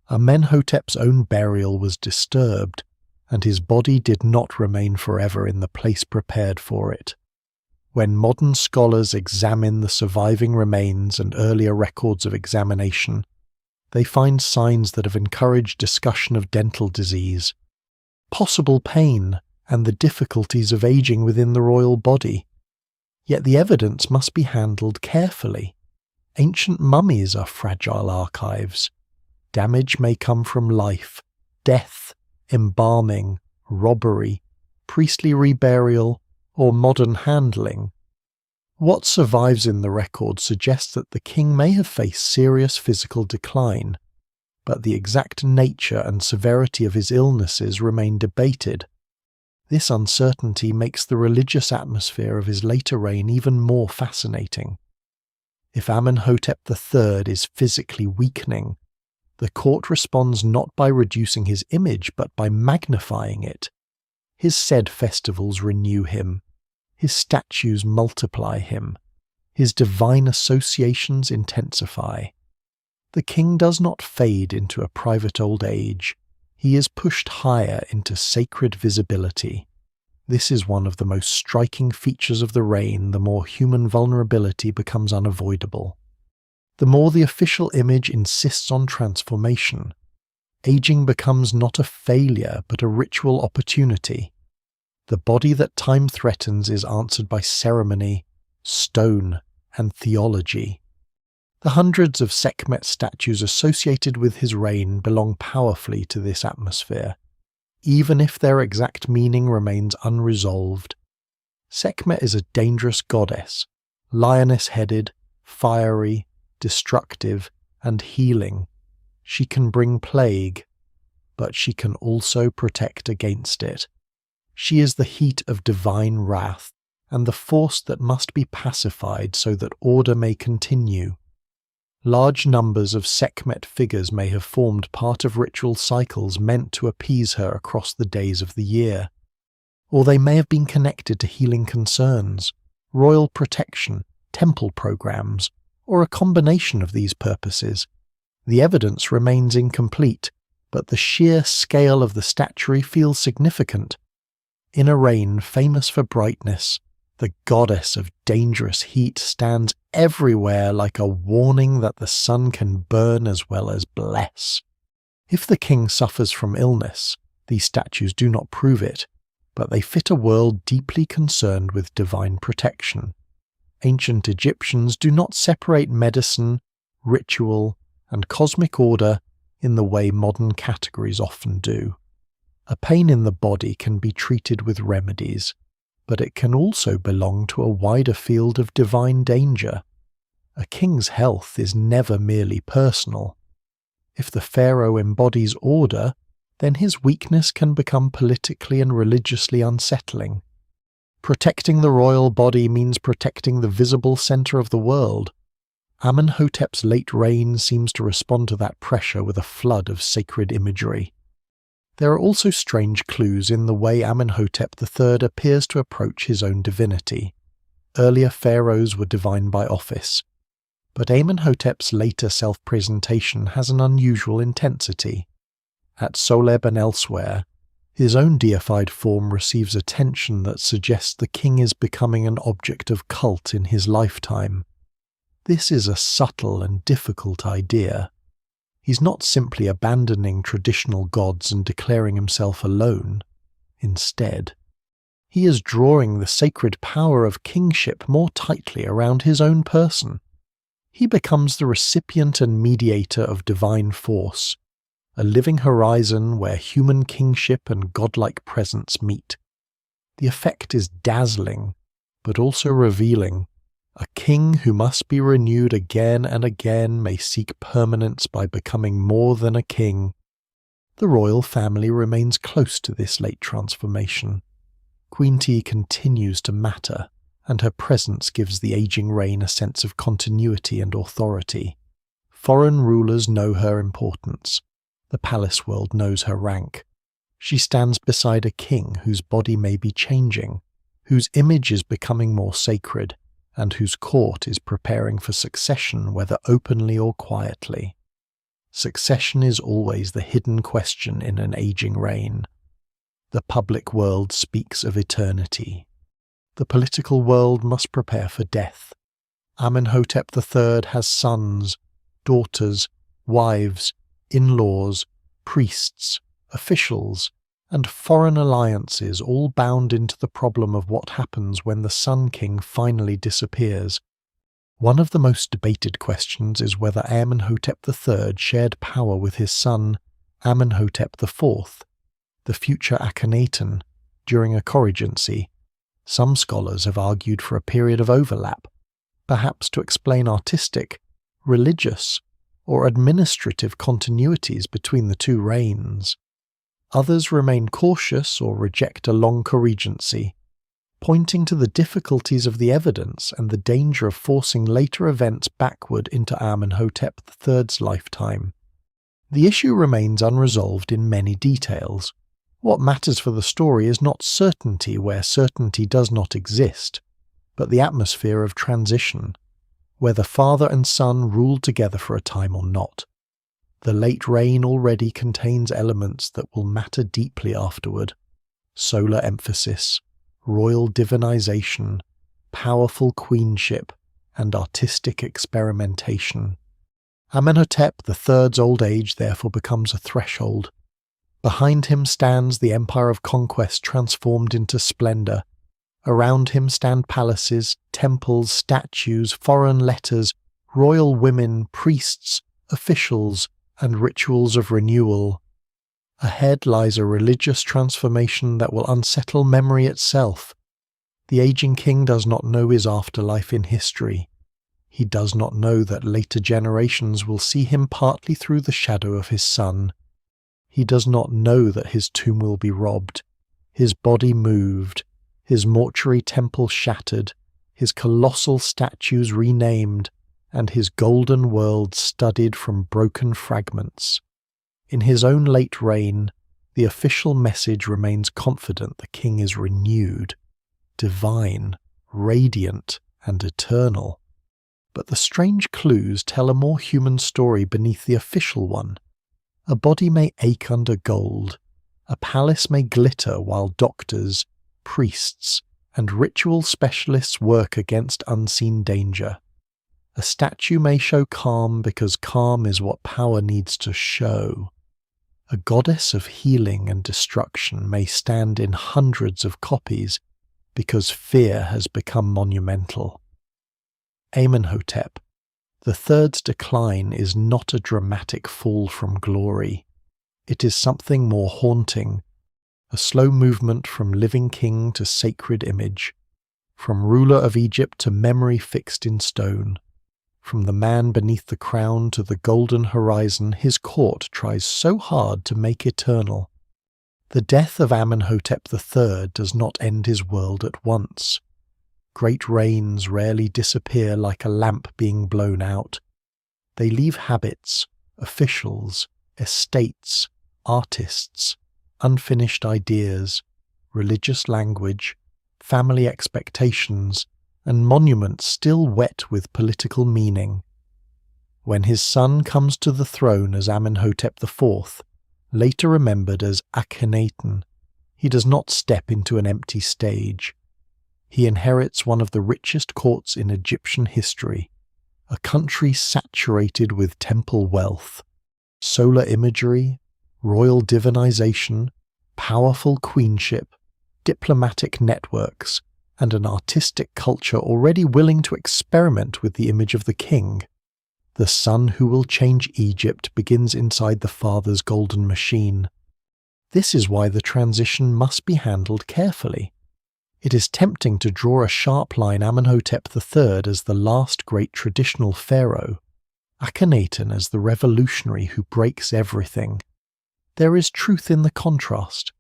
Amenhotep's own burial was disturbed, and his body did not remain forever in the place prepared for it. When modern scholars examine the surviving remains and earlier records of examination, they find signs that have encouraged discussion of dental disease, possible pain, and the difficulties of aging within the royal body. Yet the evidence must be handled carefully. Ancient mummies are fragile archives. Damage may come from life, death, embalming, robbery, priestly reburial, or modern handling. What survives in the record suggests that the king may have faced serious physical decline, but the exact nature and severity of his illnesses remain debated. This uncertainty makes the religious atmosphere of his later reign even more fascinating. If Amenhotep III is physically weakening, the court responds not by reducing his image but by magnifying it. His said festivals renew him. His statues multiply him. His divine associations intensify. The king does not fade into a private old age. He is pushed higher into sacred visibility. This is one of the most striking features of the reign the more human vulnerability becomes unavoidable. The more the official image insists on transformation, aging becomes not a failure but a ritual opportunity. The body that time threatens is answered by ceremony, stone, and theology. The hundreds of Sekhmet statues associated with his reign belong powerfully to this atmosphere, even if their exact meaning remains unresolved. Sekhmet is a dangerous goddess, lioness-headed, fiery, destructive, and healing. She can bring plague, but she can also protect against it. She is the heat of divine wrath, and the force that must be pacified so that order may continue. Large numbers of Sekhmet figures may have formed part of ritual cycles meant to appease her across the days of the year, or they may have been connected to healing concerns, royal protection, temple programs, or a combination of these purposes. The evidence remains incomplete, but the sheer scale of the statuary feels significant. In a reign famous for brightness, the goddess of dangerous heat stands everywhere like a warning that the sun can burn as well as bless. If the king suffers from illness, these statues do not prove it, but they fit a world deeply concerned with divine protection. Ancient Egyptians do not separate medicine, ritual, and cosmic order in the way modern categories often do. A pain in the body can be treated with remedies, but it can also belong to a wider field of divine danger. A king's health is never merely personal. If the pharaoh embodies order, then his weakness can become politically and religiously unsettling. Protecting the royal body means protecting the visible center of the world. Amenhotep's late reign seems to respond to that pressure with a flood of sacred imagery. There are also strange clues in the way Amenhotep III appears to approach his own divinity. Earlier pharaohs were divine by office, but Amenhotep's later self-presentation has an unusual intensity. At Soleb and elsewhere, his own deified form receives attention that suggests the king is becoming an object of cult in his lifetime. This is a subtle and difficult idea. He's not simply abandoning traditional gods and declaring himself alone. Instead, he is drawing the sacred power of kingship more tightly around his own person. He becomes the recipient and mediator of divine force, a living horizon where human kingship and godlike presence meet. The effect is dazzling, but also revealing. A king who must be renewed again and again may seek permanence by becoming more than a king. The royal family remains close to this late transformation. Queen Tiye continues to matter, and her presence gives the aging reign a sense of continuity and authority. Foreign rulers know her importance. The palace world knows her rank. She stands beside a king whose body may be changing, whose image is becoming more sacred, and whose court is preparing for succession, whether openly or quietly. Succession is always the hidden question in an aging reign. The public world speaks of eternity. The political world must prepare for death. Amenhotep III has sons, daughters, wives, in-laws, priests, officials, and foreign alliances, all bound into the problem of what happens when the Sun King finally disappears. One of the most debated questions is whether Amenhotep III shared power with his son Amenhotep IV, the future Akhenaten, during a co-regency. Some scholars have argued for a period of overlap, perhaps to explain artistic, religious, or administrative continuities between the two reigns. Others remain cautious or reject a long co-regency, pointing to the difficulties of the evidence and the danger of forcing later events backward into Amenhotep III's lifetime. The issue remains unresolved in many details. What matters for the story is not certainty where certainty does not exist, but the atmosphere of transition, whether father and son ruled together for a time or not. The late reign already contains elements that will matter deeply afterward: solar emphasis, royal divinization, powerful queenship, and artistic experimentation. Amenhotep III's old age therefore becomes a threshold. Behind him stands the empire of conquest transformed into splendor. Around him stand palaces, temples, statues, foreign letters, royal women, priests, officials, and rituals of renewal. Ahead lies a religious transformation that will unsettle memory itself. The aging king does not know his afterlife in history. He does not know that later generations will see him partly through the shadow of his son. He does not know that his tomb will be robbed, his body moved, his mortuary temple shattered, his colossal statues renamed, and his golden world studied from broken fragments. In his own late reign, the official message remains confident the king is renewed, divine, radiant, and eternal. But the strange clues tell a more human story beneath the official one. A body may ache under gold, a palace may glitter while doctors, priests, and ritual specialists work against unseen danger. A statue may show calm because calm is what power needs to show. A goddess of healing and destruction may stand in hundreds of copies because fear has become monumental. Amenhotep, the third's decline is not a dramatic fall from glory. It is something more haunting, a slow movement from living king to sacred image, from ruler of Egypt to memory fixed in stone. From the man beneath the crown to the golden horizon, his court tries so hard to make eternal. The death of Amenhotep III does not end his world at once. Great reigns rarely disappear like a lamp being blown out. They leave habits, officials, estates, artists, unfinished ideas, religious language, family expectations, and monuments still wet with political meaning. When his son comes to the throne as Amenhotep IV, later remembered as Akhenaten, he does not step into an empty stage. He inherits one of the richest courts in Egyptian history, a country saturated with temple wealth, solar imagery, royal divinization, powerful queenship, diplomatic networks, and an artistic culture already willing to experiment with the image of the king. The son who will change Egypt begins inside the father's golden machine. This is why the transition must be handled carefully. It is tempting to draw a sharp line Amenhotep III as the last great traditional pharaoh, Akhenaten as the revolutionary who breaks everything. There is truth in the contrast,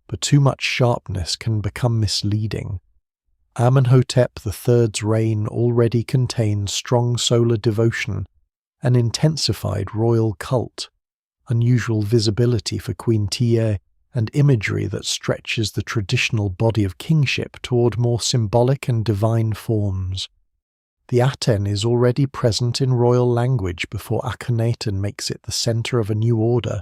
but too much sharpness can become misleading. Amenhotep III's reign already contains strong solar devotion, an intensified royal cult, unusual visibility for Queen Tiye, and imagery that stretches the traditional body of kingship toward more symbolic and divine forms. The Aten is already present in royal language before Akhenaten makes it the center of a new order.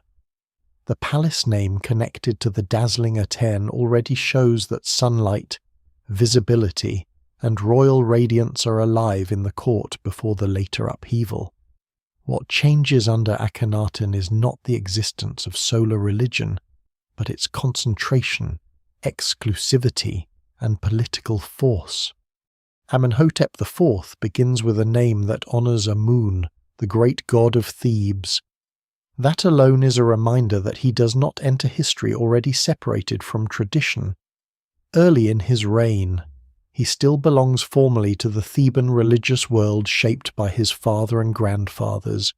The palace name connected to the dazzling Aten already shows that sunlight, visibility, and royal radiance are alive in the court before the later upheaval. What changes under Akhenaten is not the existence of solar religion, but its concentration, exclusivity, and political force. Amenhotep IV begins with a name that honors Amun, the great god of Thebes. That alone is a reminder that he does not enter history already separated from tradition. Early in his reign, he still belongs formally to the Theban religious world shaped by his father and grandfathers.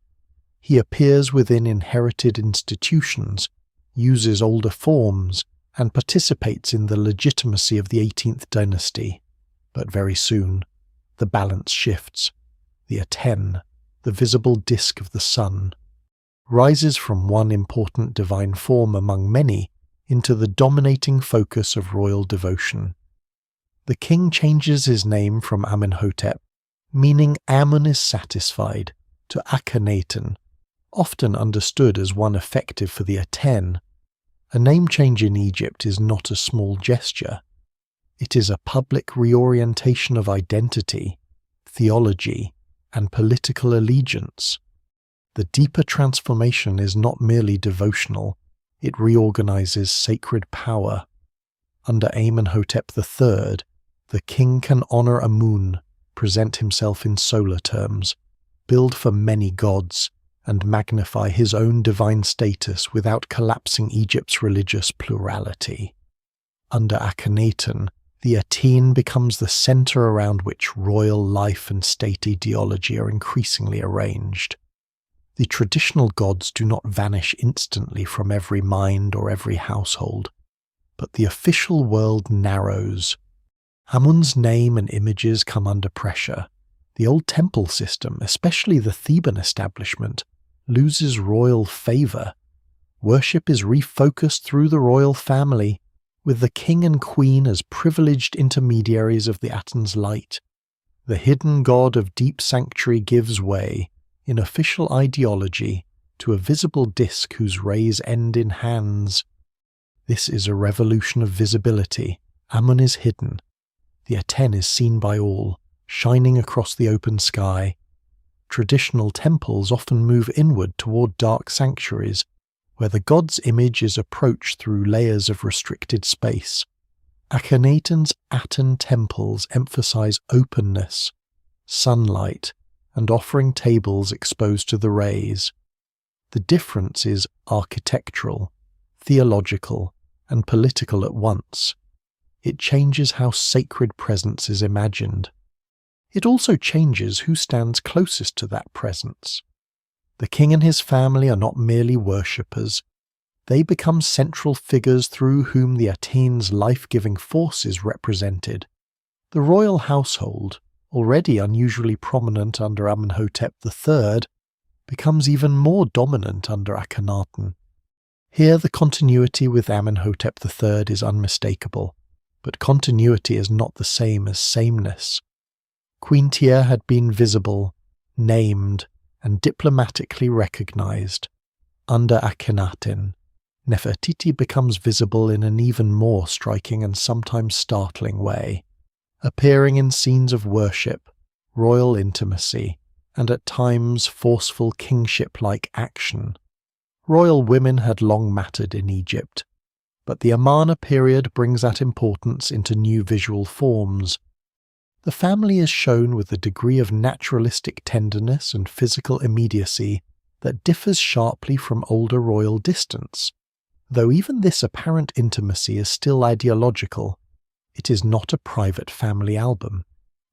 He appears within inherited institutions, uses older forms, and participates in the legitimacy of the 18th dynasty. But very soon, the balance shifts. The Aten, the visible disk of the sun, rises from one important divine form among many into the dominating focus of royal devotion. The king changes his name from Amenhotep, meaning Amun is satisfied, to Akhenaten, often understood as one effective for the Aten. A name change in Egypt is not a small gesture. It is a public reorientation of identity, theology, and political allegiance. The deeper transformation is not merely devotional, it reorganizes sacred power. Under Amenhotep III, the king can honor Amun, present himself in solar terms, build for many gods, and magnify his own divine status without collapsing Egypt's religious plurality. Under Akhenaten, the Aten becomes the center around which royal life and state ideology are increasingly arranged. The traditional gods do not vanish instantly from every mind or every household, but the official world narrows. Amun's name and images come under pressure. The old temple system, especially the Theban establishment, loses royal favor. Worship is refocused through the royal family, with the king and queen as privileged intermediaries of the Aten's light. The hidden god of deep sanctuary gives way, in official ideology, to a visible disk whose rays end in hands. This is a revolution of visibility. Amun is hidden. The Aten is seen by all, shining across the open sky. Traditional temples often move inward toward dark sanctuaries, where the god's image is approached through layers of restricted space. Akhenaten's Aten temples emphasize openness, sunlight, and offering tables exposed to the rays. The difference is architectural, theological, and political at once. It changes how sacred presence is imagined. It also changes who stands closest to that presence. The king and his family are not merely worshippers. They become central figures through whom the Aten's life-giving force is represented. The royal household, already unusually prominent under Amenhotep III, becomes even more dominant under Akhenaten. Here the continuity with Amenhotep III is unmistakable, but continuity is not the same as sameness. Queen Tiye had been visible, named, and diplomatically recognized. Under Akhenaten, Nefertiti becomes visible in an even more striking and sometimes startling way, appearing in scenes of worship, royal intimacy, and at times forceful kingship-like action. Royal women had long mattered in Egypt, but the Amarna period brings that importance into new visual forms. The family is shown with a degree of naturalistic tenderness and physical immediacy that differs sharply from older royal distance. Though even this apparent intimacy is still ideological, it is not a private family album.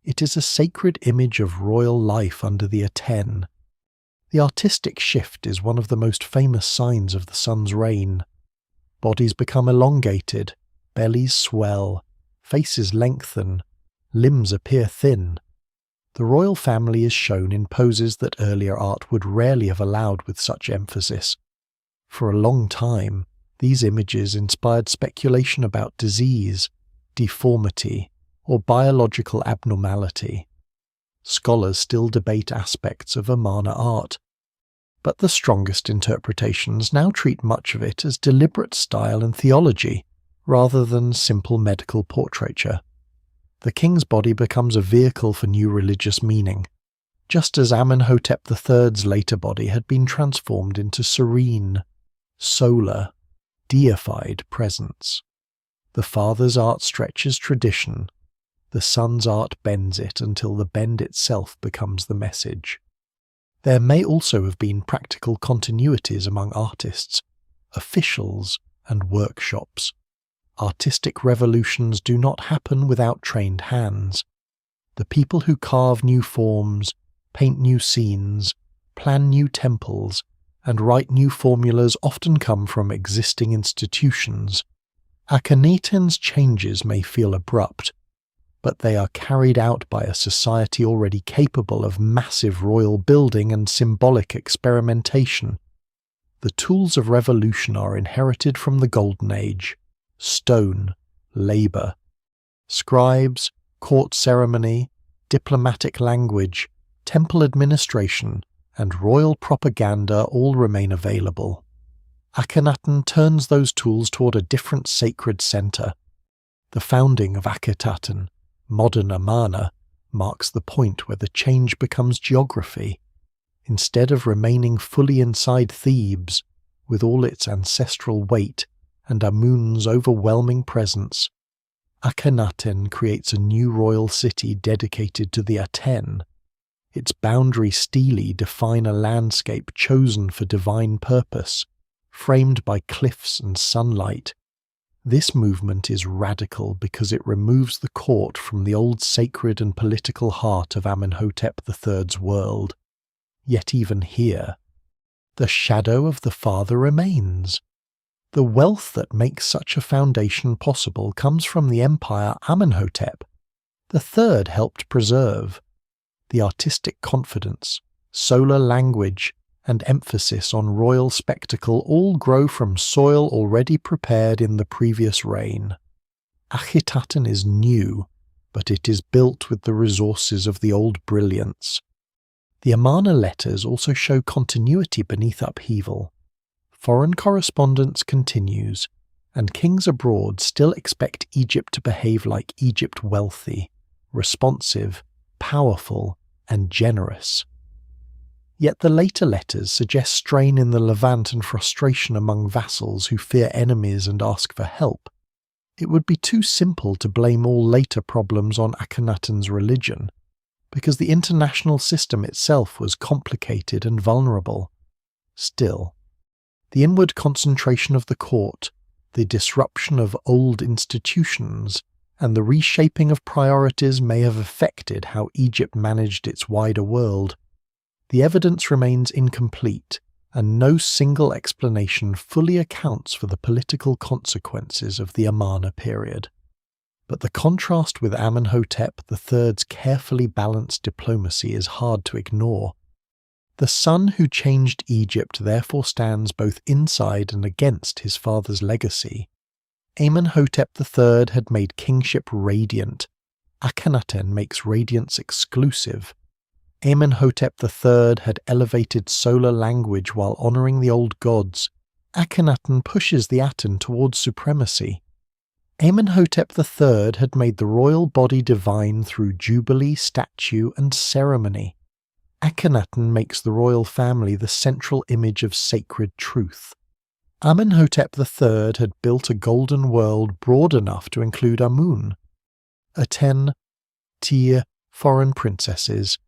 It is a sacred image of royal life under the Aten. The artistic shift is one of the most famous signs of the sun's reign. Bodies become elongated, bellies swell, faces lengthen, limbs appear thin. The royal family is shown in poses that earlier art would rarely have allowed with such emphasis. For a long time, these images inspired speculation about disease, deformity, or biological abnormality. Scholars still debate aspects of Amarna art, but the strongest interpretations now treat much of it as deliberate style and theology, rather than simple medical portraiture. The king's body becomes a vehicle for new religious meaning, just as Amenhotep III's later body had been transformed into serene, solar, deified presence. The father's art stretches tradition, the son's art bends it until the bend itself becomes the message. There may also have been practical continuities among artists, officials, and workshops. Artistic revolutions do not happen without trained hands. The people who carve new forms, paint new scenes, plan new temples, and write new formulas often come from existing institutions. Akhenaten's changes may feel abrupt, but they are carried out by a society already capable of massive royal building and symbolic experimentation. The tools of revolution are inherited from the Golden Age: stone, labour. Scribes, court ceremony, diplomatic language, temple administration, and royal propaganda all remain available. Akhenaten turns those tools toward a different sacred centre. The founding of Akhenaten, modern Amarna, marks the point where the change becomes geography. Instead of remaining fully inside Thebes, with all its ancestral weight and Amun's overwhelming presence, Akhenaten creates a new royal city dedicated to the Aten. Its boundary stelae define a landscape chosen for divine purpose, framed by cliffs and sunlight. This movement is radical because it removes the court from the old sacred and political heart of Amenhotep III's world. Yet even here, the shadow of the father remains. The wealth that makes such a foundation possible comes from the empire Amenhotep III helped preserve. The artistic confidence, solar language, and emphasis on royal spectacle all grow from soil already prepared in the previous reign. Akhenaten is new, but it is built with the resources of the old brilliance. The Amarna letters also show continuity beneath upheaval. Foreign correspondence continues, and kings abroad still expect Egypt to behave like Egypt: wealthy, responsive, powerful, and generous. Yet the later letters suggest strain in the Levant and frustration among vassals who fear enemies and ask for help. It would be too simple to blame all later problems on Akhenaten's religion, because the international system itself was complicated and vulnerable. Still, the inward concentration of the court, the disruption of old institutions, and the reshaping of priorities may have affected how Egypt managed its wider world. The evidence remains incomplete, and no single explanation fully accounts for the political consequences of the Amarna period. But the contrast with Amenhotep III's carefully balanced diplomacy is hard to ignore. The son who changed Egypt therefore stands both inside and against his father's legacy. Amenhotep III had made kingship radiant. Akhenaten makes radiance exclusive. Amenhotep III had elevated solar language while honouring the old gods. Akhenaten pushes the Aten towards supremacy. Amenhotep III had made the royal body divine through jubilee, statue, and ceremony. Akhenaten makes the royal family the central image of sacred truth. Amenhotep III had built a golden world broad enough to include Amun. Aten, Tiye, foreign princesses,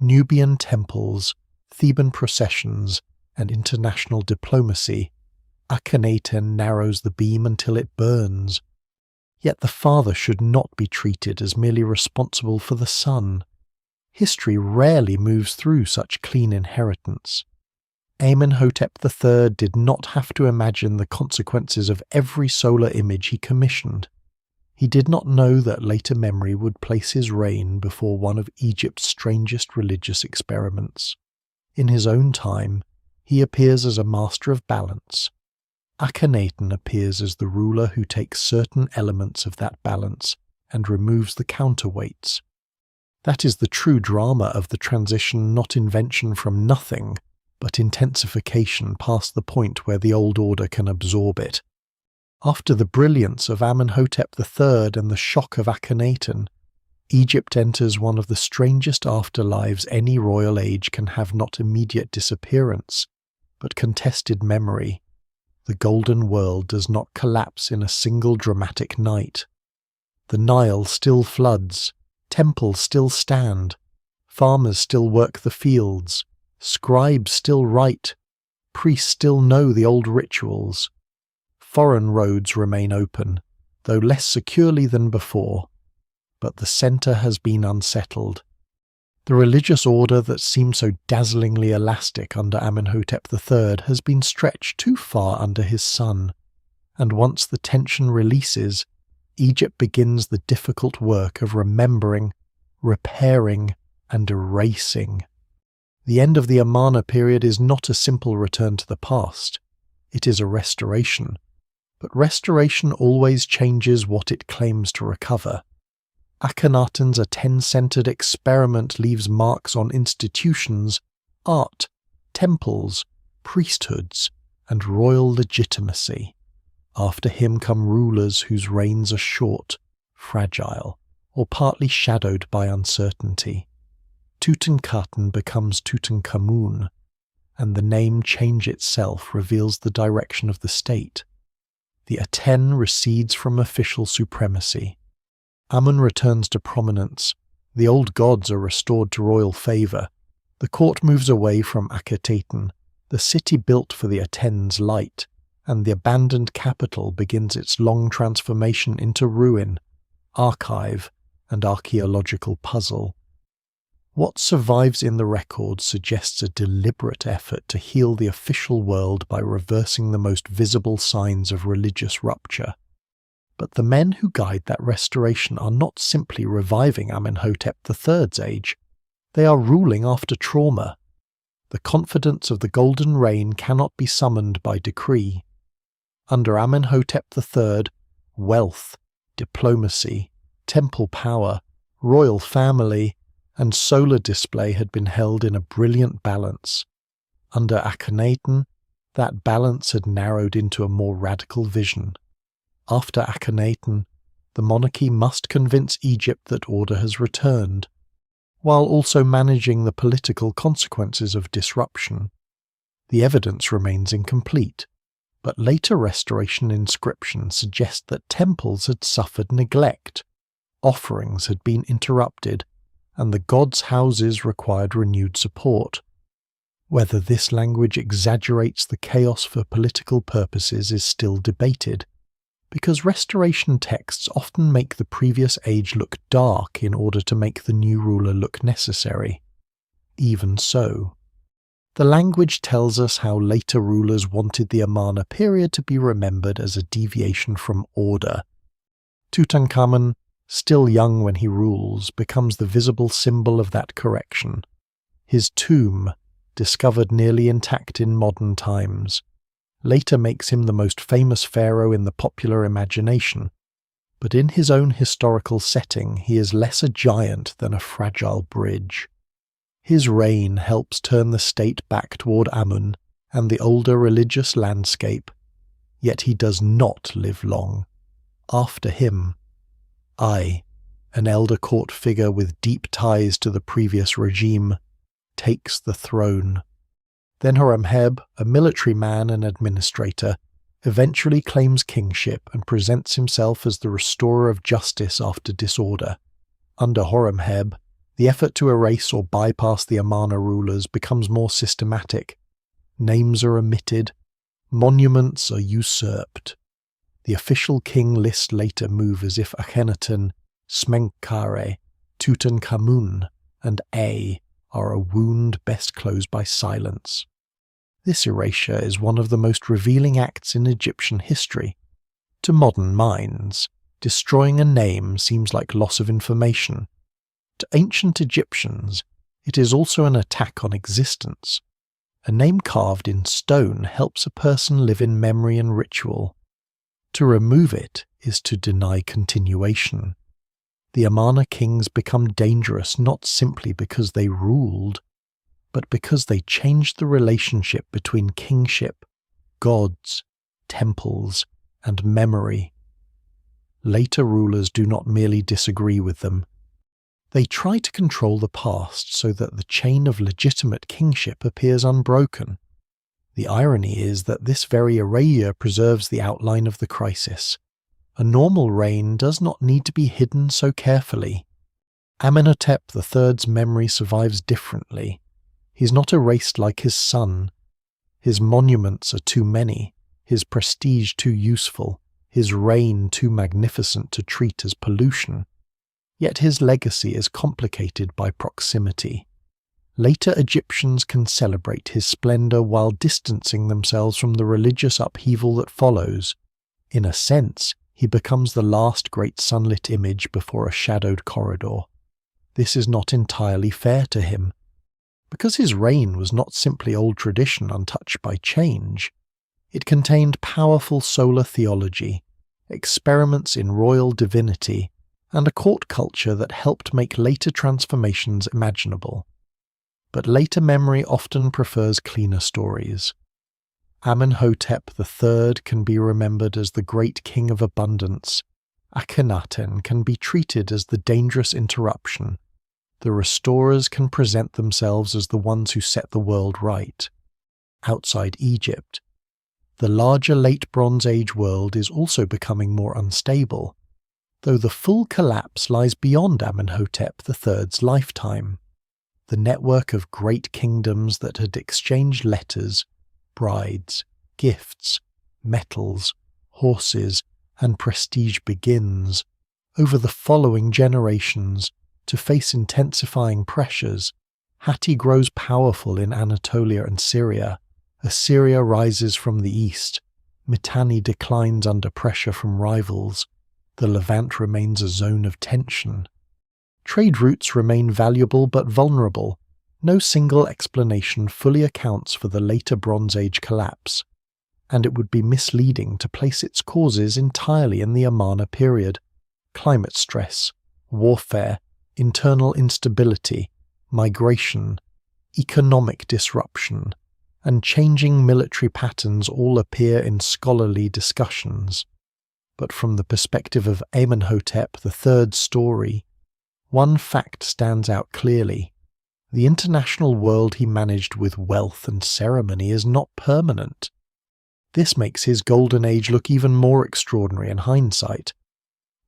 Nubian temples, Theban processions, and international diplomacy. Akhenaten narrows the beam until it burns. Yet the father should not be treated as merely responsible for the son. History rarely moves through such clean inheritance. Amenhotep III did not have to imagine the consequences of every solar image he commissioned. He did not know that later memory would place his reign before one of Egypt's strangest religious experiments. In his own time, he appears as a master of balance. Akhenaten appears as the ruler who takes certain elements of that balance and removes the counterweights. That is the true drama of the transition, not invention from nothing, but intensification past the point where the old order can absorb it. After the brilliance of Amenhotep III and the shock of Akhenaten, Egypt enters one of the strangest afterlives any royal age can have, not immediate disappearance, but contested memory. The golden world does not collapse in a single dramatic night. The Nile still floods, temples still stand, farmers still work the fields, scribes still write, priests still know the old rituals. Foreign roads remain open, though less securely than before, but the centre has been unsettled. The religious order that seemed so dazzlingly elastic under Amenhotep III has been stretched too far under his son, and once the tension releases, Egypt begins the difficult work of remembering, repairing, and erasing. The end of the Amarna period is not a simple return to the past. It is a restoration. But restoration always changes what it claims to recover. Akhenaten's Aten-centered experiment leaves marks on institutions, art, temples, priesthoods, and royal legitimacy. After him come rulers whose reigns are short, fragile, or partly shadowed by uncertainty. Tutankhaten becomes Tutankhamun, and the name change itself reveals the direction of the state. The Aten recedes from official supremacy. Amun returns to prominence. The old gods are restored to royal favour. The court moves away from Akhenaten. The city built for the Aten's light, and the abandoned capital begins its long transformation into ruin, archive, and archaeological puzzle. What survives in the record suggests a deliberate effort to heal the official world by reversing the most visible signs of religious rupture. But the men who guide that restoration are not simply reviving Amenhotep III's age, they are ruling after trauma. The confidence of the golden reign cannot be summoned by decree. Under Amenhotep III, wealth, diplomacy, temple power, royal family, and solar display had been held in a brilliant balance. Under Akhenaten, that balance had narrowed into a more radical vision. After Akhenaten, the monarchy must convince Egypt that order has returned, while also managing the political consequences of disruption. The evidence remains incomplete, but later restoration inscriptions suggest that temples had suffered neglect, offerings had been interrupted, and the gods' houses required renewed support. Whether this language exaggerates the chaos for political purposes is still debated, because restoration texts often make the previous age look dark in order to make the new ruler look necessary. Even so, the language tells us how later rulers wanted the Amarna period to be remembered as a deviation from order. Tutankhamun, still young when he rules, becomes the visible symbol of that correction. His tomb, discovered nearly intact in modern times, later makes him the most famous pharaoh in the popular imagination, but in his own historical setting he is less a giant than a fragile bridge. His reign helps turn the state back toward Amun and the older religious landscape, yet he does not live long. After him, an elder court figure with deep ties to the previous regime, takes the throne. Then Horemheb, a military man and administrator, eventually claims kingship and presents himself as the restorer of justice after disorder. Under Horemheb, the effort to erase or bypass the Amarna rulers becomes more systematic. Names are omitted, monuments are usurped. The official king list later move as if Akhenaten, Smenkhare, Tutankhamun, and are a wound best closed by silence. This erasure is one of the most revealing acts in Egyptian history. To modern minds, Destroying a name seems like loss of information. To ancient Egyptians, it is also an attack on existence. A name carved in stone helps a person live in memory and ritual. To remove it is to deny continuation. The Amarna kings become dangerous not simply because they ruled, but because they changed the relationship between kingship, gods, temples, and memory. Later rulers do not merely disagree with them. They try to control the past so that the chain of legitimate kingship appears unbroken. The irony is that this very erasure preserves the outline of the crisis. A normal reign does not need to be hidden so carefully. Amenhotep III's memory survives differently. He's not erased like his son. His monuments are too many, his prestige too useful, his reign too magnificent to treat as pollution. Yet his legacy is complicated by proximity. Later Egyptians can celebrate his splendor while distancing themselves from the religious upheaval that follows. In a sense, he becomes the last great sunlit image before a shadowed corridor. This is not entirely fair to him. Because his reign was not simply old tradition untouched by change, it contained powerful solar theology, experiments in royal divinity, and a court culture that helped make later transformations imaginable. But later memory often prefers cleaner stories. Amenhotep III can be remembered as the great king of abundance. Akhenaten can be treated as the dangerous interruption. The restorers can present themselves as the ones who set the world right. Outside Egypt, the larger Late Bronze Age world is also becoming more unstable, though the full collapse lies beyond Amenhotep III's lifetime. The network of great kingdoms that had exchanged letters, brides, gifts, metals, horses, and prestige begins, over the following generations, to face intensifying pressures. Hatti grows powerful in Anatolia and Syria. Assyria rises from the east. Mitanni declines under pressure from rivals. The Levant remains a zone of tension. Trade routes remain valuable but vulnerable. No single explanation fully accounts for the later Bronze Age collapse, and it would be misleading to place its causes entirely in the Amarna period. Climate stress, warfare, internal instability, migration, economic disruption, and changing military patterns all appear in scholarly discussions. But from the perspective of Amenhotep III's story, one fact stands out clearly. The international world he managed with wealth and ceremony is not permanent. This makes his golden age look even more extraordinary in hindsight.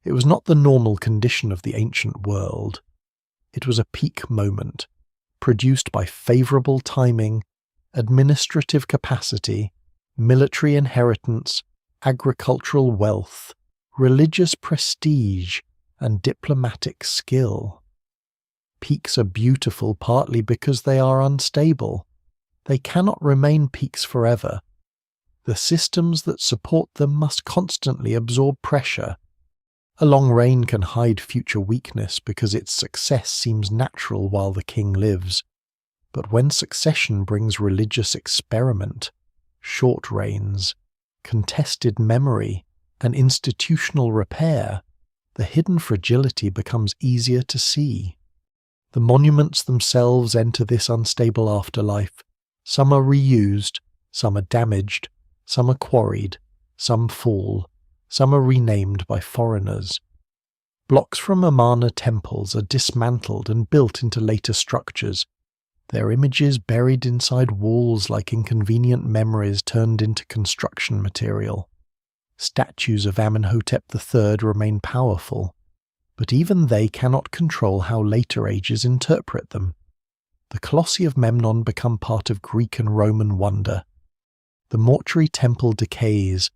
It was not the normal condition of the ancient world. It was a peak moment, produced by favourable timing, administrative capacity, military inheritance, agricultural wealth, religious prestige, and diplomatic skill. Peaks are beautiful partly because they are unstable. They cannot remain peaks forever. The systems that support them must constantly absorb pressure. A long reign can hide future weakness because its success seems natural while the king lives. But when succession brings religious experiment, short reigns, contested memory, and institutional repair, the hidden fragility becomes easier to see. The monuments themselves enter this unstable afterlife. Some are reused, some are damaged, some are quarried, some fall, some are renamed by foreigners. Blocks from Amarna temples are dismantled and built into later structures, their images buried inside walls like inconvenient memories turned into construction material. Statues of Amenhotep III remain powerful, but even they cannot control how later ages interpret them. The Colossi of Memnon become part of Greek and Roman wonder. The mortuary temple decays,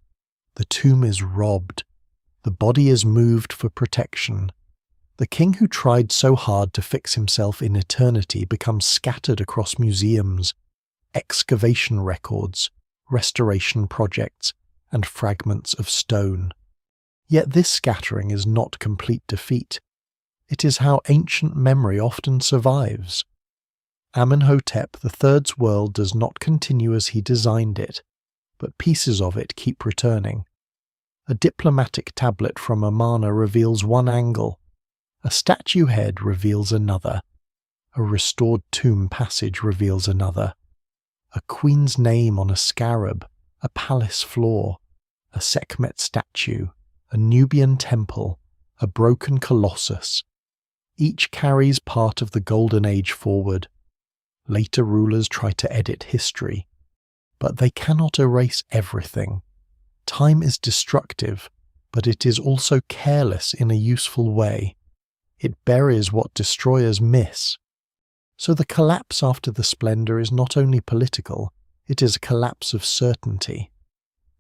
the tomb is robbed, the body is moved for protection. The king who tried so hard to fix himself in eternity becomes scattered across museums, excavation records, restoration projects, and fragments of stone. Yet this scattering is not complete defeat. It is how ancient memory often survives. Amenhotep III's world does not continue as he designed it, but pieces of it keep returning. A diplomatic tablet from Amarna reveals one angle, a statue head reveals another, a restored tomb passage reveals another, a queen's name on a scarab, a palace floor, a Sekhmet statue, a Nubian temple, a broken colossus. Each carries part of the Golden Age forward. Later rulers try to edit history, but they cannot erase everything. Time is destructive, but it is also careless in a useful way. It buries what destroyers miss. So the collapse after the splendor is not only political, it is a collapse of certainty.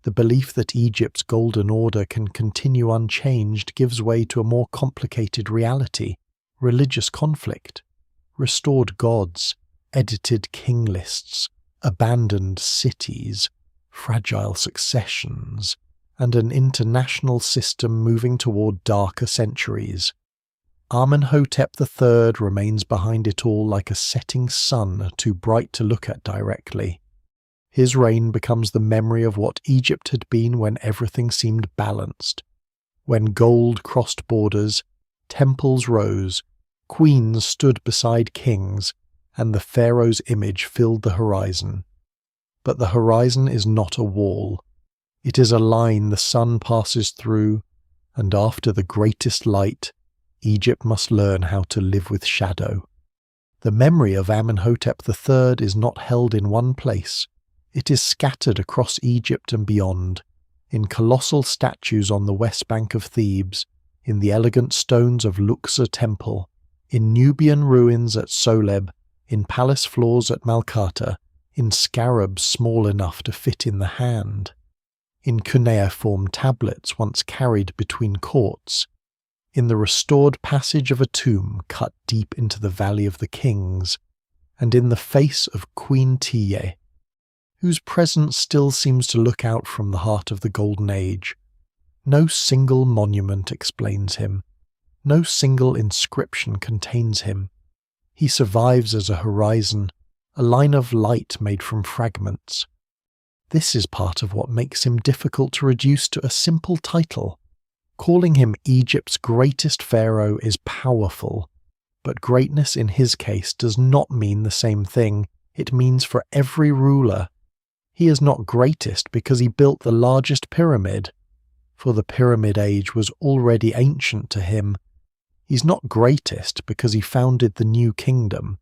The belief that Egypt's golden order can continue unchanged gives way to a more complicated reality, religious conflict, restored gods, edited king lists, abandoned cities, fragile successions, and an international system moving toward darker centuries. Amenhotep III remains behind it all like a setting sun too bright to look at directly. His reign becomes the memory of what Egypt had been when everything seemed balanced. When gold crossed borders, temples rose, queens stood beside kings, and the pharaoh's image filled the horizon. But the horizon is not a wall. It is a line the sun passes through, and after the greatest light, Egypt must learn how to live with shadow. The memory of Amenhotep III is not held in one place. It is scattered across Egypt and beyond, in colossal statues on the west bank of Thebes, in the elegant stones of Luxor Temple, in Nubian ruins at Soleb, in palace floors at Malqata, in scarabs small enough to fit in the hand, in cuneiform tablets once carried between courts, in the restored passage of a tomb cut deep into the Valley of the Kings, and in the face of Queen Tiye, whose presence still seems to look out from the heart of the Golden Age. No single monument explains him. No single inscription contains him. He survives as a horizon, a line of light made from fragments. This is part of what makes him difficult to reduce to a simple title. Calling him Egypt's greatest pharaoh is powerful, but greatness in his case does not mean the same thing. It means for every ruler. He is not greatest because he built the largest pyramid, for the Pyramid Age was already ancient to him. He's not greatest because he founded the new kingdom,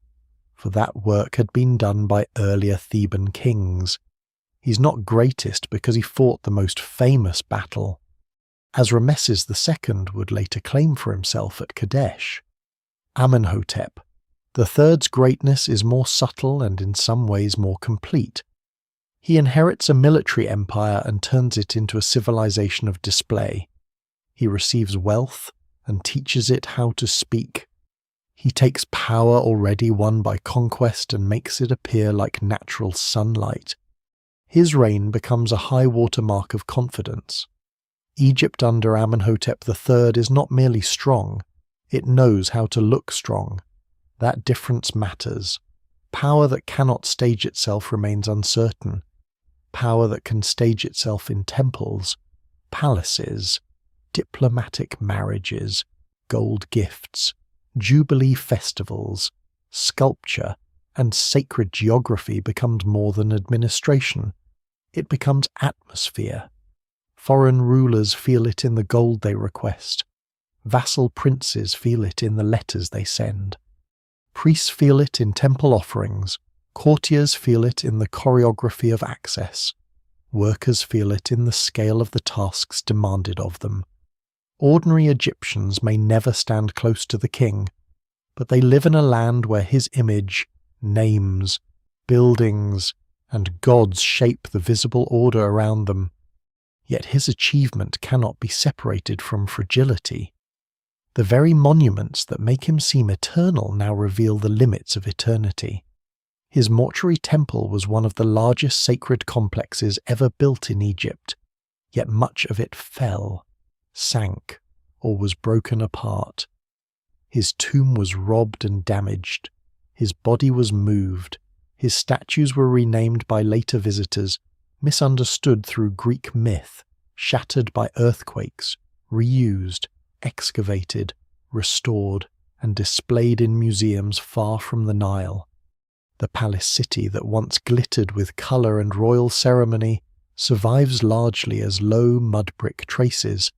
for that work had been done by earlier Theban kings. He's not greatest because he fought the most famous battle, as Rameses II would later claim for himself at Kadesh. Amenhotep III's greatness is more subtle and in some ways more complete. He inherits a military empire and turns it into a civilization of display. He receives wealth and teaches it how to speak. He takes power already won by conquest and makes it appear like natural sunlight. His reign becomes a high water mark of confidence. Egypt under Amenhotep III is not merely strong, it knows how to look strong. That difference matters. Power that cannot stage itself remains uncertain. Power that can stage itself in temples, palaces, diplomatic marriages, gold gifts, jubilee festivals, sculpture, and sacred geography becomes more than administration. It becomes atmosphere. Foreign rulers feel it in the gold they request. Vassal princes feel it in the letters they send. Priests feel it in temple offerings. Courtiers feel it in the choreography of access. Workers feel it in the scale of the tasks demanded of them. Ordinary Egyptians may never stand close to the king, but they live in a land where his image, names, buildings, and gods shape the visible order around them. Yet his achievement cannot be separated from fragility. The very monuments that make him seem eternal now reveal the limits of eternity. His mortuary temple was one of the largest sacred complexes ever built in Egypt, yet much of it fell. sank, or was broken apart. His tomb was robbed and damaged. His body was moved. His statues were renamed by later visitors, misunderstood through Greek myth, shattered by earthquakes, reused, excavated, restored, and displayed in museums far from the Nile. The palace city that once glittered with colour and royal ceremony survives largely as low mud brick traces.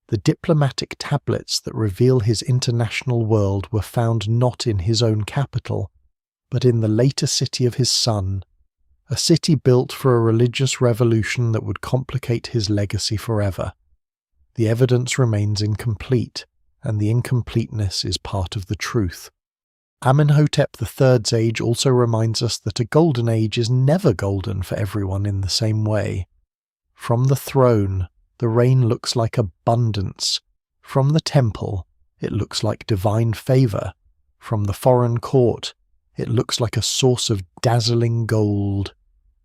The diplomatic tablets that reveal his international world were found not in his own capital, but in the later city of his son, a city built for a religious revolution that would complicate his legacy forever. The evidence remains incomplete, and the incompleteness is part of the truth. Amenhotep III's age also reminds us that a golden age is never golden for everyone in the same way. From the throne, the reign looks like abundance. From the temple, it looks like divine favour. From the foreign court, it looks like a source of dazzling gold.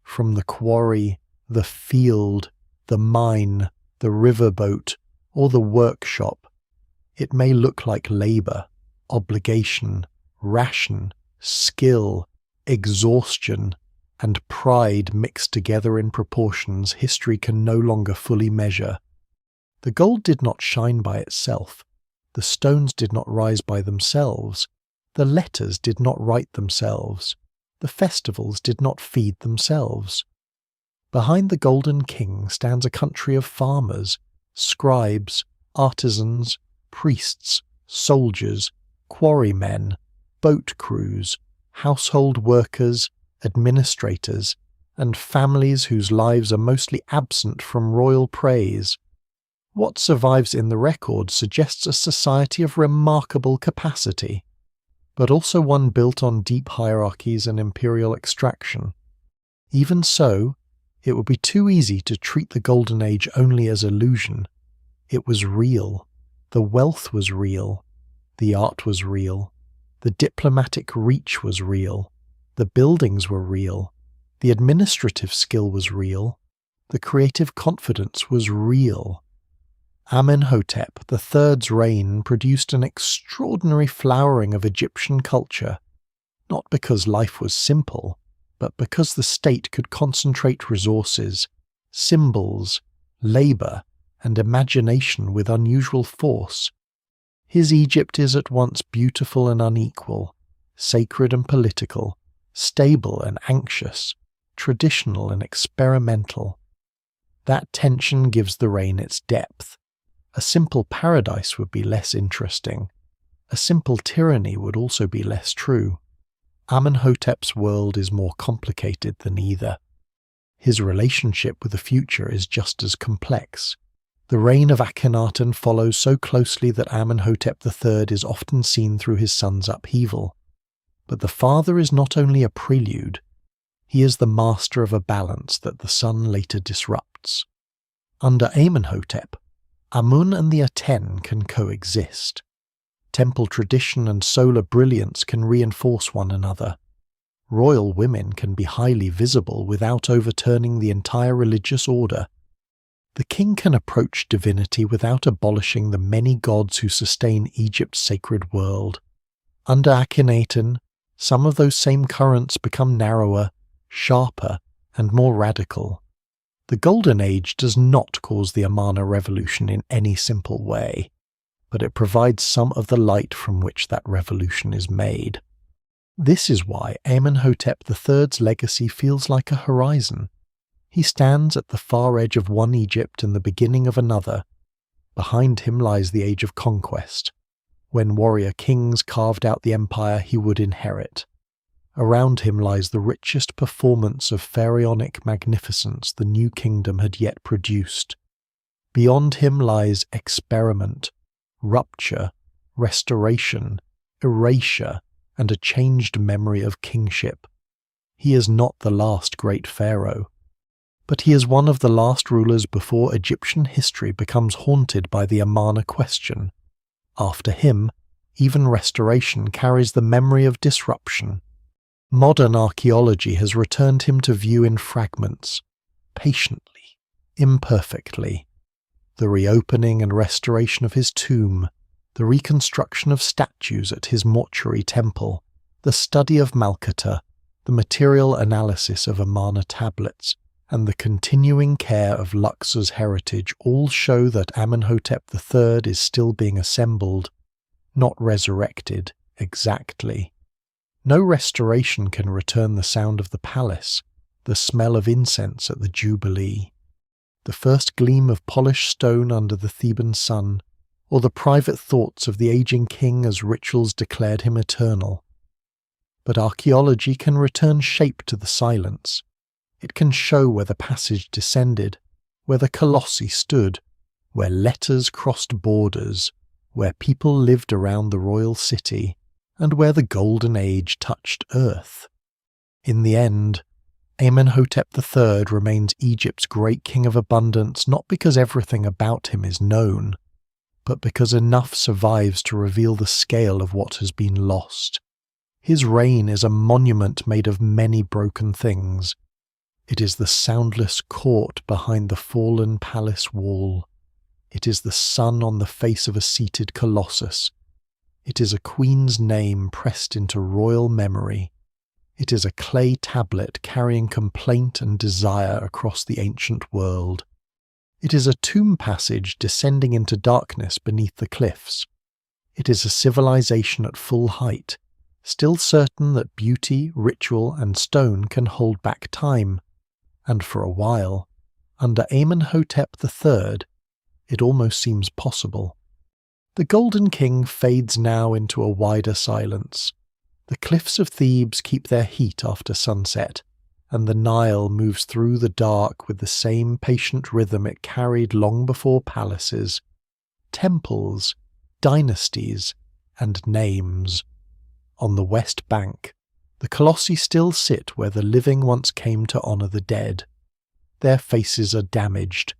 From the quarry, the field, the mine, the riverboat, or the workshop, it may look like labour, obligation, ration, skill, exhaustion, and pride mixed together in proportions history can no longer fully measure. The gold did not shine by itself. The stones did not rise by themselves. The letters did not write themselves. The festivals did not feed themselves. Behind the Golden King stands a country of farmers, scribes, artisans, priests, soldiers, quarrymen, boat crews, household workers, administrators, and families whose lives are mostly absent from royal praise. What survives in the record suggests a society of remarkable capacity, but also one built on deep hierarchies and imperial extraction. Even so, it would be too easy to treat the Golden Age only as illusion. It was real. The wealth was real. The art was real. The diplomatic reach was real. The buildings were real. The administrative skill was real. The creative confidence was real. Amenhotep III's reign produced an extraordinary flowering of Egyptian culture, not because life was simple, but because the state could concentrate resources, symbols, labour, and imagination with unusual force. His Egypt is at once beautiful and unequal, sacred and political, stable and anxious, traditional and experimental. That tension gives the reign its depth. A simple paradise would be less interesting. A simple tyranny would also be less true. Amenhotep's world is more complicated than either. His relationship with the future is just as complex. The reign of Akhenaten follows so closely that Amenhotep III is often seen through his son's upheaval. But the father is not only a prelude, he is the master of a balance that the son later disrupts. Under Amenhotep, Amun and the Aten can coexist. Temple tradition and solar brilliance can reinforce one another. Royal women can be highly visible without overturning the entire religious order. The king can approach divinity without abolishing the many gods who sustain Egypt's sacred world. Under Akhenaten, some of those same currents become narrower, sharper, and more radical. The Golden Age does not cause the Amarna revolution in any simple way, but it provides some of the light from which that revolution is made. This is why Amenhotep III's legacy feels like a horizon. He stands at the far edge of one Egypt and the beginning of another. Behind him lies the age of conquest, when warrior kings carved out the empire he would inherit. Around him lies the richest performance of pharaonic magnificence the new kingdom had yet produced. Beyond him lies experiment, rupture, restoration, erasure, and a changed memory of kingship. He is not the last great pharaoh, but he is one of the last rulers before Egyptian history becomes haunted by the Amarna question. After him, even restoration carries the memory of disruption. Modern archaeology has returned him to view in fragments, patiently, imperfectly. the reopening and restoration of his tomb, the reconstruction of statues at his mortuary temple, the study of Malqata, the material analysis of Amarna tablets, and the continuing care of Luxor's heritage all show that Amenhotep III is still being assembled, not resurrected exactly. No restoration can return the sound of the palace, the smell of incense at the Jubilee, the first gleam of polished stone under the Theban sun, or the private thoughts of the aging king as rituals declared him eternal. But archaeology can return shape to the silence. It can show where the passage descended, where the colossi stood, where letters crossed borders, where people lived around the royal city, and where the Golden Age touched earth. In the end, Amenhotep III remains Egypt's great king of abundance not because everything about him is known, but because enough survives to reveal the scale of what has been lost. His reign is a monument made of many broken things. It is the soundless court behind the fallen palace wall. It is the sun on the face of a seated colossus. It is a queen's name pressed into royal memory. It is a clay tablet carrying complaint and desire across the ancient world. It is a tomb passage descending into darkness beneath the cliffs. It is a civilization at full height, still certain that beauty, ritual, and stone can hold back time. And for a while, under Amenhotep III, it almost seems possible. The Golden King fades now into a wider silence. The cliffs of Thebes keep their heat after sunset, and the Nile moves through the dark with the same patient rhythm it carried long before palaces, temples, dynasties, and names. On the west bank, the colossi still sit where the living once came to honour the dead. Their faces are damaged.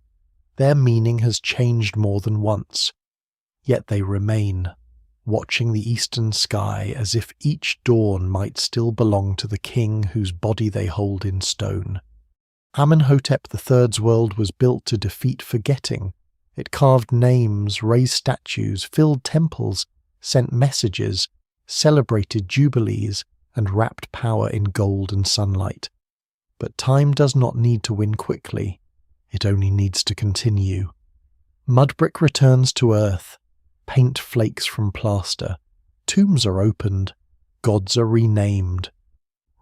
Their meaning has changed more than once. Yet they remain, watching the eastern sky as if each dawn might still belong to the king whose body they hold in stone. Amenhotep III's world was built to defeat forgetting. It carved names, raised statues, filled temples, sent messages, celebrated jubilees, and wrapped power in gold and sunlight. But time does not need to win quickly. It only needs to continue. Mudbrick returns to earth. Paint flakes from plaster. Tombs are opened. Gods are renamed.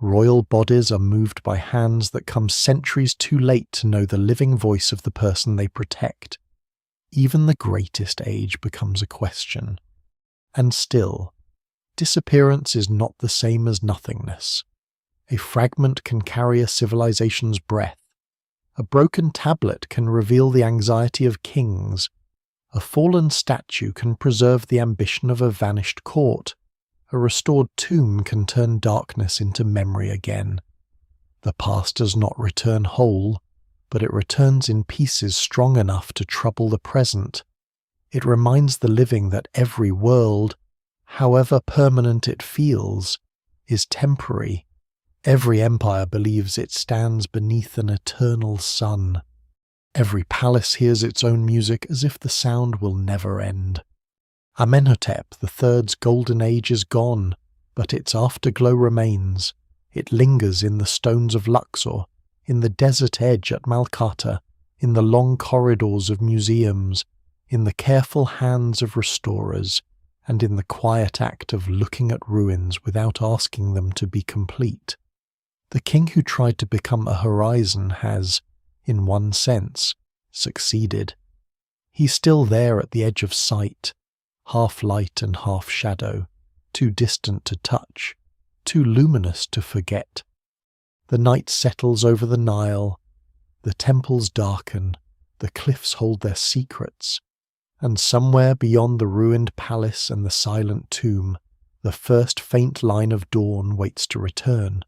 Royal bodies are moved by hands that come centuries too late to know the living voice of the person they protect. Even the greatest age becomes a question. And still, disappearance is not the same as nothingness. A fragment can carry a civilization's breath. A broken tablet can reveal the anxiety of kings. A fallen statue can preserve the ambition of a vanished court. A restored tomb can turn darkness into memory again. The past does not return whole, but it returns in pieces strong enough to trouble the present. It reminds the living that every world, however permanent it feels, is temporary. Every empire believes it stands beneath an eternal sun. Every palace hears its own music as if the sound will never end. Amenhotep III's golden age is gone, but its afterglow remains. It lingers in the stones of Luxor, in the desert edge at Malqata, in the long corridors of museums, in the careful hands of restorers, and in the quiet act of looking at ruins without asking them to be complete. The king who tried to become a horizon has, in one sense, succeeded. He's still there at the edge of sight, half light and half shadow, too distant to touch, too luminous to forget. The night settles over the Nile, the temples darken, the cliffs hold their secrets, and somewhere beyond the ruined palace and the silent tomb, the first faint line of dawn waits to return.